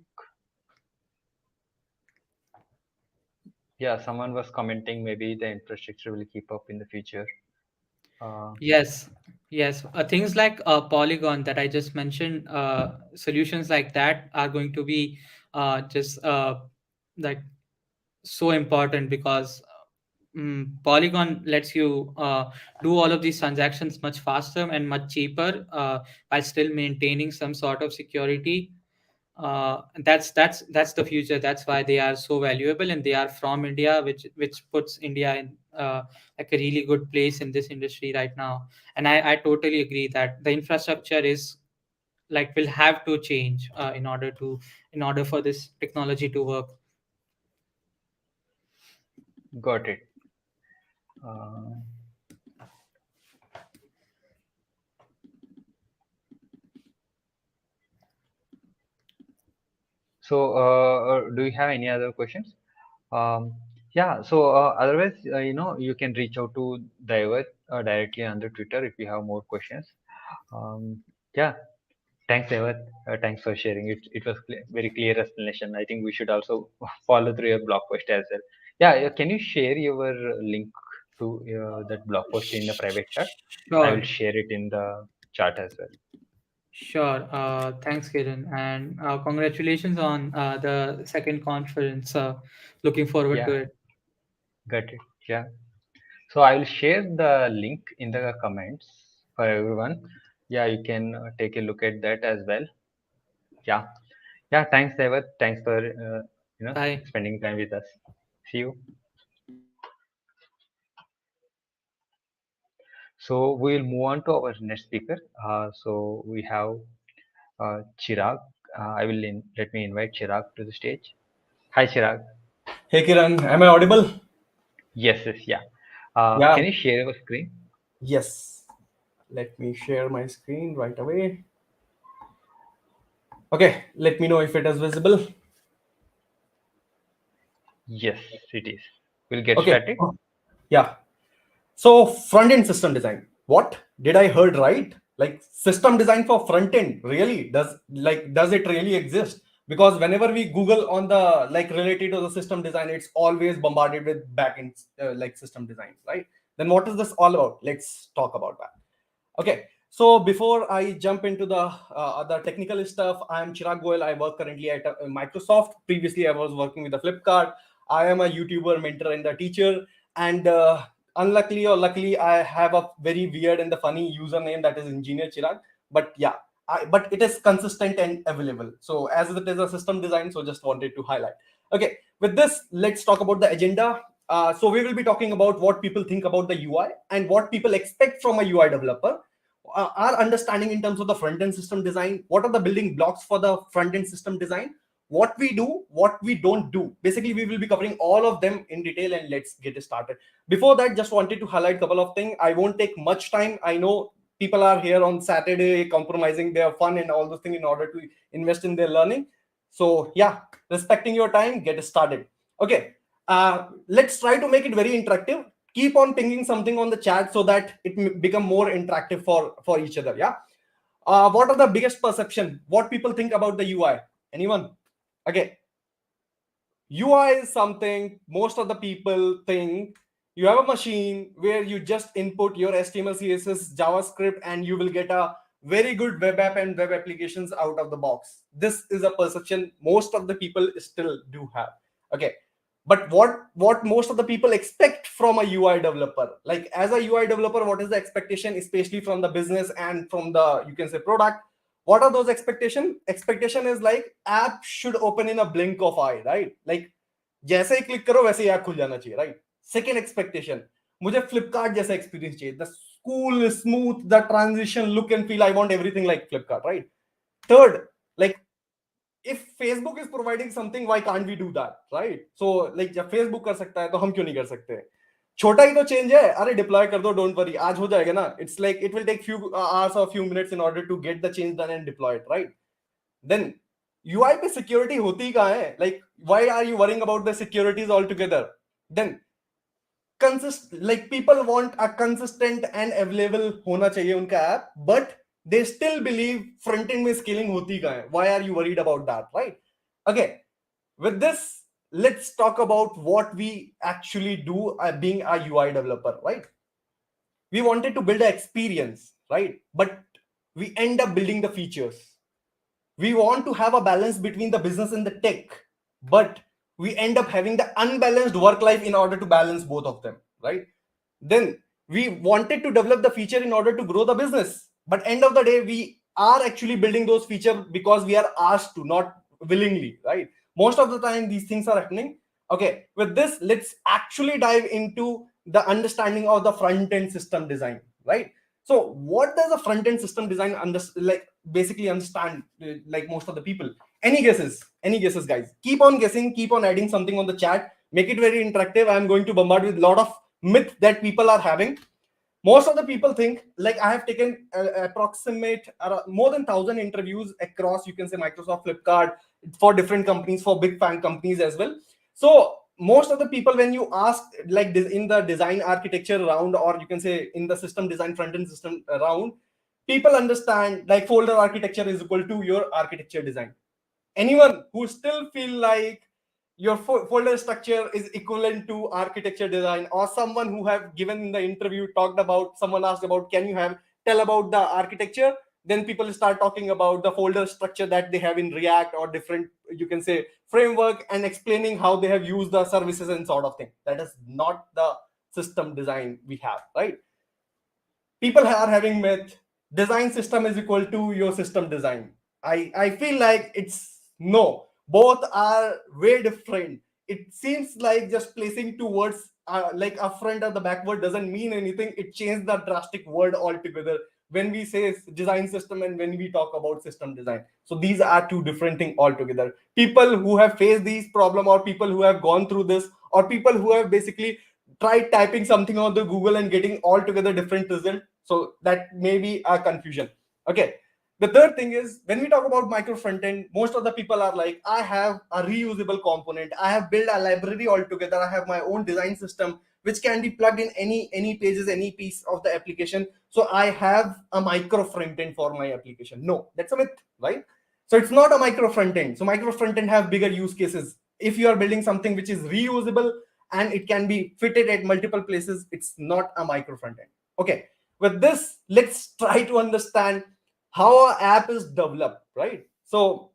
Speaker 1: yeah, someone was commenting maybe the infrastructure will keep up in the future. uh,
Speaker 3: Yes, yes. Things like Polygon that I just mentioned, solutions like that are going to be just like so important, because Polygon lets you do all of these transactions much faster and much cheaper, while still maintaining some sort of security. That's the future. That's why they are so valuable, and they are from India, which puts India in like a really good place in this industry right now. And I totally agree that the infrastructure is like will have to change in order for this technology to work.
Speaker 1: got it. uh, So, do you have any other questions? Um, yeah. So, otherwise, you can reach out to Dhaiwat directly on the Twitter if you have more questions. Yeah. Thanks, Evan. Thanks for sharing it. It was very clear explanation. I think we should also follow through your blog post as well. Yeah, can you share your link to that blog post in the private chat? I will
Speaker 3: Sure,
Speaker 1: share it in the chat as well.
Speaker 3: sure. Thanks, Kiran, and congratulations on the second conference. Looking forward to
Speaker 1: Yeah,
Speaker 3: it.
Speaker 1: got it. Yeah. So I will share the link in the comments for everyone. Yeah, you can take a look at that as well. Yeah. Yeah. Thanks, David. Thanks for
Speaker 3: Bye.
Speaker 1: spending time with us. See you. So we'll move on to our next speaker. So we have Chirag. Let me invite Chirag to the stage. Hi, Chirag.
Speaker 4: Hey Kiran, am I audible?
Speaker 1: Yes, yes, yeah.
Speaker 4: Yeah,
Speaker 1: Can you share your screen?
Speaker 4: yes. Let me share my screen right away. Okay, let me know if it is visible.
Speaker 1: Yes, it is. We'll get
Speaker 4: Okay,
Speaker 1: started.
Speaker 4: yeah. So front end system design. What did I heard right? Like system design for front end. Really? Does it really exist? Because whenever we Google on the like related to the system design, it's always bombarded with backend like system design, right? Then what is this all about? Let's talk about that. Okay, so before I jump into the other technical stuff, I'm Chirag Goel. I work currently at Microsoft. Previously, I was working with the Flipkart. I am a YouTuber, mentor, and a teacher. And unluckily or luckily, I have a very weird and the funny username that is Engineer Chirag. But yeah, but it is consistent and available. So as it is a system design, so just wanted to highlight. Okay, with this, let's talk about the agenda. So we will be talking about what people think about the UI and what people expect from a UI developer, our understanding in terms of the front end system design, what are the building blocks for the front end system design, what we do, what we don't do. Basically, we will be covering all of them in detail, and let's get it started. Before that, just wanted to highlight a couple of things. I won't take much time. I know people are here on Saturday compromising their fun and all those things in order to invest in their learning. So yeah, respecting your time, get started. Okay, let's try to make it very interactive. Keep on pinging something on the chat so that it become more interactive for each other. Yeah. What are the biggest perception? What people think about the UI? Anyone? Okay. UI is something most of the people think you have a machine where you just input your HTML, CSS, JavaScript, and you will get a very good web app and web applications out of the box. This is a perception most of the people still do have. Okay, but what most of the people expect from a UI developer, like as a UI developer, what is the expectation, especially from the business and from the, you can say, product? What are those expectation is like app should open in a blink of eye, right? Like जैसे ही click करो वैसे ही app खुल जाना चाहिए, right? Second expectation, मुझे फ्लिपकार्ट जैसा experience चाहिए, the cool smooth the transition look and feel, I want everything like Flipkart, right? Third, like if Facebook is providing something, why can't we do that, right? So like जब Facebook कर सकता है तो हम क्यों नहीं कर सकते? छोटा ही तो चेंज है, अरे डिप्लॉय कर दो, डोंट वरी, आज हो जाएगा ना. It's like it will take few hours or few minutes in order to get the change done and deploy it, right? Then UI पे सिक्योरिटी होती कहाँ है? Like why are you worrying about the securities altogether? Then like people want a consistent and available होना चाहिए उनका app, but they still believe front end में scaling होती कहाँ है? Why are you worried about that, right? Okay, with this, let's talk about what we actually do being a UI developer, right? We wanted to build an experience, right? But we end up building the features. We want to have a balance between the business and the tech, but we end up having the unbalanced work life in order to balance both of them, right? Then we wanted to develop the feature in order to grow the business, but end of the day we are actually building those features because we are asked to, not willingly, right? Most of the time these things are happening. Okay, with this, let's actually dive into the understanding of the front end system design, right? So what does a front end system design like basically understand, like most of the people? Any guesses? Any guesses, guys? Keep on guessing, keep on adding something on the chat, make it very interactive. I'm going to bombard with a lot of myth that people are having. Most of the people think, like I have taken approximate more than 1,000 interviews across, you can say, Microsoft, Flipkart, for different companies, for big fan companies as well. So most of the people, when you ask like this in the design architecture round, or you can say in the system design front end system round, people understand like folder architecture is equal to your architecture design. Anyone who still feel like your folder structure is equivalent to architecture design, or someone who have given in the interview talked about, someone asked about, can you have tell about the architecture, then people start talking about the folder structure that they have in React or different, you can say, framework, and explaining how they have used the services and sort of thing. That is not the system design we have, right? People are having myth design system is equal to your system design. I feel like it's no, both are way different. It seems like just placing two words like a front or the backward doesn't mean anything. It changed the drastic word altogether when we say design system and when we talk about system design. So these are two different things altogether. People who have faced these problem, or people who have gone through this, or people who have basically tried typing something on the Google and getting altogether different result, so that may be a confusion. Okay. The third thing is, when we talk about micro front end, most of the people are like, I have a reusable component, I have built a library altogether, I have my own design system which can be plugged in any pages, any piece of the application, so I have a micro front end for my application. No, that's a myth, right? So it's not a micro front end. So micro front end have bigger use cases. If you are building something which is reusable and it can be fitted at multiple places, it's not a micro front end. Okay, with this, let's try to understand how an app is developed, right? So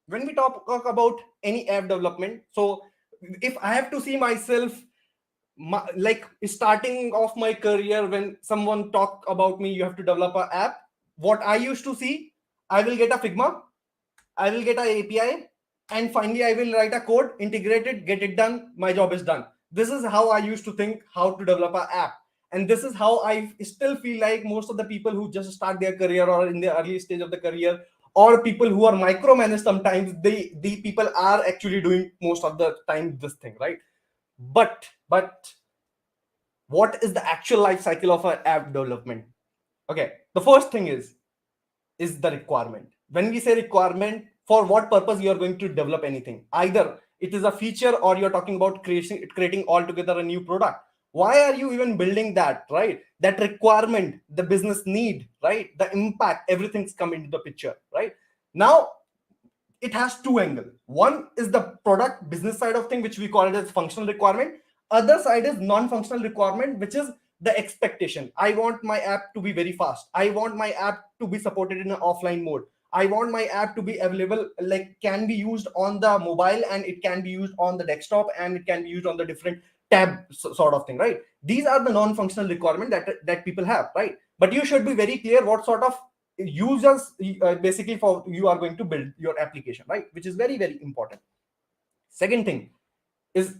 Speaker 4: when we talk about any app development, so if I have to see myself, like starting off my career, when someone talk about me, you have to develop an app, what I used to see, I will get a Figma, I will get an API, and finally I will write a code, integrate it, get it done, my job is done. This is how I used to think how to develop an app. And this is how I still feel like most of the people who just start their career or in the early stage of the career, or people who are micromanaged sometimes, the people are actually doing most of the time this thing, right? But what is the actual life cycle of an app development? Okay, the first thing is the requirement. When we say requirement, for what purpose you are going to develop anything, either it is a feature or you're talking about creating altogether a new product. Why are you even building that, right? That requirement, the business need, right? The impact, everything's come into the picture, right? Now it has two angles. One is the product business side of thing, which we call it as functional requirement. Other side is non-functional requirement, which is the expectation. I want my app to be very fast, I want my app to be supported in an offline mode, I want my app to be available, like can be used on the mobile, and it can be used on the desktop, and it can be used on the different tab sort of thing, right? These are the non-functional requirement that people have, right? But you should be very clear what sort of users basically for you are going to build your application, right? Which is very, very important. Second thing is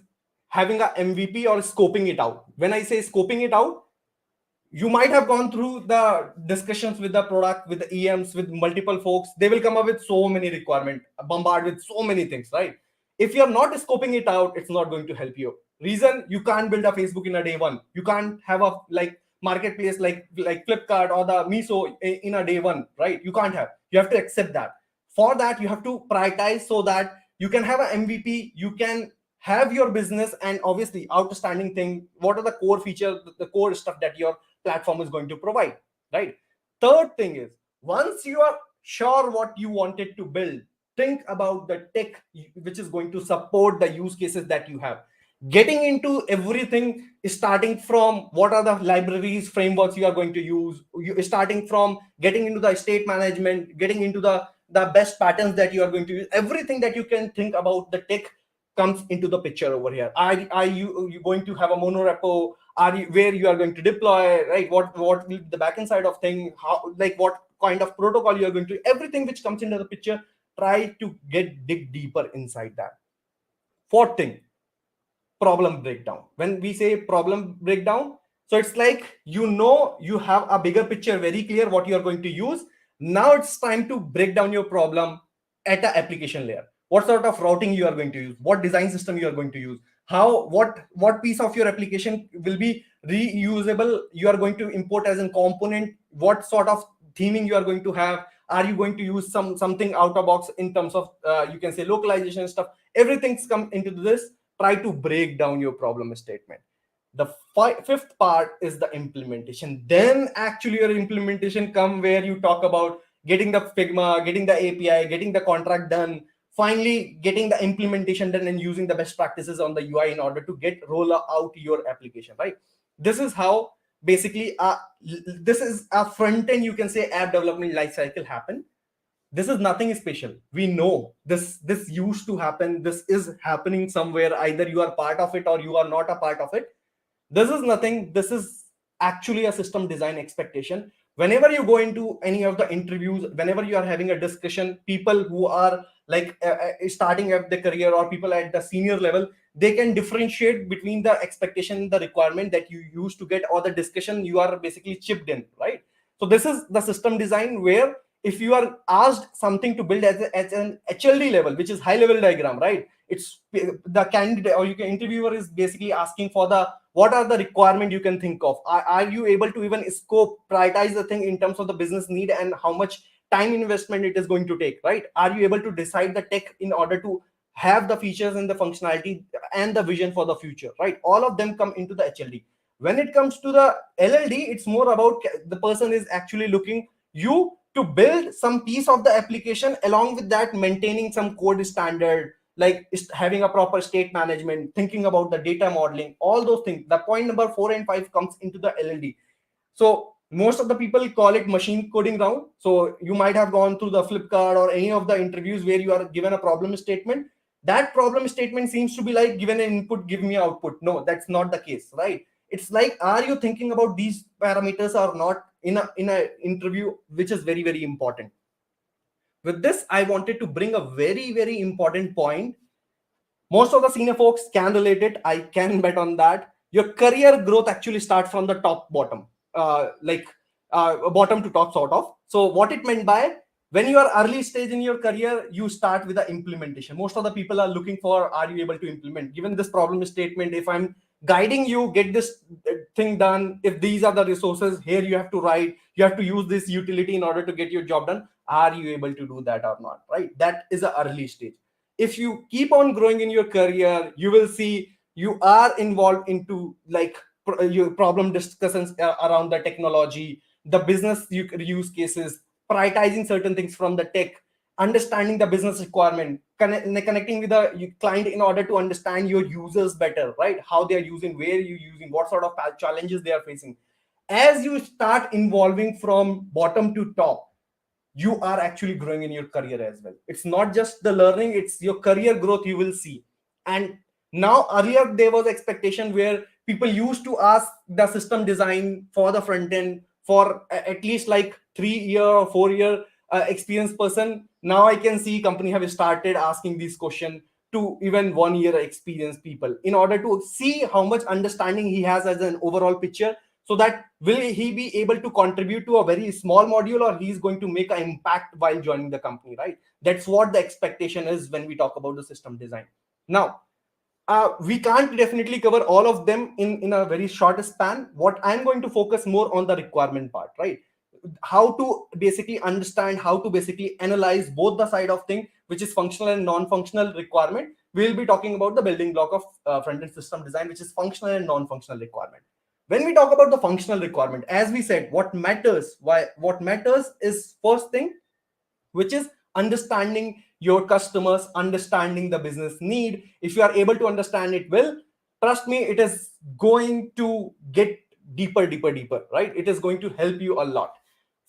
Speaker 4: having a MVP or scoping it out. When I say scoping it out, you might have gone through the discussions with the product, with the EMs, with multiple folks. They will come up with so many requirements, bombard with so many things, right? If you're not scoping it out, it's not going to help you. Reason, you can't build a Facebook in a day one. You can't have a like marketplace like Flipkart or the Miso in a day one, right? You can't have. You have to accept that. For that, you have to prioritize so that you can have an MVP, you can have your business, and obviously outstanding thing, what are the core features, the core stuff that your platform is going to provide, right? Third thing is, once you are sure what you wanted to build, think about the tech which is going to support the use cases that you have. Getting into everything, starting from what are the libraries, frameworks you are going to use, you starting from getting into the state management, getting into the best patterns that you are going to use, everything that you can think about the tech comes into the picture over here. Are you going to have a monorepo? Are you where you are going to deploy, right? What will the backend side of thing, how, like what kind of protocol you are going to, everything which comes into the picture, try to dig deeper inside that. Fourth thing, problem breakdown. When we say problem breakdown, so it's like, you have a bigger picture, very clear what you are going to use. Now it's time to break down your problem at an application layer. What sort of routing you are going to use, what design system you are going to use, how what piece of your application will be reusable, you are going to import as a component, what sort of theming you are going to have, are you going to use something out of box in terms of you can say localization stuff, everything's come into this. Try to break down your problem statement. The fifth part is the implementation. Then actually your implementation come where you talk about getting the Figma, getting the API, getting the contract done, finally getting the implementation done and using the best practices on the UI in order to get roll out your application, right? This is how basically this is a front end, you can say, app development lifecycle happen. This is nothing special. We know this used to happen. This is happening somewhere. Either you are part of it or you are not a part of it. This is nothing. This is actually a system design expectation. Whenever you go into any of the interviews, whenever you are having a discussion, people who are like starting at the career or people at the senior level, they can differentiate between the expectation, the requirement that you used to get, or the discussion you are basically chipped in, right? So this is the system design where if you are asked something to build as an HLD level, which is high level diagram, right? It's the candidate or you can interviewer is basically asking for the what are the requirement you can think of. Are you able to even scope, prioritize the thing in terms of the business need and how much time investment it is going to take, right? Are you able to decide the tech in order to have the features and the functionality and the vision for the future, right? All of them come into the HLD. When it comes to the LLD, it's more about the person is actually looking you to build some piece of the application, along with that maintaining some code standard, like having a proper state management, thinking about the data modeling, all those things. The point number 4 and 5 comes into the LLD. So most of the people call it machine coding round. So you might have gone through the Flipkart or any of the interviews where you are given a problem statement. That problem statement seems to be like given an input, give me output. No, that's not the case, right? It's like, are you thinking about these parameters or not in a interview, which is very, very important. With this, I wanted to bring a very, very important point. Most of the senior folks can relate it. I can bet on that. Your career growth actually starts from the top bottom, bottom to top sort of. So what it meant by, when you are early stage in your career, you start with the implementation. Most of the people are looking for, are you able to implement? Given this problem statement, if I'm guiding you, get this thing done. If these are the resources, here you have to write, you have to use this utility in order to get your job done. Are you able to do that or not, right? That is the early stage. If you keep on growing in your career, you will see you are involved into like your problem discussions around the technology, the business use cases, prioritizing certain things from the tech, understanding the business requirement, connecting with the client in order to understand your users better, right? How they are using, where you're using, what sort of challenges they are facing. As you start involving from bottom to top, you are actually growing in your career as well. It's not just the learning, it's your career growth you will see. And now, earlier there was expectation where people used to ask the system design for the front end for at least like 3 year or 4 year experienced person. Now I can see company have started asking this question to even 1 year experienced people in order to see how much understanding he has as an overall picture, so that will he be able to contribute to a very small module, or he's going to make an impact while joining the company, right? That's what the expectation is when we talk about the system design. Now, we can't definitely cover all of them in a very short span. What I'm going to focus more on the requirement part, right? How to basically understand, how to basically analyze both the side of thing, which is functional and non-functional requirement. We'll be talking about the building block of front-end system design, which is functional and non-functional requirement. When we talk about the functional requirement, as we said, what matters is first thing, which is understanding your customers, understanding the business need. If you are able to understand it well, trust me, it is going to get deeper, right? It is going to help you a lot.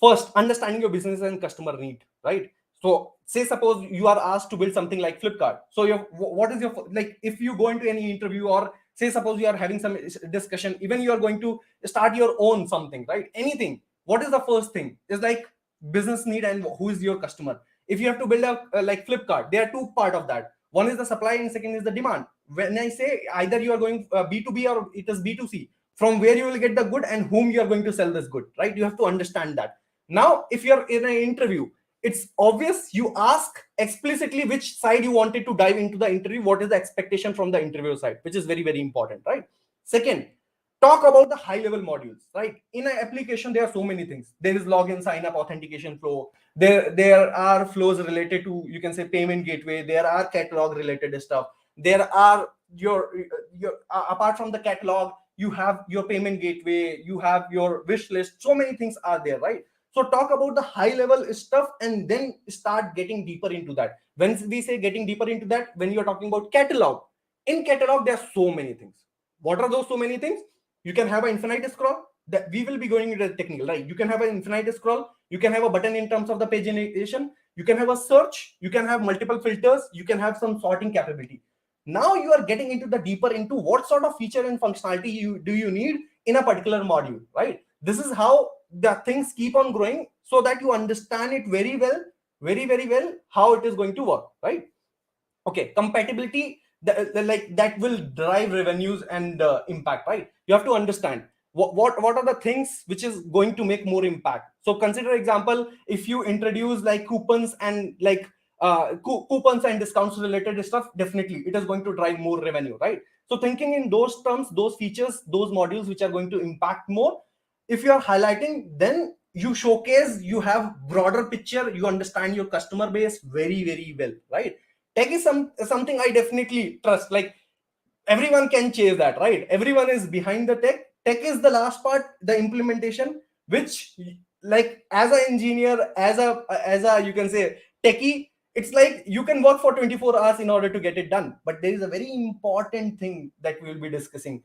Speaker 4: First, understanding your business and customer need, right? So say suppose you are asked to build something like Flipkart. So what is your, like, if you go into any interview, or say suppose you are having some discussion, even you are going to start your own something, right? Anything, what is the first thing is like business need and who is your customer. If you have to build a like Flipkart, there are two part of that. One is the supply and second is the demand. When I say either you are going B2B or it is B2C, from where you will get the good and whom you are going to sell this good, right? You have to understand that. Now if you're in an interview, it's obvious you ask explicitly which side you wanted to dive into the interview, what is the expectation from the interview side, which is very, very important, right? Second, talk about the high level modules, right? In an application there are so many things. There is login, sign up, authentication flow. There are flows related to, you can say, payment gateway. There are catalog related stuff. There are your apart from the catalog, you have your payment gateway, you have your wish list, so many things are there, right? So talk about the high level stuff and then start getting deeper into that. When we say getting deeper into that, when you're talking about catalog, in catalog there are so many things. What are those so many things? You can have an infinite scroll, that we will be going into the technical, right? You can have an infinite scroll, you can have a button in terms of the pagination, you can have a search, you can have multiple filters, you can have some sorting capability. Now you are getting into the deeper into what sort of feature and functionality you need in a particular module, right? This is how the things keep on growing, so that you understand it very well, very well, how it is going to work, right? Okay, compatibility, like that will drive revenues and impact, right? You have to understand what are the things which is going to make more impact. So consider example, if you introduce like coupons and like coupons and discounts related stuff, definitely it is going to drive more revenue, right? So thinking in those terms, those features, those modules which are going to impact more, if you are highlighting, then you showcase, you have broader picture, you understand your customer base very well, right? Tech is something I definitely trust. Like everyone can chase that, right? Everyone is behind the tech. Tech is the last part, the implementation, which, like as an engineer, as a you can say techie, it's like you can work for 24 hours in order to get it done. But there is a very important thing that we will be discussing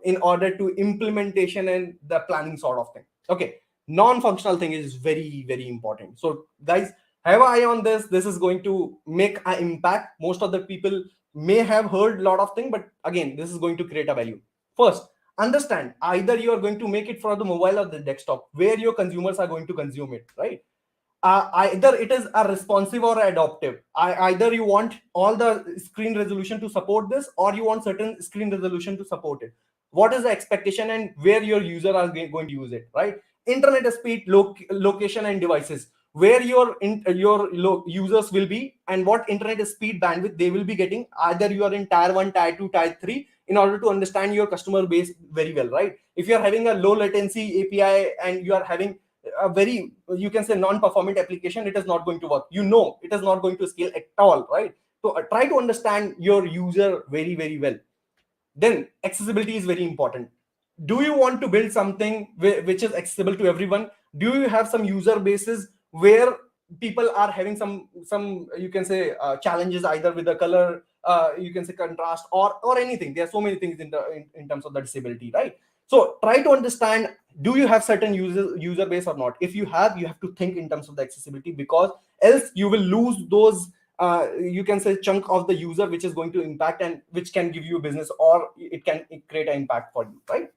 Speaker 4: in order to implementation and the planning sort of thing. Okay, non-functional thing is very important. So guys, have an eye on this. This is going to make an impact. Most of the people may have heard a lot of things, but again, this is going to create a value. First, understand either you are going to make it for the mobile or the desktop, where your consumers are going to consume it, right? Either it is a responsive or adaptive. Either you want all the screen resolution to support this, or you want certain screen resolution to support it. What is the expectation and where your user are going to use it, right? Internet speed, location and devices, where your users will be, and what internet speed bandwidth they will be getting. Either you are in tier 1, tier 2, tier 3, in order to understand your customer base very well, right? If you are having a low latency API and you are having a very, you can say, non-performant application, it is not going to work. It is not going to scale at all, right? So try to understand your user very well. Then accessibility is very important. Do you want to build something which is accessible to everyone? Do you have some user bases where people are having some you can say challenges, either with the color, you can say contrast, or anything? There are so many things in terms of the disability, right? So try to understand, do you have certain user base or not? If you have to think in terms of the accessibility, because else you will lose those you can say chunk of the user which is going to impact and which can give you a business, or it can create an impact for you, right?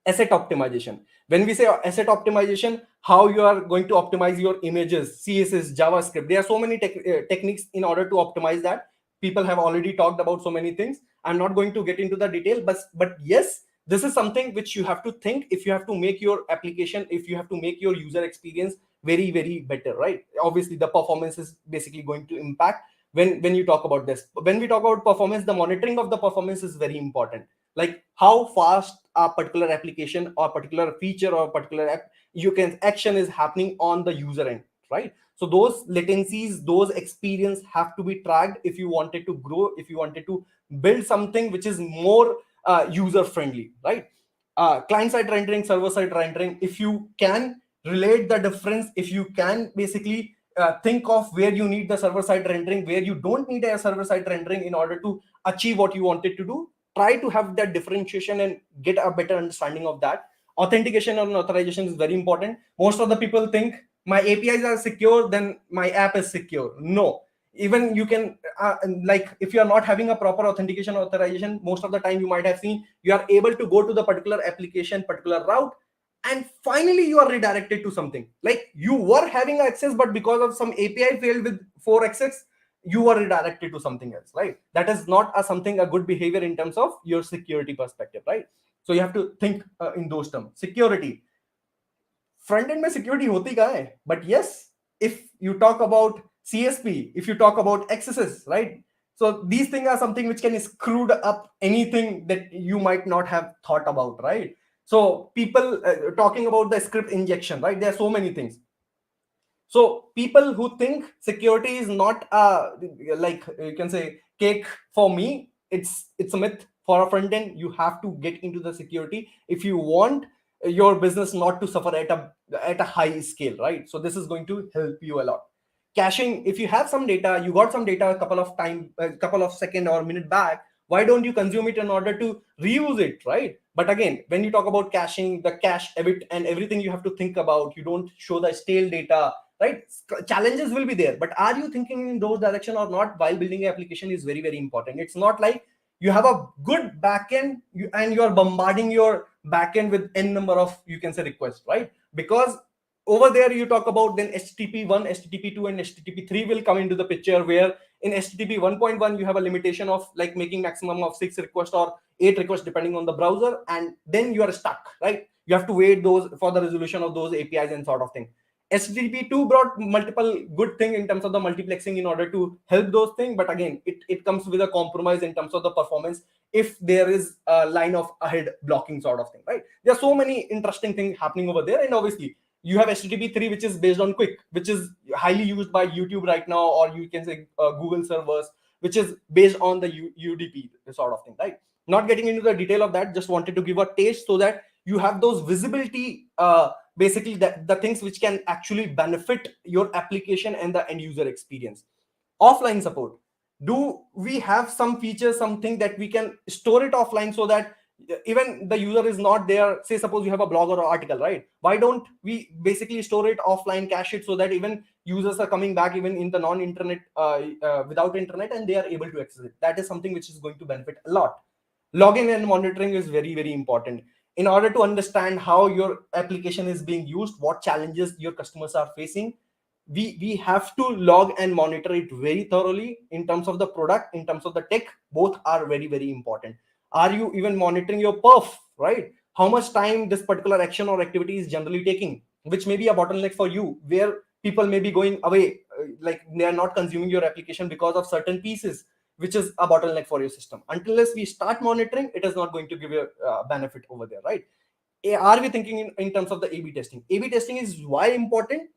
Speaker 4: Asset optimization. When we say asset optimization, how you are going to optimize your images, css, javascript, there are so many techniques in order to optimize that. People have already talked about so many things. I'm not going to get into the detail, but yes, this is something which you have to think if you have to make your application, if you have to make your user experience very better, right? Obviously the performance is basically going to impact when you talk about this. When we talk about performance, the monitoring of the performance is very important. Like how fast a particular application or particular feature or particular app you can action is happening on the user end, right? So those latencies, those experience have to be tracked if you wanted to grow, if you wanted to build something which is more user friendly, right? Client side rendering, server side rendering, if you can relate the difference, if you can basically think of where you need the server side rendering, where you don't need a server side rendering in order to achieve what you wanted to do, try to have that differentiation and get a better understanding of that. Authentication and authorization is very important. Most of the people think my APIs are secure, then my app is secure. No, even you can like if you are not having a proper authentication authorization, most of the time you might have seen you are able to go to the particular application, particular route, and finally you are redirected to something. Like you were having access, but because of some API failed with 4xx, you were redirected to something else, right? That is not a good behavior in terms of your security perspective, right? So you have to think in those terms. Security, front end में security होती कहाँ है? But yes, if you talk about CSP, if you talk about XSS, right? So these things are something which can screw up anything that you might not have thought about, right? So people talking about the script injection, right? There are so many things. So people who think security is not like you can say cake, for me it's a myth. for a front end, you have to get into the security if you want your business not to suffer at a high scale, right? So this is going to help you a lot. Caching, if you have some data, you got some data a couple of second or minute back, why don't you consume it in order to reuse it, right? But again, when you talk about caching, the cache bit and everything, you have to think about, you don't show the stale data, right? Challenges will be there, but are you thinking in those direction or not while building an application is very, very important. It's not like you have a good backend and you're bombarding your backend with n number of, you can say, requests, right? Because over there you talk about then HTTP1, HTTP2 and HTTP3 will come into the picture, where in HTTP 1.1 you have a limitation of like making maximum of 6 requests or 8 requests depending on the browser, and then you are stuck, right? You have to wait those for the resolution of those APIs and sort of thing. HTTP2 brought multiple good thing in terms of the multiplexing in order to help those things, but again, it comes with a compromise in terms of the performance if there is a line of ahead blocking sort of thing, right? There are so many interesting things happening over there, and obviously you have HTTP3, which is based on Quick, which is highly used by YouTube right now, or you can say Google servers, which is based on the UDP sort of thing, right? Not getting into the detail of that, just wanted to give a taste so that you have those visibility, basically the things which can actually benefit your application and the end user experience. Offline support. Do we have some features, something that we can store it offline so that even the user is not there? Say suppose you have a blog or article, right? Why don't we basically store it offline, cache it, so that even users are coming back even in the non-internet, without internet, and they are able to access it? That is something which is going to benefit a lot. Login and monitoring is very, very important in order to understand how your application is being used, what challenges your customers are facing. We have to log and monitor it very thoroughly in terms of the product, in terms of the tech. Both are very, very important. Are you even monitoring your perf, right? How much time this particular action or activity is generally taking, which may be a bottleneck for you, where people may be going away, like they are not consuming your application because of certain pieces, which is a bottleneck for your system. Unless we start monitoring, it is not going to give you a benefit over there, right? Are we thinking in terms of the A/B testing? A/B testing is why important.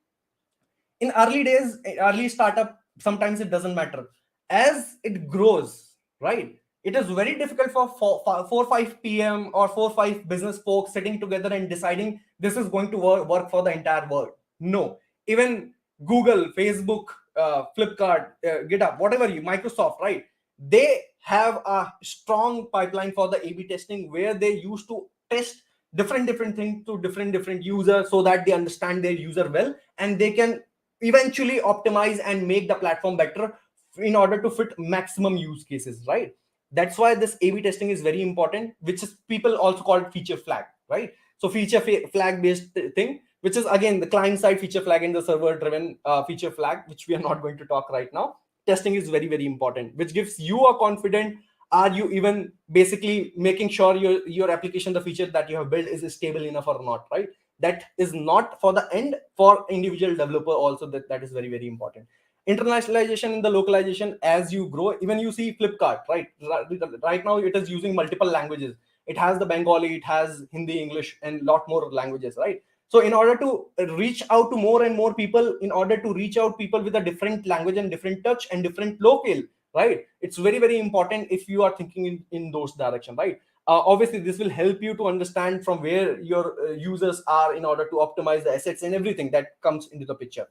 Speaker 4: In early days, early startup, sometimes it doesn't matter. As it grows, right, it is very difficult for 4 5 p.m. or 4 5 business folks sitting together and deciding this is going to work for the entire world. No, even Google, Facebook, Flipkart, GitHub, whatever you, Microsoft, right, they have a strong pipeline for the A/B testing, where they used to test different things to different users so that they understand their user well, and they can eventually optimize and make the platform better in order to fit maximum use cases, right? That's why this A/B testing is very important, which is people also call it feature flag, right? So feature flag based thing, which is again the client side feature flag and the server driven feature flag, which we are not going to talk right now. Testing is very, very important, which gives you a confident, are you even basically making sure your application, the feature that you have built, is stable enough or not, right? That is not for the end, for individual developer also, that is very, very important. Internationalization and the localization as you grow. Even you see Flipkart, right now it is using multiple languages. It has the Bengali, it has Hindi, English, and lot more languages, right? So in order to reach out to more and more people, in order to reach out people with a different language and different touch and different local, right, it's very, very important if you are thinking in those direction, right? Obviously this will help you to understand from where your users are in order to optimize the assets and everything that comes into the picture.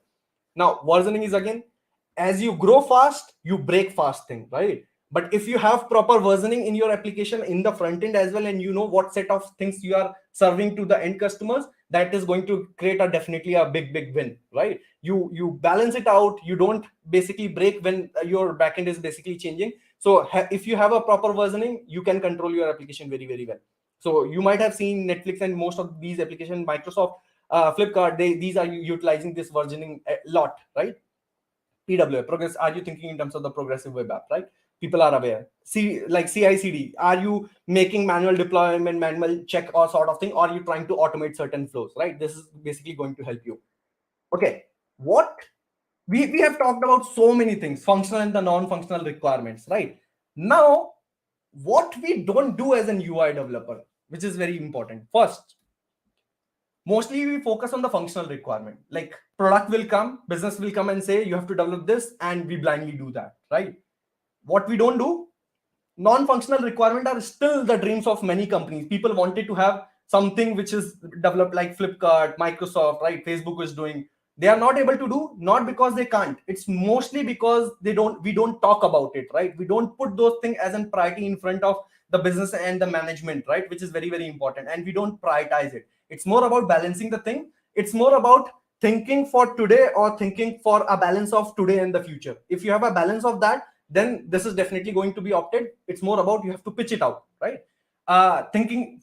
Speaker 4: Now versioning is again, as you grow fast, you break fast thing, right? But if you have proper versioning in your application in the front end as well, and you know what set of things you are serving to the end customers, that is going to create a definitely a big win, right? You balance it out, you don't basically break when your backend is basically changing. So if you have a proper versioning, you can control your application very, very well. So you might have seen Netflix and most of these applications, Microsoft, Flipkart, these are utilizing this versioning a lot, right? PWA, progress. Are you thinking in terms of the progressive web app, right? People are aware. See, like CI/CD. Are you making manual deployment, manual check, or sort of thing? Or are you trying to automate certain flows, right? This is basically going to help you. Okay, what we have talked about so many things, functional and the non-functional requirements, right? Now, what we don't do as an UI developer, which is very important. First, mostly we focus on the functional requirement. Like product will come, business will come and say you have to develop this, and we blindly do that, right? What we don't do, non-functional requirement are still the dreams of many companies. People wanted to have something which is developed like Flipkart, Microsoft, right? Facebook is doing. They are not able to do, not because they can't. It's mostly because we don't talk about it, right? We don't put those things as a priority in front of the business and the management, right? Which is very, very important. And we don't prioritize it. It's more about balancing the thing. It's more about thinking for today or thinking for a balance of today and the future. If you have a balance of that, then this is definitely going to be opted. It's more about you have to pitch it out, right?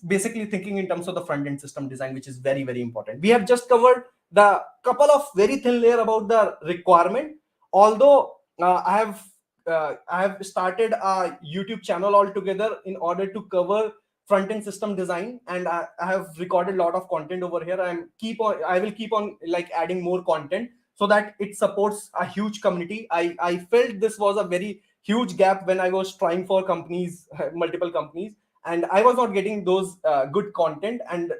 Speaker 4: Basically thinking in terms of the front end system design, which is very, very important. We have just covered the couple of very thin layer about the requirement. Although I have started a YouTube channel altogether in order to cover front end system design, and I have recorded a lot of content over here. I will keep on like adding more content so that it supports a huge community. I felt this was a very huge gap when I was trying for companies, multiple companies, and I was not getting those good content, and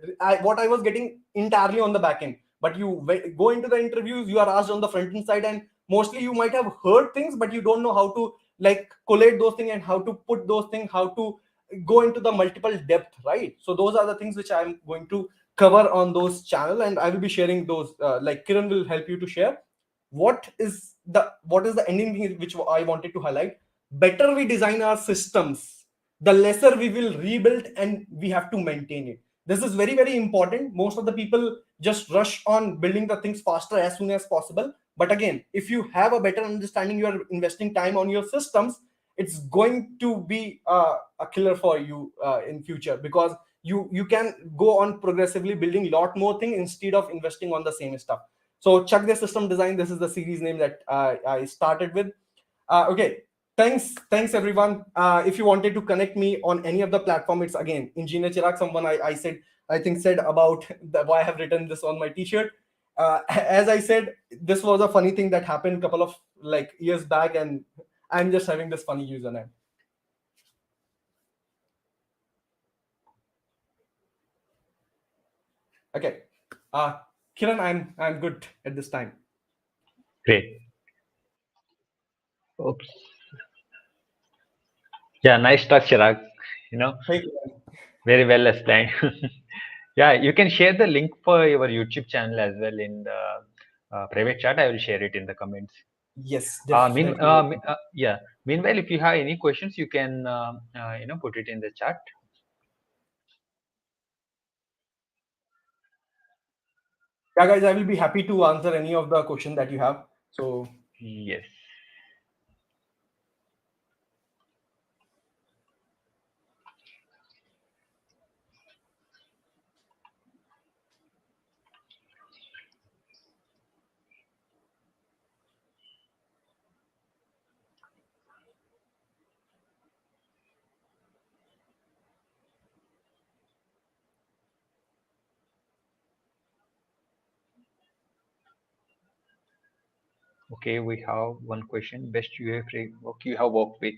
Speaker 4: what I was getting entirely on the back end. But you go into the interviews, you are asked on the front end side, and mostly you might have heard things, but you don't know how to like collate those things and how to put those things, how to go into the multiple depth, right? So those are the things which I'm going to cover on those channel, and I will be sharing those. Like Kiran will help you to share what is the ending thing which I wanted to highlight. Better we design our systems, the lesser we will rebuild, and we have to maintain it. This is very, very important. Most of the people just rush on building the things faster as soon as possible. But again, if you have a better understanding, you are investing time on your systems, it's going to be a killer for you in future, because you can go on progressively building a lot more thing instead of investing on the same stuff. So Chuck the System Design, this is the series name that I started with. Okay, thanks everyone. If you wanted to connect me on any of the platform, it's again Engineer Chirag. Someone I think said about why I have written this on my t-shirt. As I said, this was a funny thing that happened a couple of like years back, and I'm just having this funny username. Okay, Kiran, I'm good at this time.
Speaker 1: Great. Oops. Yeah, nice talk, Chirag.
Speaker 4: Thank you.
Speaker 1: Very well explained. Yeah, you can share the link for your YouTube channel as well in the private chat. I will share it in the comments.
Speaker 4: Yes, definitely.
Speaker 1: Yeah. Meanwhile, if you have any questions, you can put it in the chat.
Speaker 4: Yeah, guys, I will be happy to answer any of the question that you have. So
Speaker 1: Yes. Okay, we have one question. Best UA framework you have worked with?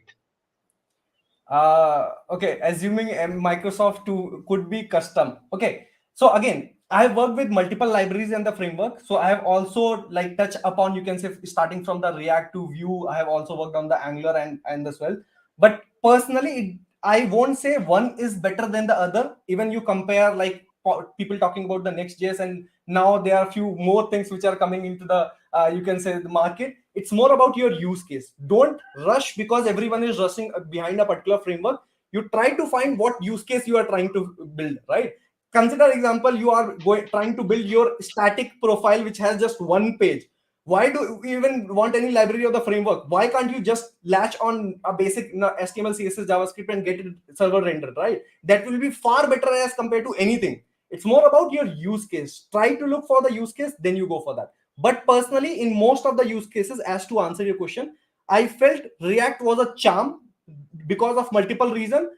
Speaker 4: okay, assuming Microsoft to could be custom. Okay, so again, I have worked with multiple libraries and the framework. So I have also like touch upon, you can say, starting from the React to Vue. I have also worked on the Angular and as well. But personally, I won't say one is better than the other. Even you compare like people talking about the Next.js, and now there are a few more things which are coming into the you can say the market. It's more about your use case. Don't rush because everyone is rushing behind a particular framework. You try to find what use case you are trying to build, right? Consider example, you are trying to build your static profile which has just one page. Why do you even want any library of the framework? Why can't you just latch on a basic HTML, CSS, JavaScript and get it server rendered, right? That will be far better as compared to anything. It's more about your use case. Try to look for the use case, then you go for that. But personally, in most of the use cases, as to answer your question, I felt React was a charm because of multiple reasons.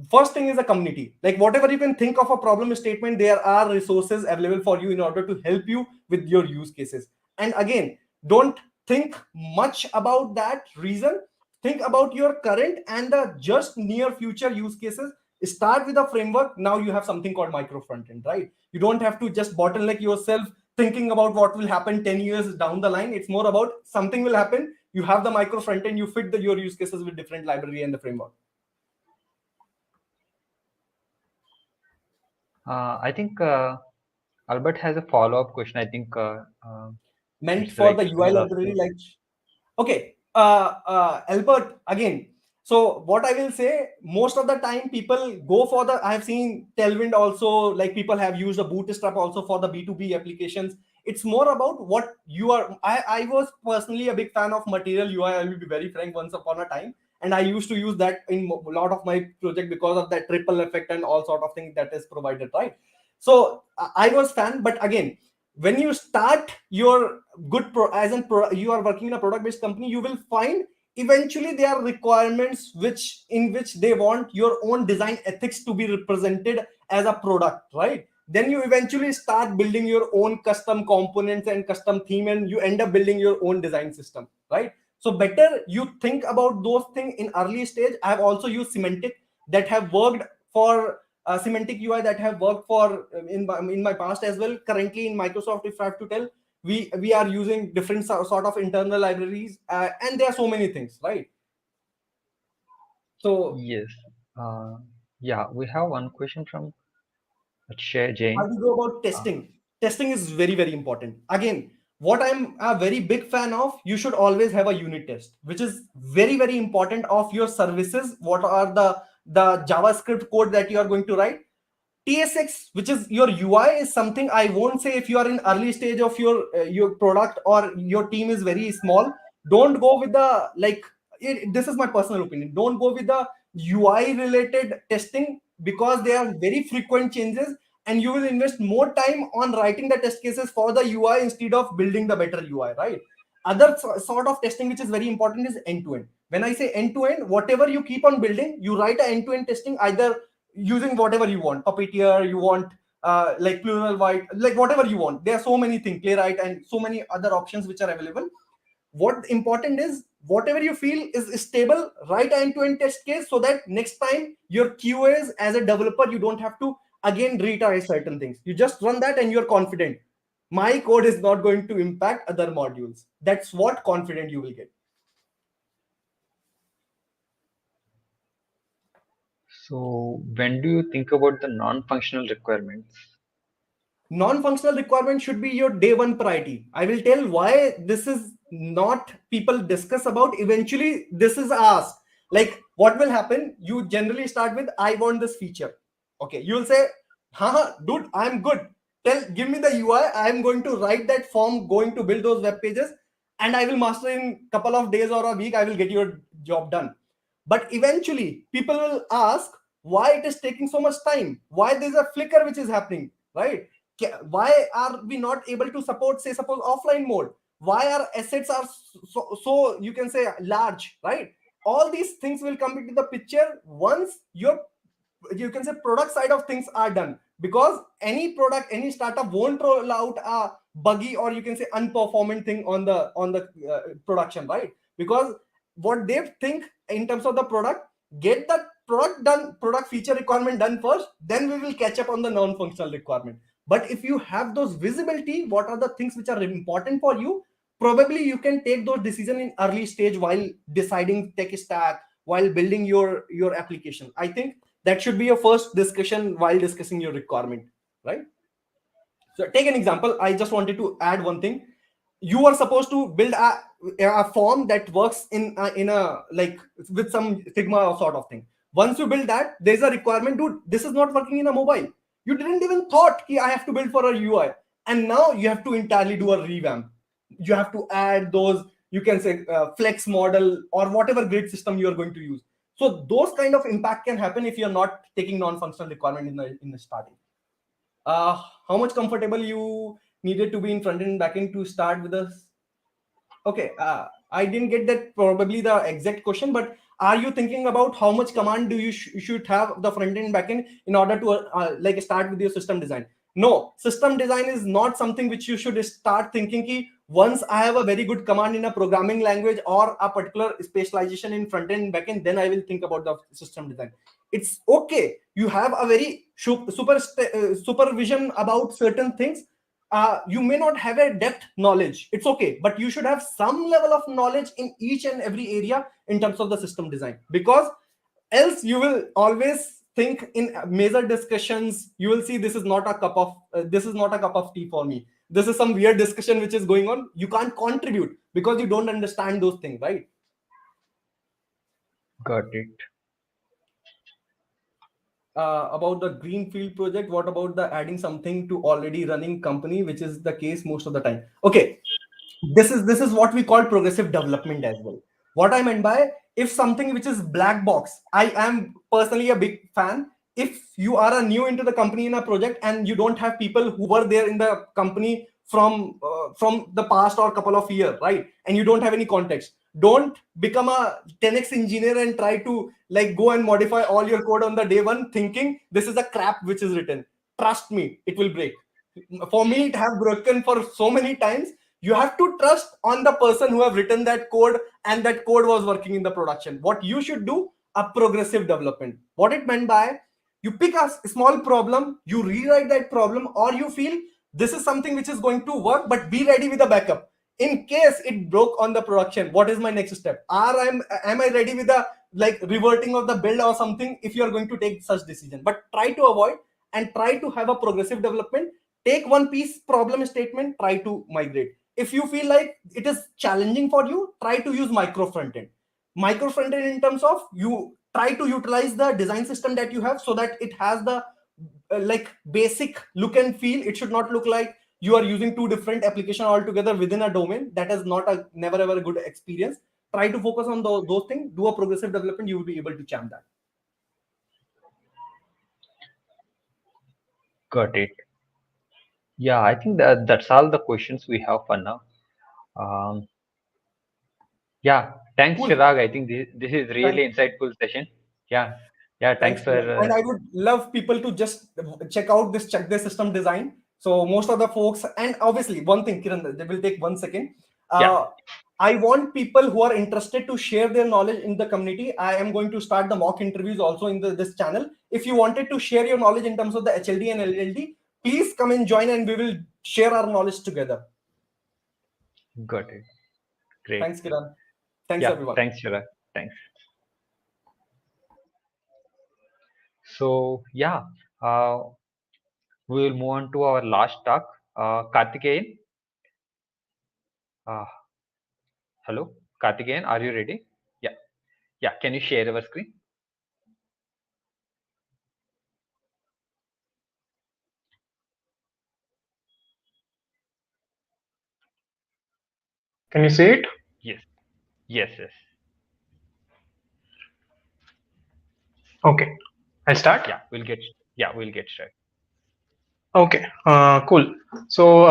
Speaker 4: First thing is a community. Like whatever you can think of a problem statement, there are resources available for you in order to help you with your use cases. And again, don't think much about that reason. Think about your current and the just near future use cases. Start with a framework. Now you have something called micro frontend, right? You don't have to just bottleneck yourself thinking about what will happen 10 years down the line. It's more about something will happen. You have the micro frontend, you fit your use cases with different library and the framework.
Speaker 1: I think Albert has a follow-up question. I think
Speaker 4: Meant
Speaker 1: it's
Speaker 4: for
Speaker 1: like
Speaker 4: the UI
Speaker 1: he's
Speaker 4: library,
Speaker 1: asking.
Speaker 4: like, okay, Albert, again. So what I will say, most of the time people go for the, I have seen Tailwind also, like people have used a Bootstrap also for the B2B applications. It's more about what you are. I was personally a big fan of Material UI. I will be very frank, once upon a time, and I used to use that in a lot of my project because of that triple effect and all sort of things that is provided, right? So I was fan, but again, when you start your good you are working in a product based company, you will find eventually there are requirements which in which they want your own design ethics to be represented as a product, right? Then you eventually start building your own custom components and custom theme, and you end up building your own design system, right? So better you think about those things in early stage. I have also used semantic that have worked for semantic UI that have worked for in my past as well. Currently in Microsoft, if I have to tell, we are using different sort of internal libraries, and there are so many things, right? So
Speaker 1: Yes. Uh, yeah, we have one question from
Speaker 4: how
Speaker 1: Jane.
Speaker 4: do you go about
Speaker 1: Uh,
Speaker 4: testing? Testing is very, very important. Again, what I'm a very big fan of, you should always have a unit test, which is very, very important of your services. What are the JavaScript code that you are going to write? TSX, which is your UI, is something I won't say. If you are in early stage of your product or your team is very small, don't go with the like. This is my personal opinion. Don't go with the UI related testing because they are very frequent changes, and you will invest more time on writing the test cases for the UI instead of building the better UI, right? Other sort of testing which is very important is end to end. When I say end to end, whatever you keep on building, you write a end to end testing either using whatever you want, Puppeteer, you want like Plural White, like whatever you want. There are so many things, Playwright, and so many other options which are available. What important is, whatever you feel is stable, write an end-to-end test case so that next time your QAs as a developer, you don't have to again retry certain things. You just run that and you're confident. My code is not going to impact other modules. That's what confident you will get.
Speaker 1: so when do you think about the non-functional requirements?
Speaker 4: Non-functional requirement should be your day one priority. I will tell why this is not people discuss about. Eventually this is asked, like what will happen, you generally start with I want this feature. Okay, you will say, haha dude, I'm good, give me the UI, I'm going to write that form, going to build those web pages, and I will master in couple of days or a week, I will get your job done. But eventually people will ask why it is taking so much time, why there's a flicker which is happening, right? Why are we not able to support, say suppose offline mode? Why our assets are so you can say large, right? All these things will come into the picture once your, you can say, product side of things are done, because any product, any startup won't roll out a buggy or you can say unperforming thing on the production, right? Because what they think in terms of the product, get the product done, product feature requirement done first, then we will catch up on the non-functional requirement. But if you have those visibility, what are the things which are important for you, probably you can take those decisions in early stage while deciding tech stack, while building your application. I think that should be your first discussion while discussing your requirement, right? So take an example. I just wanted to add one thing. You are supposed to build a form that works in a like with some Figma sort of thing. Once you build that, there's a requirement, dude, this is not working in a mobile. You didn't even thought I have to build for a UI, and now you have to entirely do a revamp. You have to add those, you can say flex model or whatever grid system you are going to use. So those kind of impact can happen if you're not taking non-functional requirement in the starting. How much comfortable you needed to be in front end and back end to start with us? Okay, I didn't get that probably the exact question, but are you thinking about how much command do you should have the front end and back end in order to like start with your system design? No, system design is not something which you should start thinking ki once I have a very good command in a programming language or a particular specialization in front end and back end, then I will think about the system design. It's okay. You have a very supervision about certain things. You may not have a depth knowledge, it's okay, but you should have some level of knowledge in each and every area in terms of the system design, because else you will always think in major discussions, you will see this is not a cup of tea for me. This is some weird discussion which is going on. You can't contribute because you don't understand those things, right?
Speaker 1: Got it.
Speaker 4: About the greenfield project, what about the adding something to already running company, which is the case most of the time? Okay, this is what we call progressive development as well. What I meant by, if something which is black box, I am personally a big fan. If you are a new into the company in a project and you don't have people who were there in the company from the past or couple of years, right, and you don't have any context, don't become a 10x engineer and try to like go and modify all your code on the day one thinking this is a crap which is written. Trust me, it will break. For me, it have broken for so many times. You have to trust on the person who have written that code, and that code was working in the production. What you should do, a progressive development. What it meant by, you pick a small problem, you rewrite that problem, or you feel this is something which is going to work, but be ready with a backup in case it broke on the production. What is my next step? Am I ready with a like reverting of the build or something if you are going to take such decision? But try to avoid and try to have a progressive development. Take one piece problem statement, try to migrate. If you feel like it is challenging for you, try to use micro front end in terms of you try to utilize the design system that you have so that it has the like basic look and feel. It should not look like you are using two different application altogether within a domain. That is not a never ever good experience. Try to focus on those things, do a progressive development, you will be able to champ that.
Speaker 1: Got it. Yeah, I think that's all the questions we have for now. Um, yeah, thanks,
Speaker 4: Cool.
Speaker 1: Chirag. I think this is
Speaker 4: Thank
Speaker 1: really insightful session. Yeah, yeah, thanks
Speaker 4: Thanks,
Speaker 1: for
Speaker 4: Kiran. And I would love people to just check their system design. So most of the folks, and obviously one thing, Kiran, they will take 1 second.
Speaker 1: yeah,
Speaker 4: Uh, I want people who are interested to share their knowledge in the community. I am going to start the mock interviews also in this channel. If you wanted to share your knowledge in terms of the HLD and LLD, please come and join and we will share our knowledge together.
Speaker 1: got it. Great.
Speaker 4: Thanks, Kiran. Thanks,
Speaker 1: Yeah,
Speaker 4: everyone.
Speaker 1: thanks, Chirag. Thanks. So yeah, uh, we will move on to our last talk. Karthikeyan, uh, hello, Karthikeyan, are you ready? Yeah, yeah. Can you share your screen?
Speaker 5: Can you see it?
Speaker 1: Yes, yes, yes.
Speaker 5: Okay, I'll start.
Speaker 1: We'll get started.
Speaker 5: Okay, cool. So,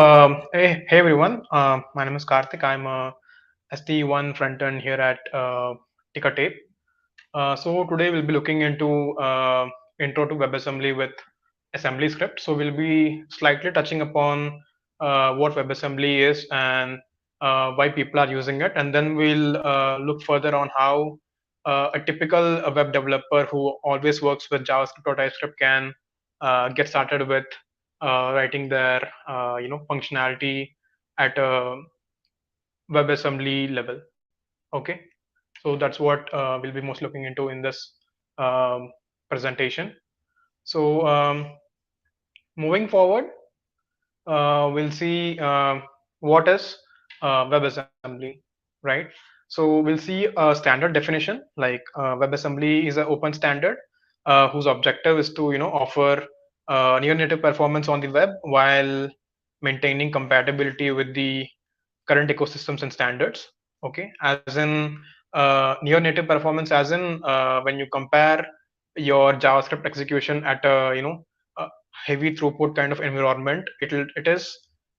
Speaker 5: hey everyone, my name is Karthik. I'm a ST1 front end here at Tickertape. So today we'll be looking into intro to WebAssembly with AssemblyScript. So we'll be slightly touching upon what WebAssembly is and why people are using it, and then we'll look further on how a typical web developer who always works with JavaScript or TypeScript can get started with writing their functionality at a WebAssembly level. Okay, so that's what we'll be most looking into in this presentation. So moving forward, we'll see what is WebAssembly, right? So we'll see a standard definition, like WebAssembly is an open standard whose objective is to offer near native performance on the web while maintaining compatibility with the current ecosystems and standards. Okay, as in near native performance, as in when you compare your JavaScript execution at a a heavy throughput kind of environment, it is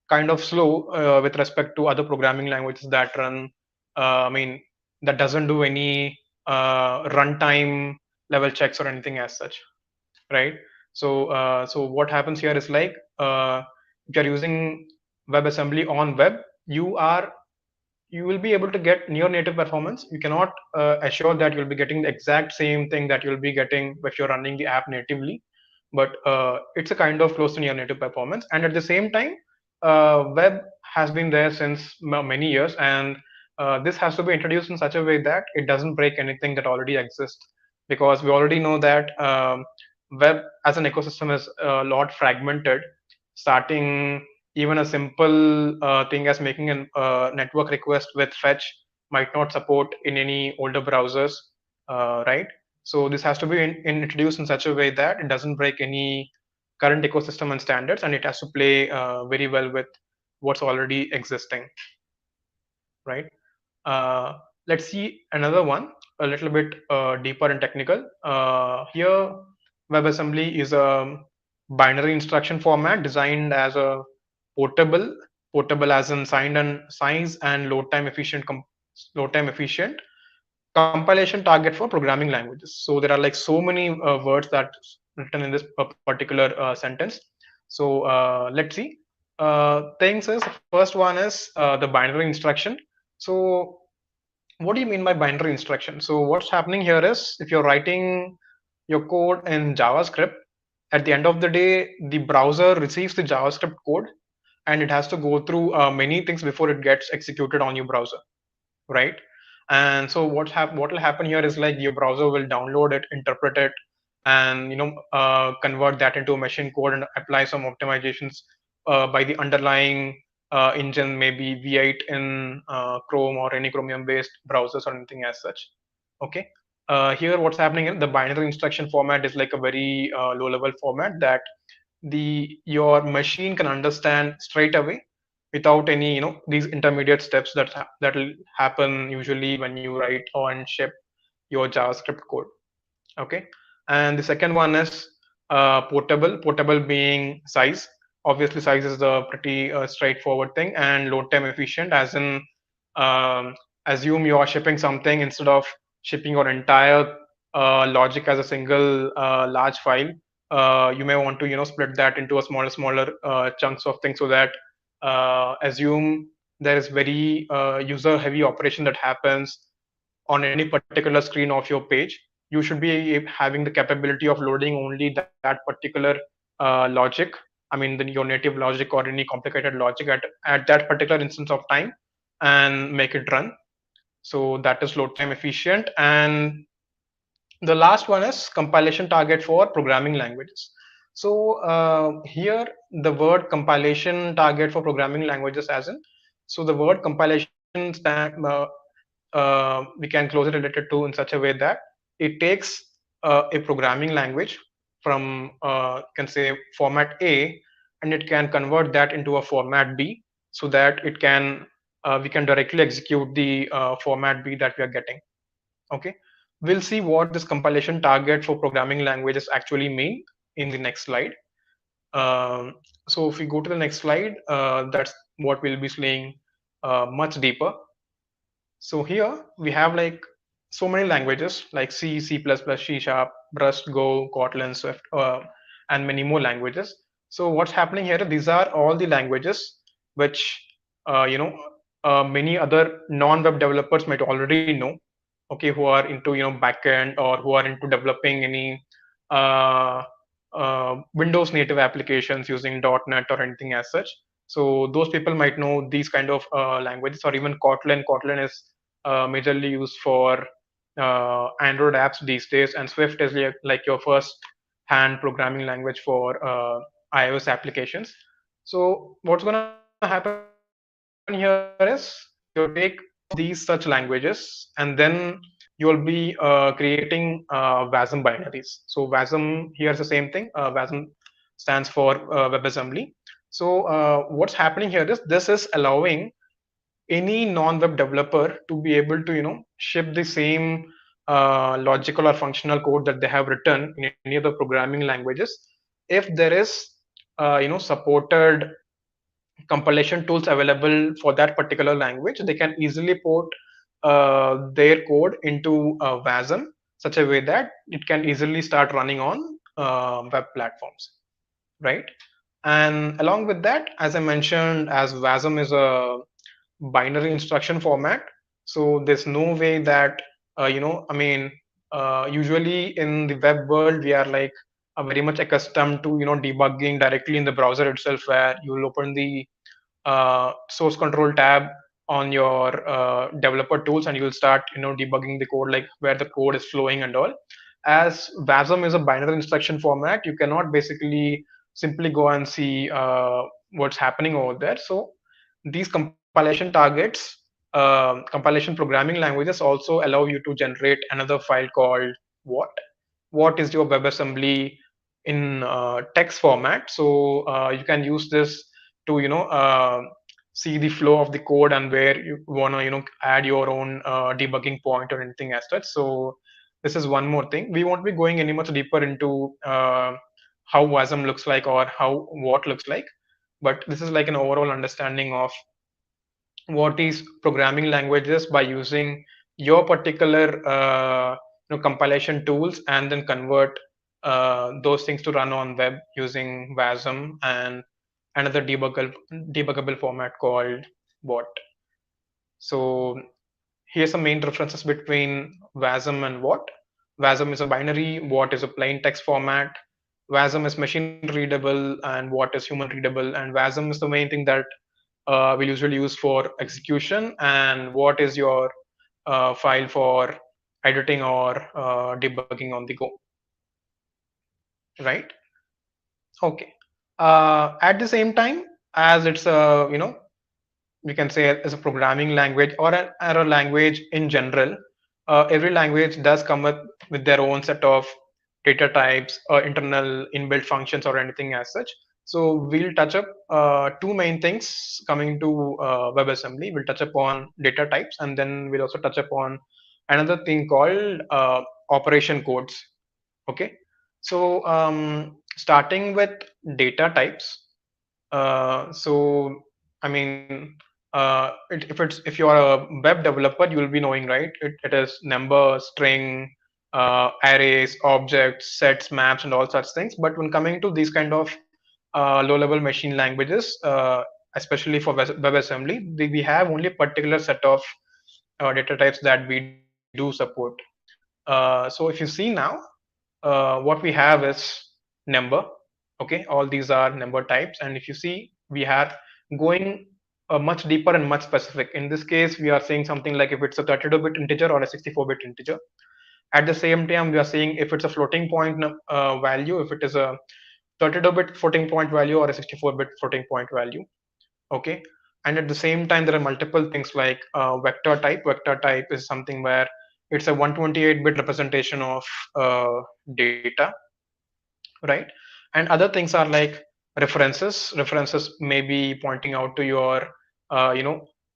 Speaker 5: kind of slow with respect to other programming languages that run. I mean, that doesn't do any runtime level checks or anything as such, right? So what happens here is like if you're using WebAssembly on web, you are you will be able to get near native performance. You cannot assure that you'll be getting the exact same thing that you'll be getting if you're running the app natively, but it's a kind of close to near native performance. And at the same time, web has been there since many years, and this has to be introduced in such a way that it doesn't break anything that already exists, because we already know that web as an ecosystem is a lot fragmented, starting even a simple thing as making a network request with fetch might not support in any older browsers, right? So this has to be introduced in such a way that it doesn't break any current ecosystem and standards, and it has to play very well with what's already existing, right? Uh, let's see another one, a little bit deeper and technical. Here, WebAssembly is a binary instruction format designed as a portable, portable as in size and load time efficient compilation target for programming languages. So there are like so many words that written in this particular sentence. So let's see. Things is first one is the binary instruction. So what do you mean by binary instruction? So what's happening here is if you're writing your code in JavaScript, at the end of the day, the browser receives the JavaScript code and it has to go through many things before it gets executed on your browser, right? And so what will happen here is like your browser will download it, interpret it, and convert that into a machine code and apply some optimizations by the underlying engine, maybe V8 in Chrome or any Chromium based browsers or anything as such. Okay. Here what's happening is the binary instruction format is like a very low level format that your machine can understand straight away without any these intermediate steps that will happen usually when you write or and ship your JavaScript code. Okay. And the second one is portable being size. Obviously size is the pretty straightforward thing, and load time efficient as in um, assume you are shipping something, instead of shipping your entire logic as a single large file, you may want to split that into a smaller chunks of things, so that assume there is very user heavy operation that happens on any particular screen of your page. You should be having the capability of loading only that particular logic. I mean, your native logic or any complicated logic at that particular instance of time, and make it run. So that is load time efficient. And the last one is compilation target for programming languages. So here the word compilation target for programming languages as in, so the word compilation we can close it related to in such a way that it takes a programming language from can say format A, and it can convert that into a format B, so that it can we can directly execute the format B that we are getting. Okay, we'll see what this compilation target for programming languages actually mean in the next slide. So if we go to the next slide, that's what we'll be seeing much deeper. So here we have like so many languages like C, C++, C Sharp, Rust, Go, Kotlin, Swift, and many more languages. So what's happening here? These are all the languages which many other non-web developers might already know. Okay, who are into backend, or who are into developing any uh, Windows native applications using .NET or anything as such. So those people might know these kind of languages, or even Kotlin. Kotlin is majorly used for Android apps these days, and Swift is like your first hand programming language for iOS applications. So what's going to happen here is you take these such languages, and then you'll be creating WASM binaries. So WASM here is the same thing. WASM stands for WebAssembly. So what's happening here is this is allowing any non-web developer to be able to ship the same logical or functional code that they have written in any of the programming languages, if there is supported compilation tools available for that particular language. They can easily port their code into WASM such a way that it can easily start running on web platforms, right? And along with that, as I mentioned, as WASM is a binary instruction format, so there's no way that usually in the web world we are like very much accustomed to debugging directly in the browser itself, where you will open the source control tab on your developer tools, and you will start debugging the code, like where the code is flowing and all. as WASM is a binary instruction format, you cannot basically simply go and see what's happening over there. So these compilation targets, compilation programming languages also allow you to generate another file called what. What is your WebAssembly in text format? So you can use this to see the flow of the code and where you want to add your own debugging point or anything as such. So this is one more thing. We won't be going any much deeper into how WASM looks like or how what looks like, but this is like an overall understanding of what is programming languages by using your particular compilation tools and then convert those things to run on web using WASM and another debuggable format called what. So here's some main differences between WASM and what. WASM is a binary, what is a plain text format. WASM is machine readable and what is human readable. And WASM is the main thing that we'll usually use for execution, and what is your file for editing or debugging on the go, right? Okay. At the same time, as it's a we can say as a programming language or a language in general, every language does come with their own set of data types or internal inbuilt functions or anything as such. So we'll touch up two main things coming to WebAssembly. We'll touch upon data types, and then we'll also touch upon another thing called operation codes. Okay. So starting with data types. So I mean, if you're a web developer, you will be knowing, right? It is number, string, arrays, objects, sets, maps, and all such things. But when coming to these kind of low-level machine languages, especially for WebAssembly, we have only a particular set of data types that we do support. So if you see now, what we have is number. Okay, all these are number types, and if you see, we are going much deeper and much specific. In this case, we are saying something like if it's a 32-bit integer or a 64-bit integer. At the same time, we are saying if it's a floating point value, if it is a 32-bit floating point value or a 64-bit floating point value. Okay, and at the same time, there are multiple things like vector type. Vector type is something where it's a 128-bit representation of data, right? And other things are like references. References may be pointing out to your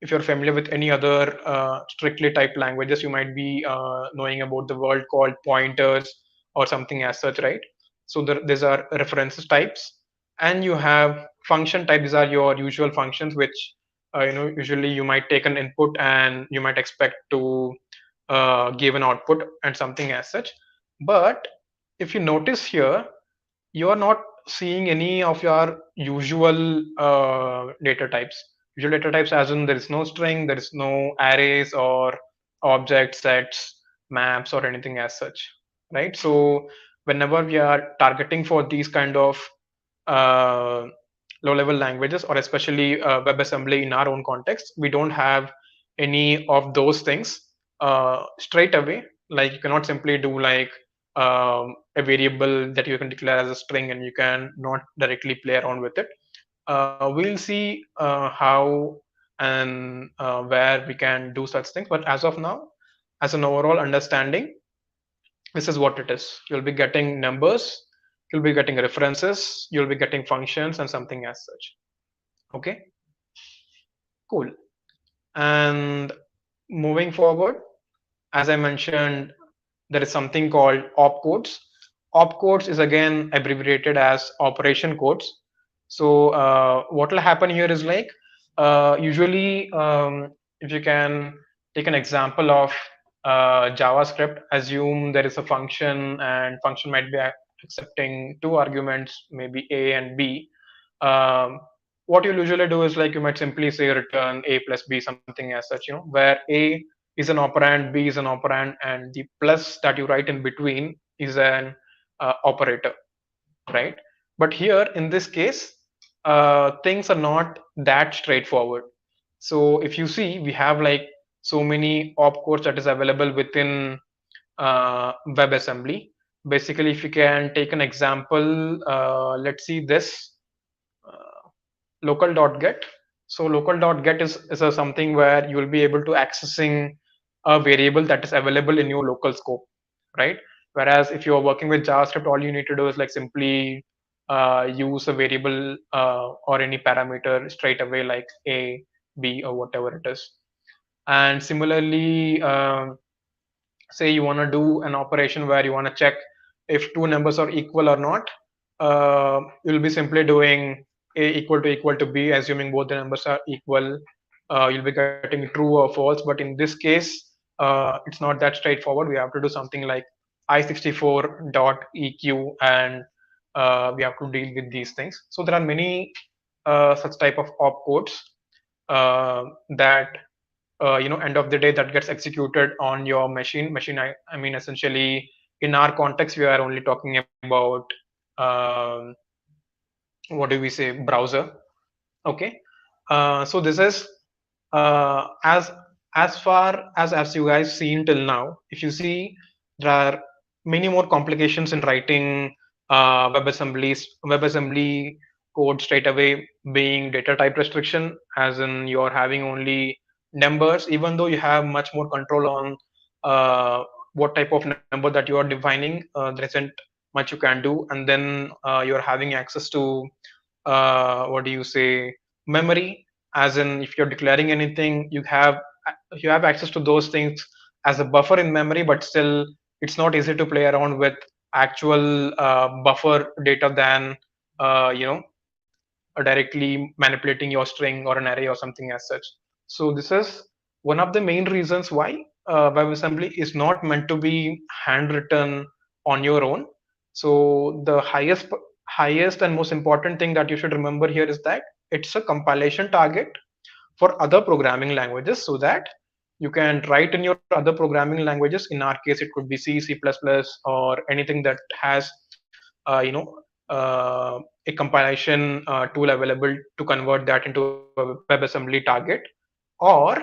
Speaker 5: if you're familiar with any other strictly typed languages, you might be knowing about the word called pointers or something as such, right? So these are references types. And you have function type. These are your usual functions, which usually you might take an input and you might expect to give an output and something as such. But if you notice here, you are not seeing any of your usual data types. Usual data types, as in there is no string, there is no arrays or object sets, maps, or anything as such, right? So whenever we are targeting for these kind of uh, low-level languages, or especially WebAssembly in our own context, we don't have any of those things straight away. Like you cannot simply do like a variable that you can declare as a string and you can not directly play around with it. We'll see how and where we can do such things. But as of now, as an overall understanding, this is what it is. You'll be getting numbers, you'll be getting references, you'll be getting functions and something as such. Okay, cool. And moving forward, as I mentioned, there is something called opcodes. Opcodes is again abbreviated as operation codes. So what will happen here is like usually if you can take an example of JavaScript, assume there is a function and function might be accepting two arguments, maybe A and B. What you'll usually do is like you might simply say return A plus B, something as such, where A is an operand, B is an operand, and the plus that you write in between is an operator, right? But here in this case, things are not that straightforward. So if you see, we have like so many opcodes that is available within WebAssembly. basically, if you can take an example, let's see this local.get. So local.get is a something where you will be able to accessing a variable that is available in your local scope, right? Whereas if you are working with JavaScript, all you need to do is like simply use a variable or any parameter straight away, like a, b, or whatever it is. And similarly, say you want to do an operation where you want to check if two numbers are equal or not, you'll be simply doing a equal to b, assuming both the numbers are equal. You'll be getting true or false, but in this case, it's not that straightforward. We have to do something like i64.eq, and we have to deal with these things. So there are many such type of opcodes that end of the day that gets executed on your machine. I mean, essentially, in our context, we are only talking about what do we say, browser. Okay. So this is as far as you guys seen till now. If you see, there are many more complications in writing WebAssembly code straight away, being data type restriction, as in you're having only numbers, even though you have much more control on what type of number that you are defining. There isn't much you can do, and then you're having access to what do you say, memory, as in if you're declaring anything, you have access to those things as a buffer in memory, but still it's not easy to play around with actual buffer data than directly manipulating your string or an array or something as such. So this is one of the main reasons why WebAssembly is not meant to be handwritten on your own. So the highest and most important thing that you should remember here is that it's a compilation target for other programming languages, so that you can write in your other programming languages. In our case, it could be C, C++, or anything that has a compilation tool available to convert that into a WebAssembly target. Or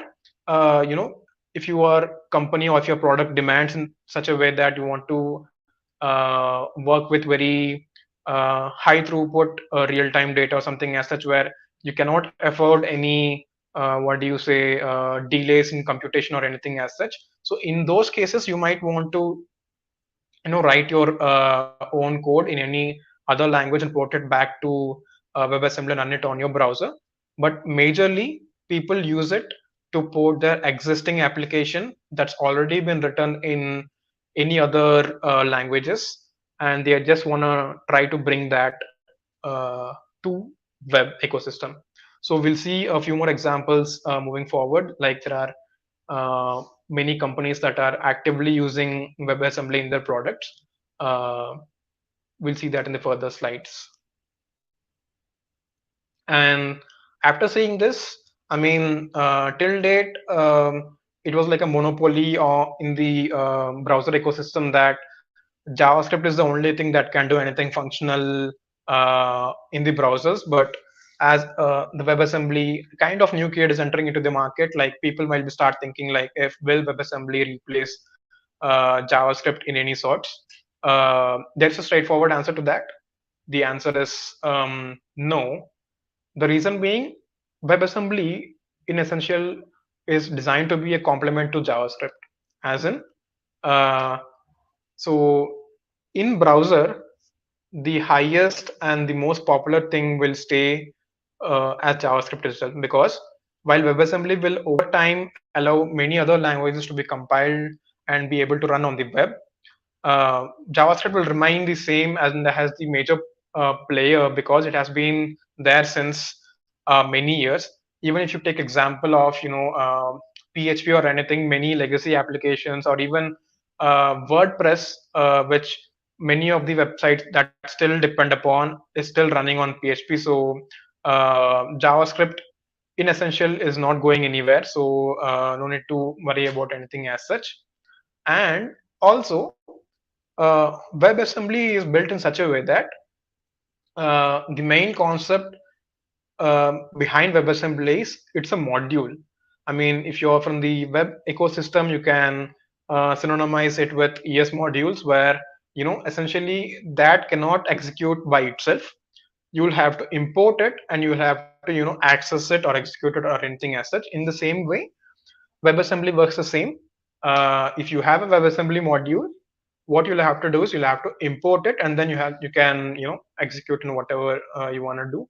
Speaker 5: if your company or if your product demands in such a way that you want to work with very high throughput real-time data or something as such, where you cannot afford any what do you say, delays in computation or anything as such. So in those cases, you might want to write your own code in any other language and port it back to WebAssembly and run it on your browser. But majorly, people use it to port their existing application that's already been written in any other languages, and they just want to try to bring that to web ecosystem. So we'll see a few more examples moving forward. Like there are many companies that are actively using WebAssembly in their products. We'll see that in the further slides. And after seeing this, I mean, till date, it was like a monopoly in the browser ecosystem, that JavaScript is the only thing that can do anything functional in the browsers. But as the WebAssembly kind of new kid is entering into the market, like people might be start thinking like, if will WebAssembly replace JavaScript in any sorts? There's a straightforward answer to that. The answer is no. The reason being, WebAssembly in essential is designed to be a complement to JavaScript, as in so in browser, the highest and the most popular thing will stay as JavaScript itself, because while WebAssembly will over time allow many other languages to be compiled and be able to run on the web, JavaScript will remain the same as the major player, because it has been there since many years. Even if you take example of PHP or anything, many legacy applications, or even WordPress, which many of the websites that still depend upon is still running on PHP. So JavaScript in essential is not going anywhere. So no need to worry about anything as such. And also, WebAssembly is built in such a way that the main concept behind WebAssembly is it's a module. I mean, if you're from the web ecosystem, you can synonymize it with ES modules, where essentially that cannot execute by itself. You will have to import it, and you will have to access it or execute it or anything as such. In the same way, WebAssembly works the same. If you have a WebAssembly module, what you'll have to do is you'll have to import it, and then you can execute in whatever you want to do.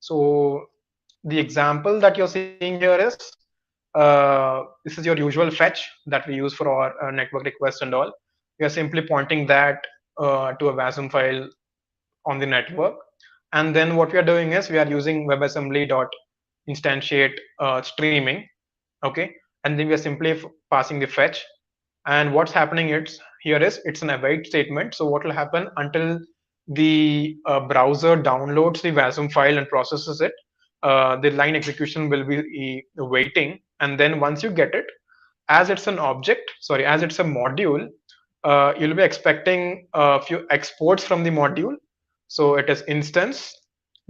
Speaker 5: So the example that you're seeing here is this is your usual fetch that we use for our network requests and all. We are simply pointing that to a WASM file on the network. And then what we are doing is we are using WebAssembly dot instantiate streaming, okay? And then we are simply passing the fetch. And what's happening is here is it's an await statement. So what will happen until the browser downloads the WASM file and processes it, the line execution will be waiting. And then once you get it, as it's an object, sorry, as it's a module, you'll be expecting a few exports from the module. So it is instance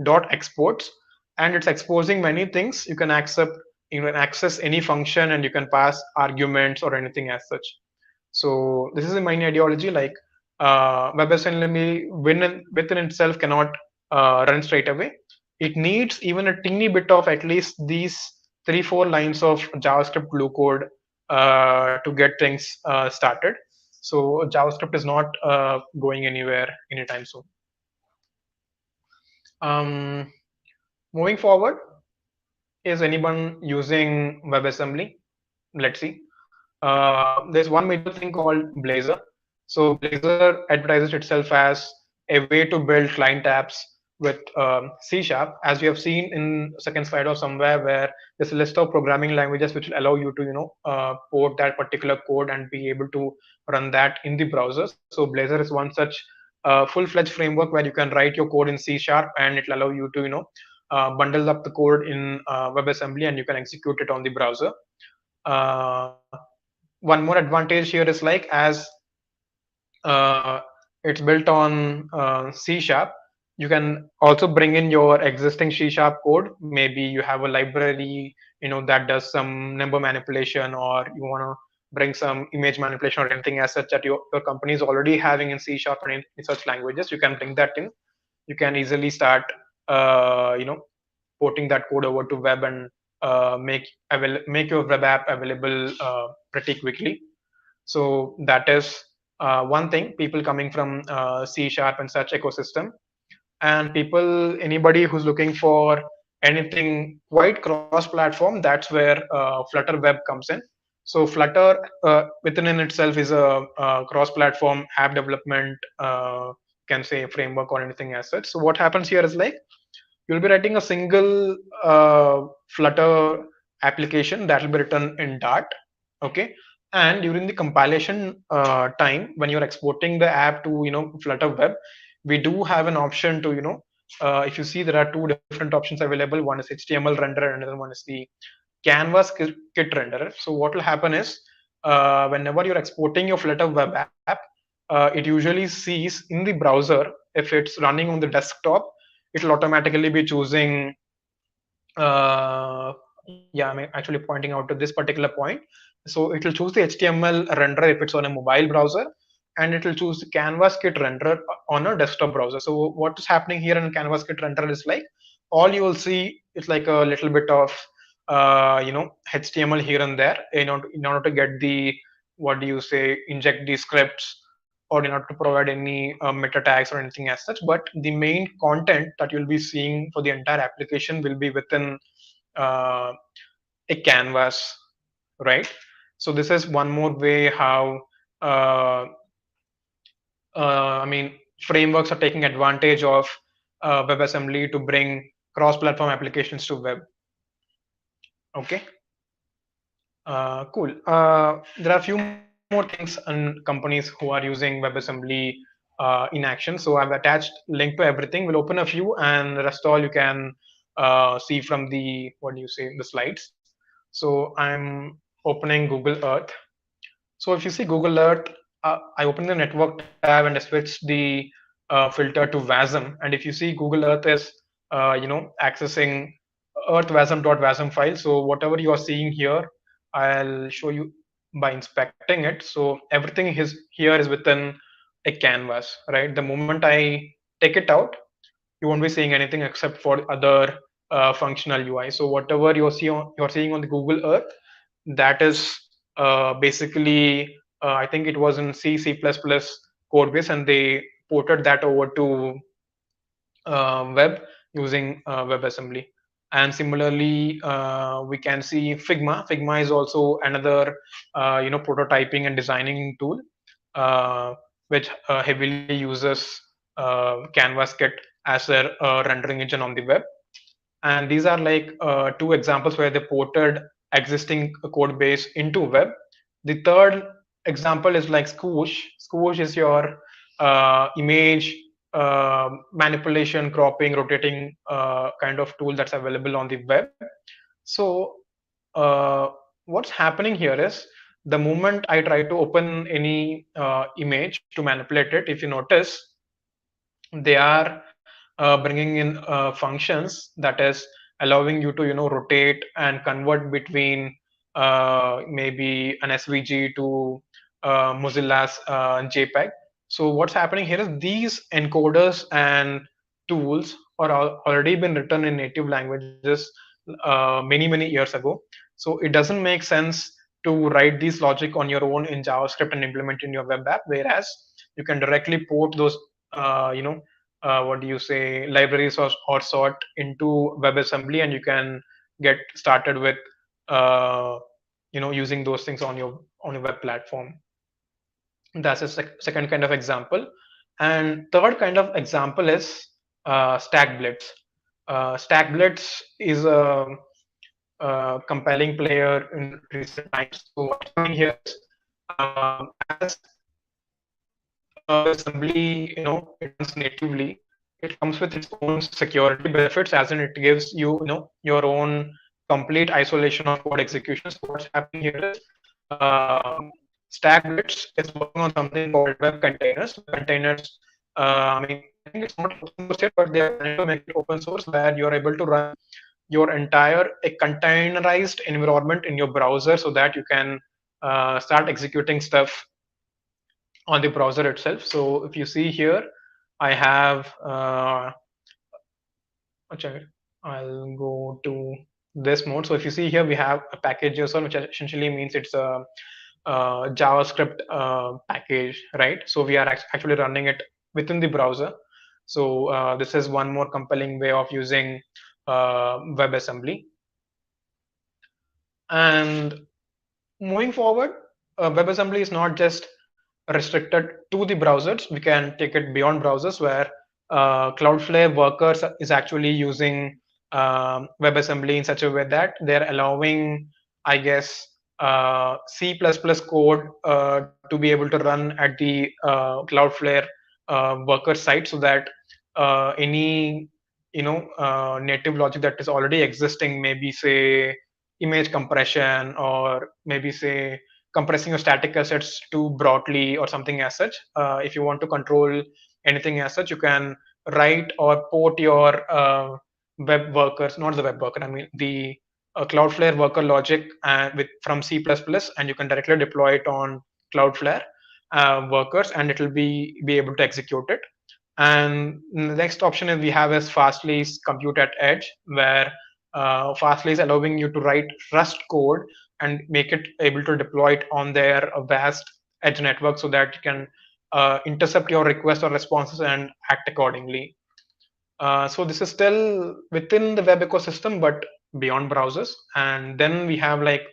Speaker 5: dot exports, and it's exposing many things. You can access any function, and you can pass arguments or anything as such. So this is the main ideology. Like WebAssembly within itself cannot run straight away. It needs even a teeny bit of at least these 3-4 lines of JavaScript glue code to get things started. So JavaScript is not going anywhere anytime soon. Um, Moving forward, is anyone using WebAssembly? Let's see. There's one major thing called Blazor. So Blazor advertises itself as a way to build client apps with C#, as we have seen in second slide or somewhere, where there's a list of programming languages which will allow you to port that particular code and be able to run that in the browser. So Blazor is one such full-fledged framework where you can write your code in C# and it'll allow you to bundle up the code in WebAssembly, and you can execute it on the browser. One more advantage here is like as it's built on C#, you can also bring in your existing C# code. Maybe you have a library that does some number manipulation, or you want to bring some image manipulation or anything as such that your company is already having in C# and in such languages. You can bring that in. You can easily start porting that code over to web and make your web app available pretty quickly. So that is one thing. People coming from C# and such ecosystem, and anybody who's looking for anything quite cross-platform, that's where Flutter Web comes in. So Flutter within in itself is a cross-platform app development, can say framework or anything as such. So what happens here is like you'll be writing a single Flutter application that will be written in Dart, okay? And during the compilation time, when you're exporting the app to Flutter Web, we do have an option to if you see, there are two different options available. One is HTML renderer, and another one is the Canvas kit renderer. So what will happen is whenever you're exporting your Flutter Web app, it usually sees in the browser, if it's running on the desktop, it'll automatically be choosing yeah, I'm actually pointing out to this particular point. So it'll choose the HTML renderer if it's on a mobile browser, and it'll choose the Canvas kit renderer on a desktop browser. So what is happening here in Canvas kit renderer is like all you will see is like a little bit of HTML here and there in order to get the, what do you say, inject the scripts, or in order to provide any meta tags or anything as such. But the main content that you'll be seeing for the entire application will be within a canvas, right? So this is one more way how I mean, frameworks are taking advantage of WebAssembly to bring cross-platform applications to web. Okay. Cool. There are a few more things on companies who are using WebAssembly in action. So I've attached link to everything. We'll open a few, and the rest all you can see from the, what do you say, the slides. So I'm opening Google Earth. So if you see Google Earth, I open the network tab and I switch the filter to WASM. And if you see, Google Earth is accessing earth.wasm file. So whatever you are seeing here, I'll show you by inspecting it. So everything here is within a canvas, right? The moment I take it out, you won't be seeing anything except for other functional UI. So whatever you're seeing on the Google Earth, that is basically I think it was in C++ code base, and they ported that over to web using WebAssembly. And similarly, we can see Figma. Figma is also another prototyping and designing tool, which heavily uses Canvas Kit as their rendering engine on the web. And these are like two examples where they ported existing code base into web. The third example is like Squoosh. Squoosh is your image manipulation, cropping, rotating kind of tool that's available on the web. So uh, what's happening here is, the moment I try to open any image to manipulate it, if you notice, they are bringing in functions that is allowing you to rotate and convert between maybe an SVG to Mozilla's JPEG. So what's happening here is, these encoders and tools are already been written in native languages many years ago. So it doesn't make sense to write these logic on your own in JavaScript and implement in your web app, whereas you can directly port those what do you say, libraries or sort into WebAssembly, and you can get started with using those things on your web platform. That's a second kind of example. And third kind of example is StackBlitz. StackBlitz is a compelling player in recent times. So what's happening here is, as assembly, it runs natively, it comes with its own security benefits, as in it gives you, your own complete isolation of code execution. So what's happening here is, StackBlitz is working on something called web containers. Containers, I mean, I think it's not open source yet, but they are trying to make it open source, where you're able to run your entire a containerized environment in your browser, so that you can start executing stuff on the browser itself. So if you see here, I have I'll go to this mode. So if you see here, we have a package JSON, which essentially means it's a JavaScript package, right? So we are actually running it within the browser. So this is one more compelling way of using WebAssembly. And moving forward, WebAssembly is not just restricted to the browsers. We can take it beyond browsers, where Cloudflare workers is actually using WebAssembly in such a way that they're allowing, I guess, C++ code to be able to run at the Cloudflare worker site, so that any native logic that is already existing, maybe say image compression, or maybe say compressing your static assets too broadly or something as such. If you want to control anything as such, you can write or port your web workers, not the web worker, I mean the Cloudflare worker logic from C++, and you can directly deploy it on Cloudflare workers, and it will be able to execute it. And the next option is we have is Fastly's compute at edge, where Fastly is allowing you to write Rust code and make it able to deploy it on their vast edge network, so that you can intercept your requests or responses and act accordingly. So this is still within the web ecosystem, but beyond browsers. And then we have like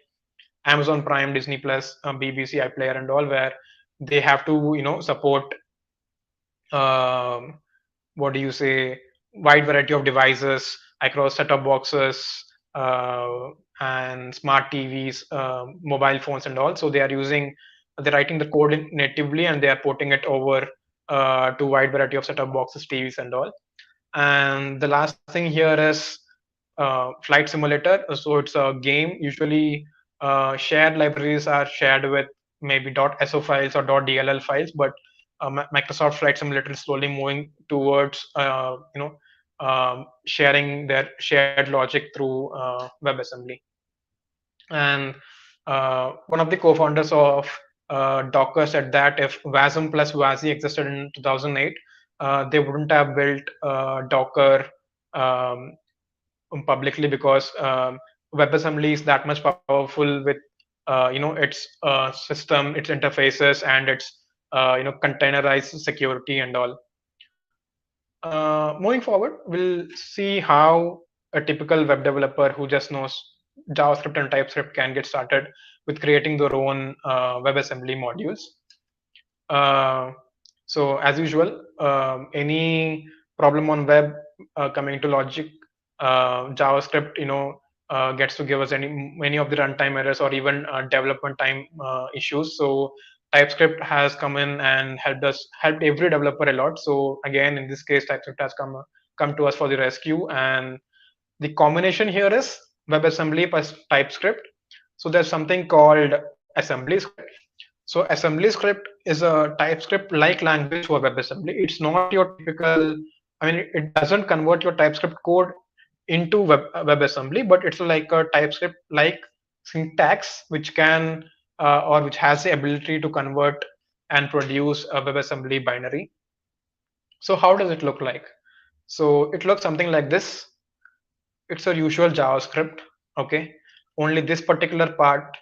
Speaker 5: Amazon Prime, Disney Plus, BBC iPlayer, and all, where they have to support what do you say, wide variety of devices across set-top boxes and smart TVs, mobile phones, and all. So they're writing the code natively, and they are porting it over to wide variety of set-top boxes, TVs, and all. And the last thing here is Flight Simulator. So it's a game. Usually shared libraries are shared with maybe .so files or .dll files, but Microsoft Flight Simulator is slowly moving towards sharing their shared logic through WebAssembly. And one of the co-founders of Docker said that if WASM plus WASI existed in 2008, they wouldn't have built Docker um, publicly, because WebAssembly is that much powerful with its system, its interfaces, and its containerized security and all. Moving forward, we'll see how a typical web developer who just knows JavaScript and TypeScript can get started with creating their own WebAssembly modules. So as usual, any problem on web coming to logic, JavaScript, gets to give us many of the runtime errors or even development time issues. So TypeScript has come in and helped every developer a lot. So again, in this case, TypeScript has come to us for the rescue, and the combination here is WebAssembly plus TypeScript. So there's something called AssemblyScript. So AssemblyScript is a TypeScript-like language for WebAssembly. It's not your typical, it doesn't convert your TypeScript code into WebAssembly, but it's like a TypeScript-like syntax which can or which has the ability to convert and produce a WebAssembly binary. So how does it look like? So it looks something like this. It's a usual JavaScript, okay? Only this particular part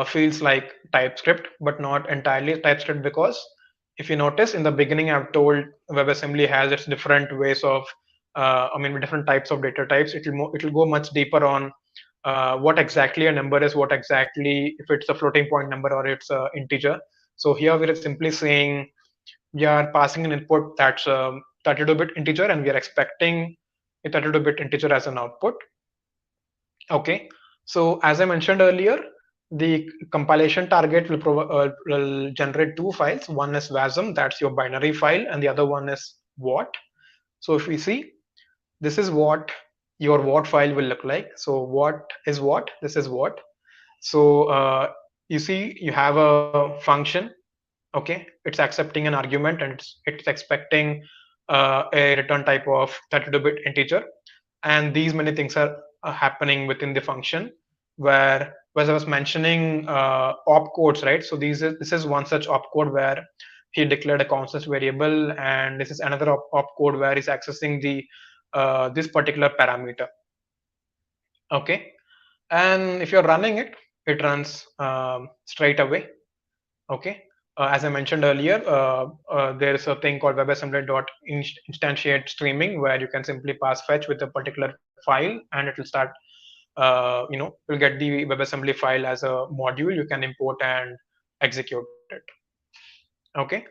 Speaker 5: feels like TypeScript, but not entirely TypeScript, because if you notice in the beginning, I've told WebAssembly has its different ways of, different types of data types. It'll go much deeper on what exactly a number is, what exactly if it's a floating point number or it's a integer. So here we're simply saying we are passing an input that's a 32-bit integer, and we are expecting a 32-bit integer as an output. Okay, so as I mentioned earlier, the compilation target will generate two files. One is WASM, that's your binary file, and the other one is what. So if we see, this is what your what file will look like. So what is what? This is what. So you see, you have a function. Okay, it's accepting an argument, and it's expecting a return type of 32-bit integer, and these many things are happening within the function, where as I was mentioning opcodes, right? So this is one such opcode where he declared a constant variable, and this is another opcode where he's accessing the this particular parameter. Okay, and if you're running it, it runs straight away. Okay, as I mentioned earlier, there is a thing called WebAssembly.instantiate streaming, where you can simply pass fetch with a particular file, and it will start. You'll get the WebAssembly file as a module. You can import and execute it. Okay,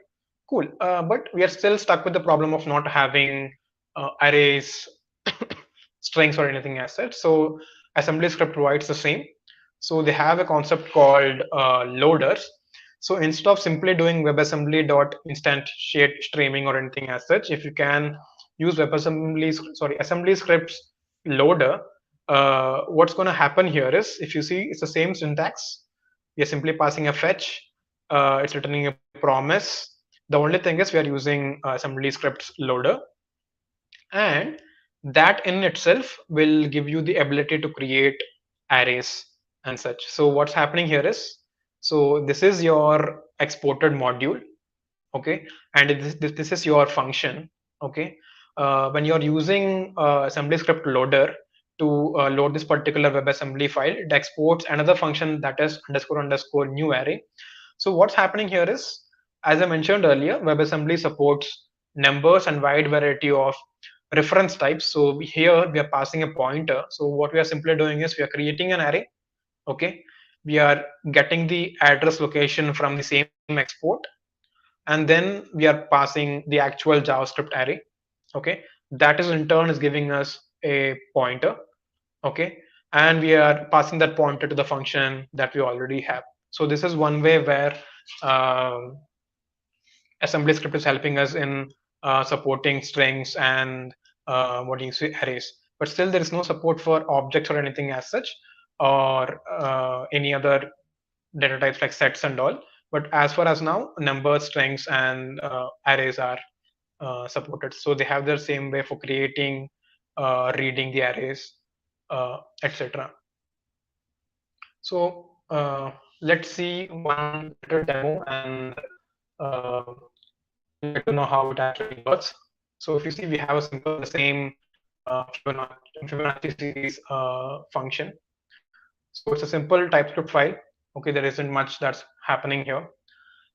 Speaker 5: cool. But we are still stuck with the problem of not having arrays, strings, or anything as such. So AssemblyScript provides the same. So they have a concept called loaders. So instead of simply doing WebAssembly.instantiate streaming or anything as such, if you can use AssemblyScript's loader, what's going to happen here is, if you see, it's the same syntax. We are simply passing a fetch. It's returning a promise. The only thing is we are using AssemblyScript's loader, and that in itself will give you the ability to create arrays and such. So what's happening here is, so this is your exported module, okay, and this is your function, okay. When you're using AssemblyScript loader to load this particular WebAssembly file, it exports another function that is __ new array. So what's happening here is, as I mentioned earlier, WebAssembly supports numbers and wide variety of reference types. So here we are passing a pointer. So what we are simply doing is we are creating an array. Okay, we are getting the address location from the same export, and then we are passing the actual JavaScript array. Okay, that is in turn is giving us a pointer. Okay, and we are passing that pointer to the function that we already have. So this is one way where AssemblyScript is helping us in supporting strings and what do you say, arrays. But still, there is no support for objects or anything as such, or any other data types like sets and all. But as far as now, numbers, strings, and arrays are supported. So they have their same way for creating, reading the arrays, etc. So let's see one little demo and uh, you'll get to know how it actually works. So if you see, we have a simple, the same Fibonacci series function. So it's a simple TypeScript file. Okay, there isn't much that's happening here.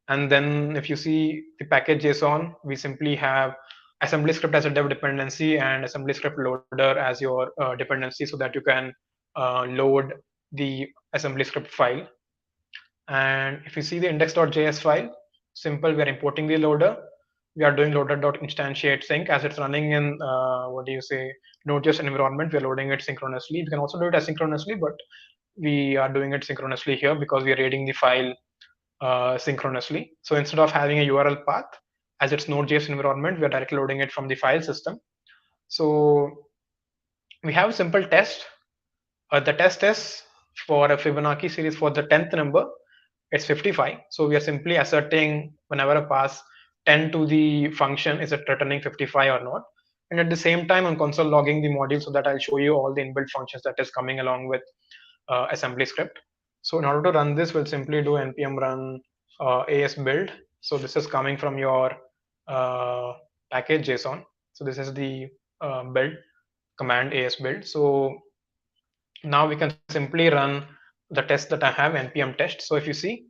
Speaker 5: And then if you see the package JSON, we simply have AssemblyScript as a dev dependency and AssemblyScript loader as your dependency, so that you can load the AssemblyScript file. And if you see the index.js file, simple, we're importing the loader. We are doing loader.instantiate sync as it's running in, Node.js environment. We're loading it synchronously. We can also do it asynchronously, but we are doing it synchronously here because we are reading the file synchronously. So instead of having a URL path, as it's Node.js environment, we are directly loading it from the file system. So we have a simple test. The test is for a Fibonacci series for the 10th number. It's 55. So we are simply asserting whenever I pass 10 to the function, is it returning 55 or not? And at the same time, I'm console logging the module so that I'll show you all the inbuilt functions that is coming along with AssemblyScript. So in order to run this, we'll simply do npm run as build. So this is coming from your package JSON. So this is the build command as build. So now we can simply run the test that I have, npm test. So if you see,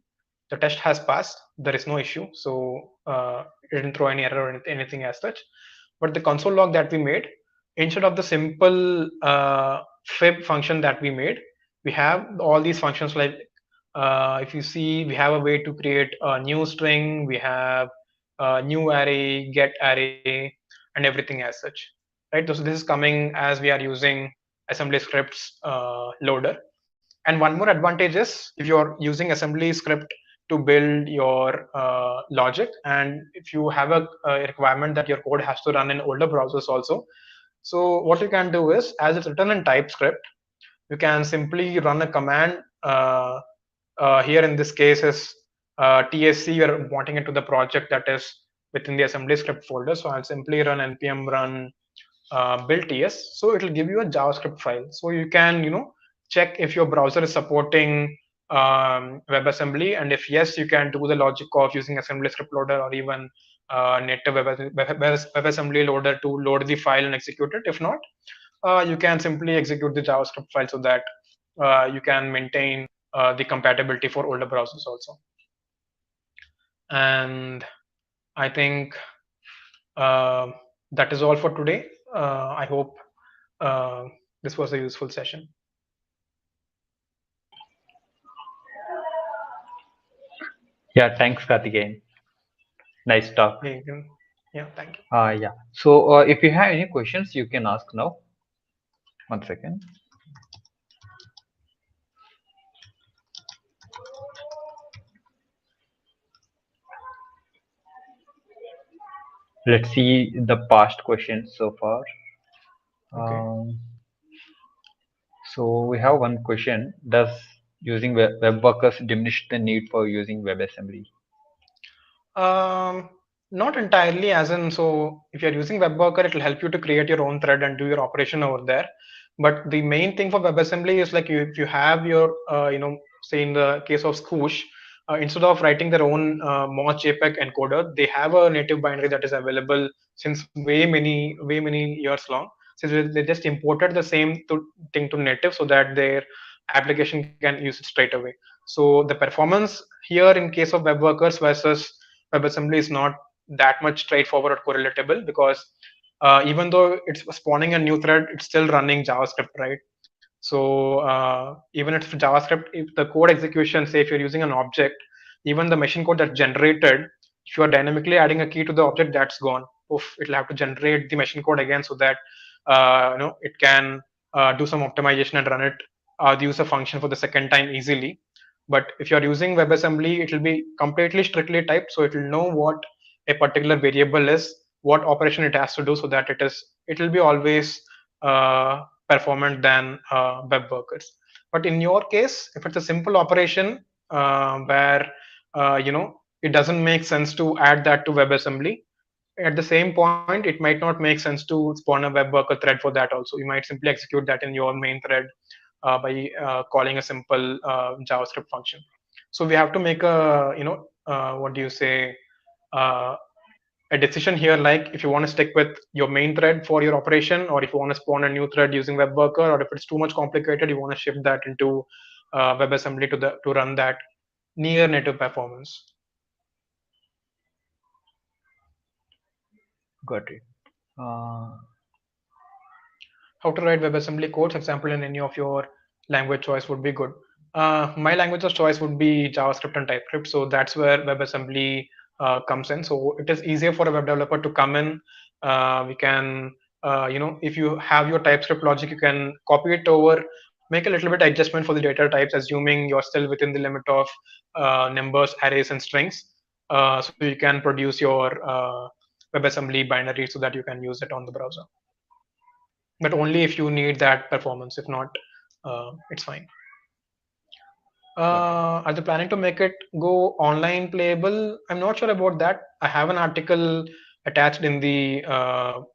Speaker 5: the test has passed. There is no issue. So it didn't throw any error or anything as such. But the console log that we made, instead of the simple fib function that we made, we have all these functions like, if you see, we have a way to create a new string, we have a new array, get array, and everything as such, right? So this is coming as we are using AssemblyScript's loader. And one more advantage is if you're using AssemblyScript to build your logic, and if you have a requirement that your code has to run in older browsers also, so what you can do is, as it's written in TypeScript, you can simply run a command. Here in this case is TSC, you're wanting it to the project that is within the AssemblyScript folder. So I'll simply run npm run build ts. So it'll give you a JavaScript file. So you can, check if your browser is supporting WebAssembly, and if yes, you can do the logic of using AssemblyScript loader or even native WebAssembly loader to load the file and execute it. If not, you can simply execute the JavaScript file so that you can maintain the compatibility for older browsers also. And I think that is all for today. I hope this was a useful session.
Speaker 1: Yeah, thanks, Karthikeyan. Nice talk.
Speaker 5: Yeah, thank you.
Speaker 1: Yeah. So if you have any questions, you can ask now. One second. Let's see the past questions so far.
Speaker 5: Okay.
Speaker 1: So we have one question: does using web workers diminish the need for using WebAssembly?
Speaker 5: Not entirely, as in, so if you're using web worker, it will help you to create your own thread and do your operation over there. But the main thing for WebAssembly is like if you have your, say in the case of Scoosh, instead of writing their own Moz JPEG encoder, they have a native binary that is available since way many years long. So they just imported the same thing to native so that their application can use it straight away. So the performance here in case of web workers versus WebAssembly is not that much straightforward or correlatable, because even though it's spawning a new thread, it's still running JavaScript, right? So even if JavaScript, if the code execution, say if you're using an object, even the machine code that's generated, if you are dynamically adding a key to the object, that's gone. Oof, it'll have to generate the machine code again so that it can do some optimization and run it, use a function for the second time easily. But if you're using WebAssembly, it will be completely strictly typed, so it will know what a particular variable is, what operation it has to do, so that it will be always performant than web workers. But in your case, if it's a simple operation where it doesn't make sense to add that to WebAssembly, at the same point, it might not make sense to spawn a web worker thread for that also. You might simply execute that in your main thread by calling a simple JavaScript function. So we have to make a, what do you say, uh, a decision here, like if you want to stick with your main thread for your operation, or if you want to spawn a new thread using web worker, or if it's too much complicated, you want to shift that into WebAssembly to run that near native performance.
Speaker 1: Got it. Uh,
Speaker 5: How to write WebAssembly codes example in any of your language choice would be good. My language of choice would be JavaScript and TypeScript, so that's where WebAssembly comes in. So it is easier for a web developer to come in. We can, if you have your TypeScript logic, you can copy it over, make a little bit adjustment for the data types, assuming you're still within the limit of numbers, arrays, and strings. So you can produce your WebAssembly binary so that you can use it on the browser, but only if you need that performance. If not, it's fine.
Speaker 1: got it.
Speaker 5: Are they planning to make it go online playable? I'm not sure about that. I have an article attached in the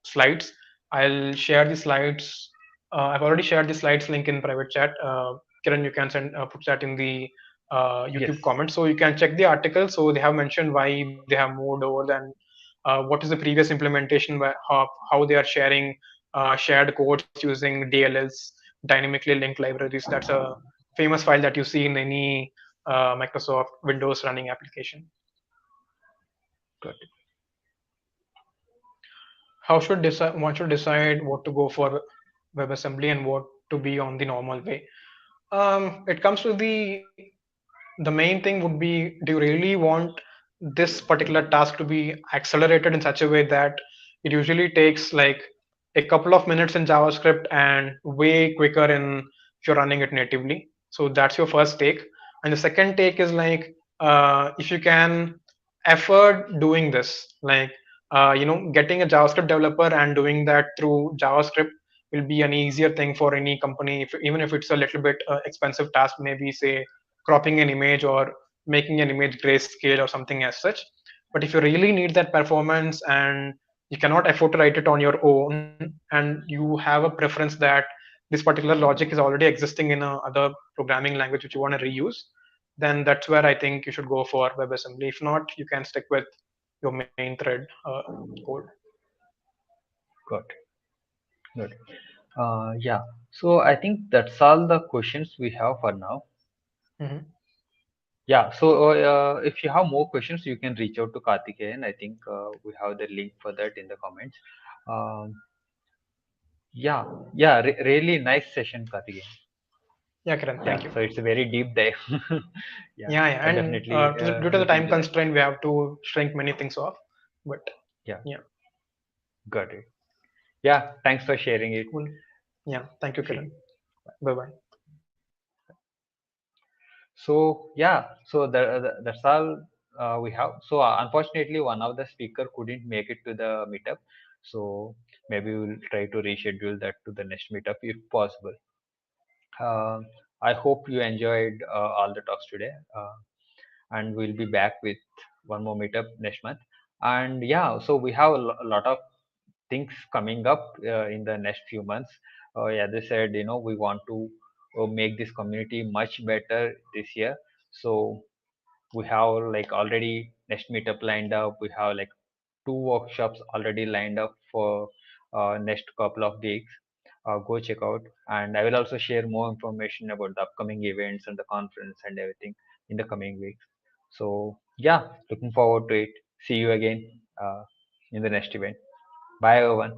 Speaker 5: slides. I'll share the slides. I've already shared the slides link in private chat. Kiran, you can put that in the
Speaker 1: Yes.
Speaker 5: YouTube comments, so you can check the article. So they have mentioned why they have moved over, and what is the previous implementation, how they are sharing shared codes using DLLs, dynamically linked libraries. That's a famous file that you see in any Microsoft Windows running application.
Speaker 1: Got it.
Speaker 5: How should one should decide what to go for WebAssembly and what to be on the normal way? It comes to the main thing would be, do you really want this particular task to be accelerated in such a way that it usually takes like a couple of minutes in JavaScript and way quicker in if you're running it natively? So that's your first take. And the second take is like, if you can afford doing this, like getting a JavaScript developer and doing that through JavaScript will be an easier thing for any company, even if it's a little bit expensive task, maybe say cropping an image or making an image grayscale or something as such. But if you really need that performance and you cannot afford to write it on your own, and you have a preference that this particular logic is already existing in a other programming language which you want to reuse, then that's where I think you should go for WebAssembly. If not, you can stick with your main thread code.
Speaker 1: Got it. Got it. Yeah. So I think that's all the questions we have for now.
Speaker 5: Mhm.
Speaker 1: Yeah. So if you have more questions, you can reach out to Karthikeyan. I think we have the link for that in the comments. Um, yeah. Yeah. Really nice session, Karthikeyan.
Speaker 5: Yeah, Kiran,
Speaker 1: Yeah.
Speaker 5: thank you.
Speaker 1: So it's a very deep dive. Yeah.
Speaker 5: Yeah,
Speaker 1: I
Speaker 5: and
Speaker 1: definitely
Speaker 5: due to the
Speaker 1: look
Speaker 5: time
Speaker 1: into that.
Speaker 5: constraint, we have to shrink many things off. But
Speaker 1: Yeah.
Speaker 5: yeah,
Speaker 1: Got it. Yeah. Thanks for sharing it.
Speaker 5: cool. Yeah, thank you,
Speaker 1: See.
Speaker 5: Kiran. Bye bye.
Speaker 1: So yeah, so that's all we have. So unfortunately, one of the speaker couldn't make it to the meetup. So maybe we'll try to reschedule that to the next meetup if possible. Uh, I hope you enjoyed all the talks today, and we'll be back with one more meetup next month. And yeah, so we have a lot of things coming up in the next few months. As I said, we want to make this community much better this year. So we have like already next meetup lined up. We have like two workshops already lined up for next couple of weeks. Go check out, and I will also share more information about the upcoming events and the conference and everything in the coming weeks. So yeah, looking forward to it. See you again in the next event. Bye everyone.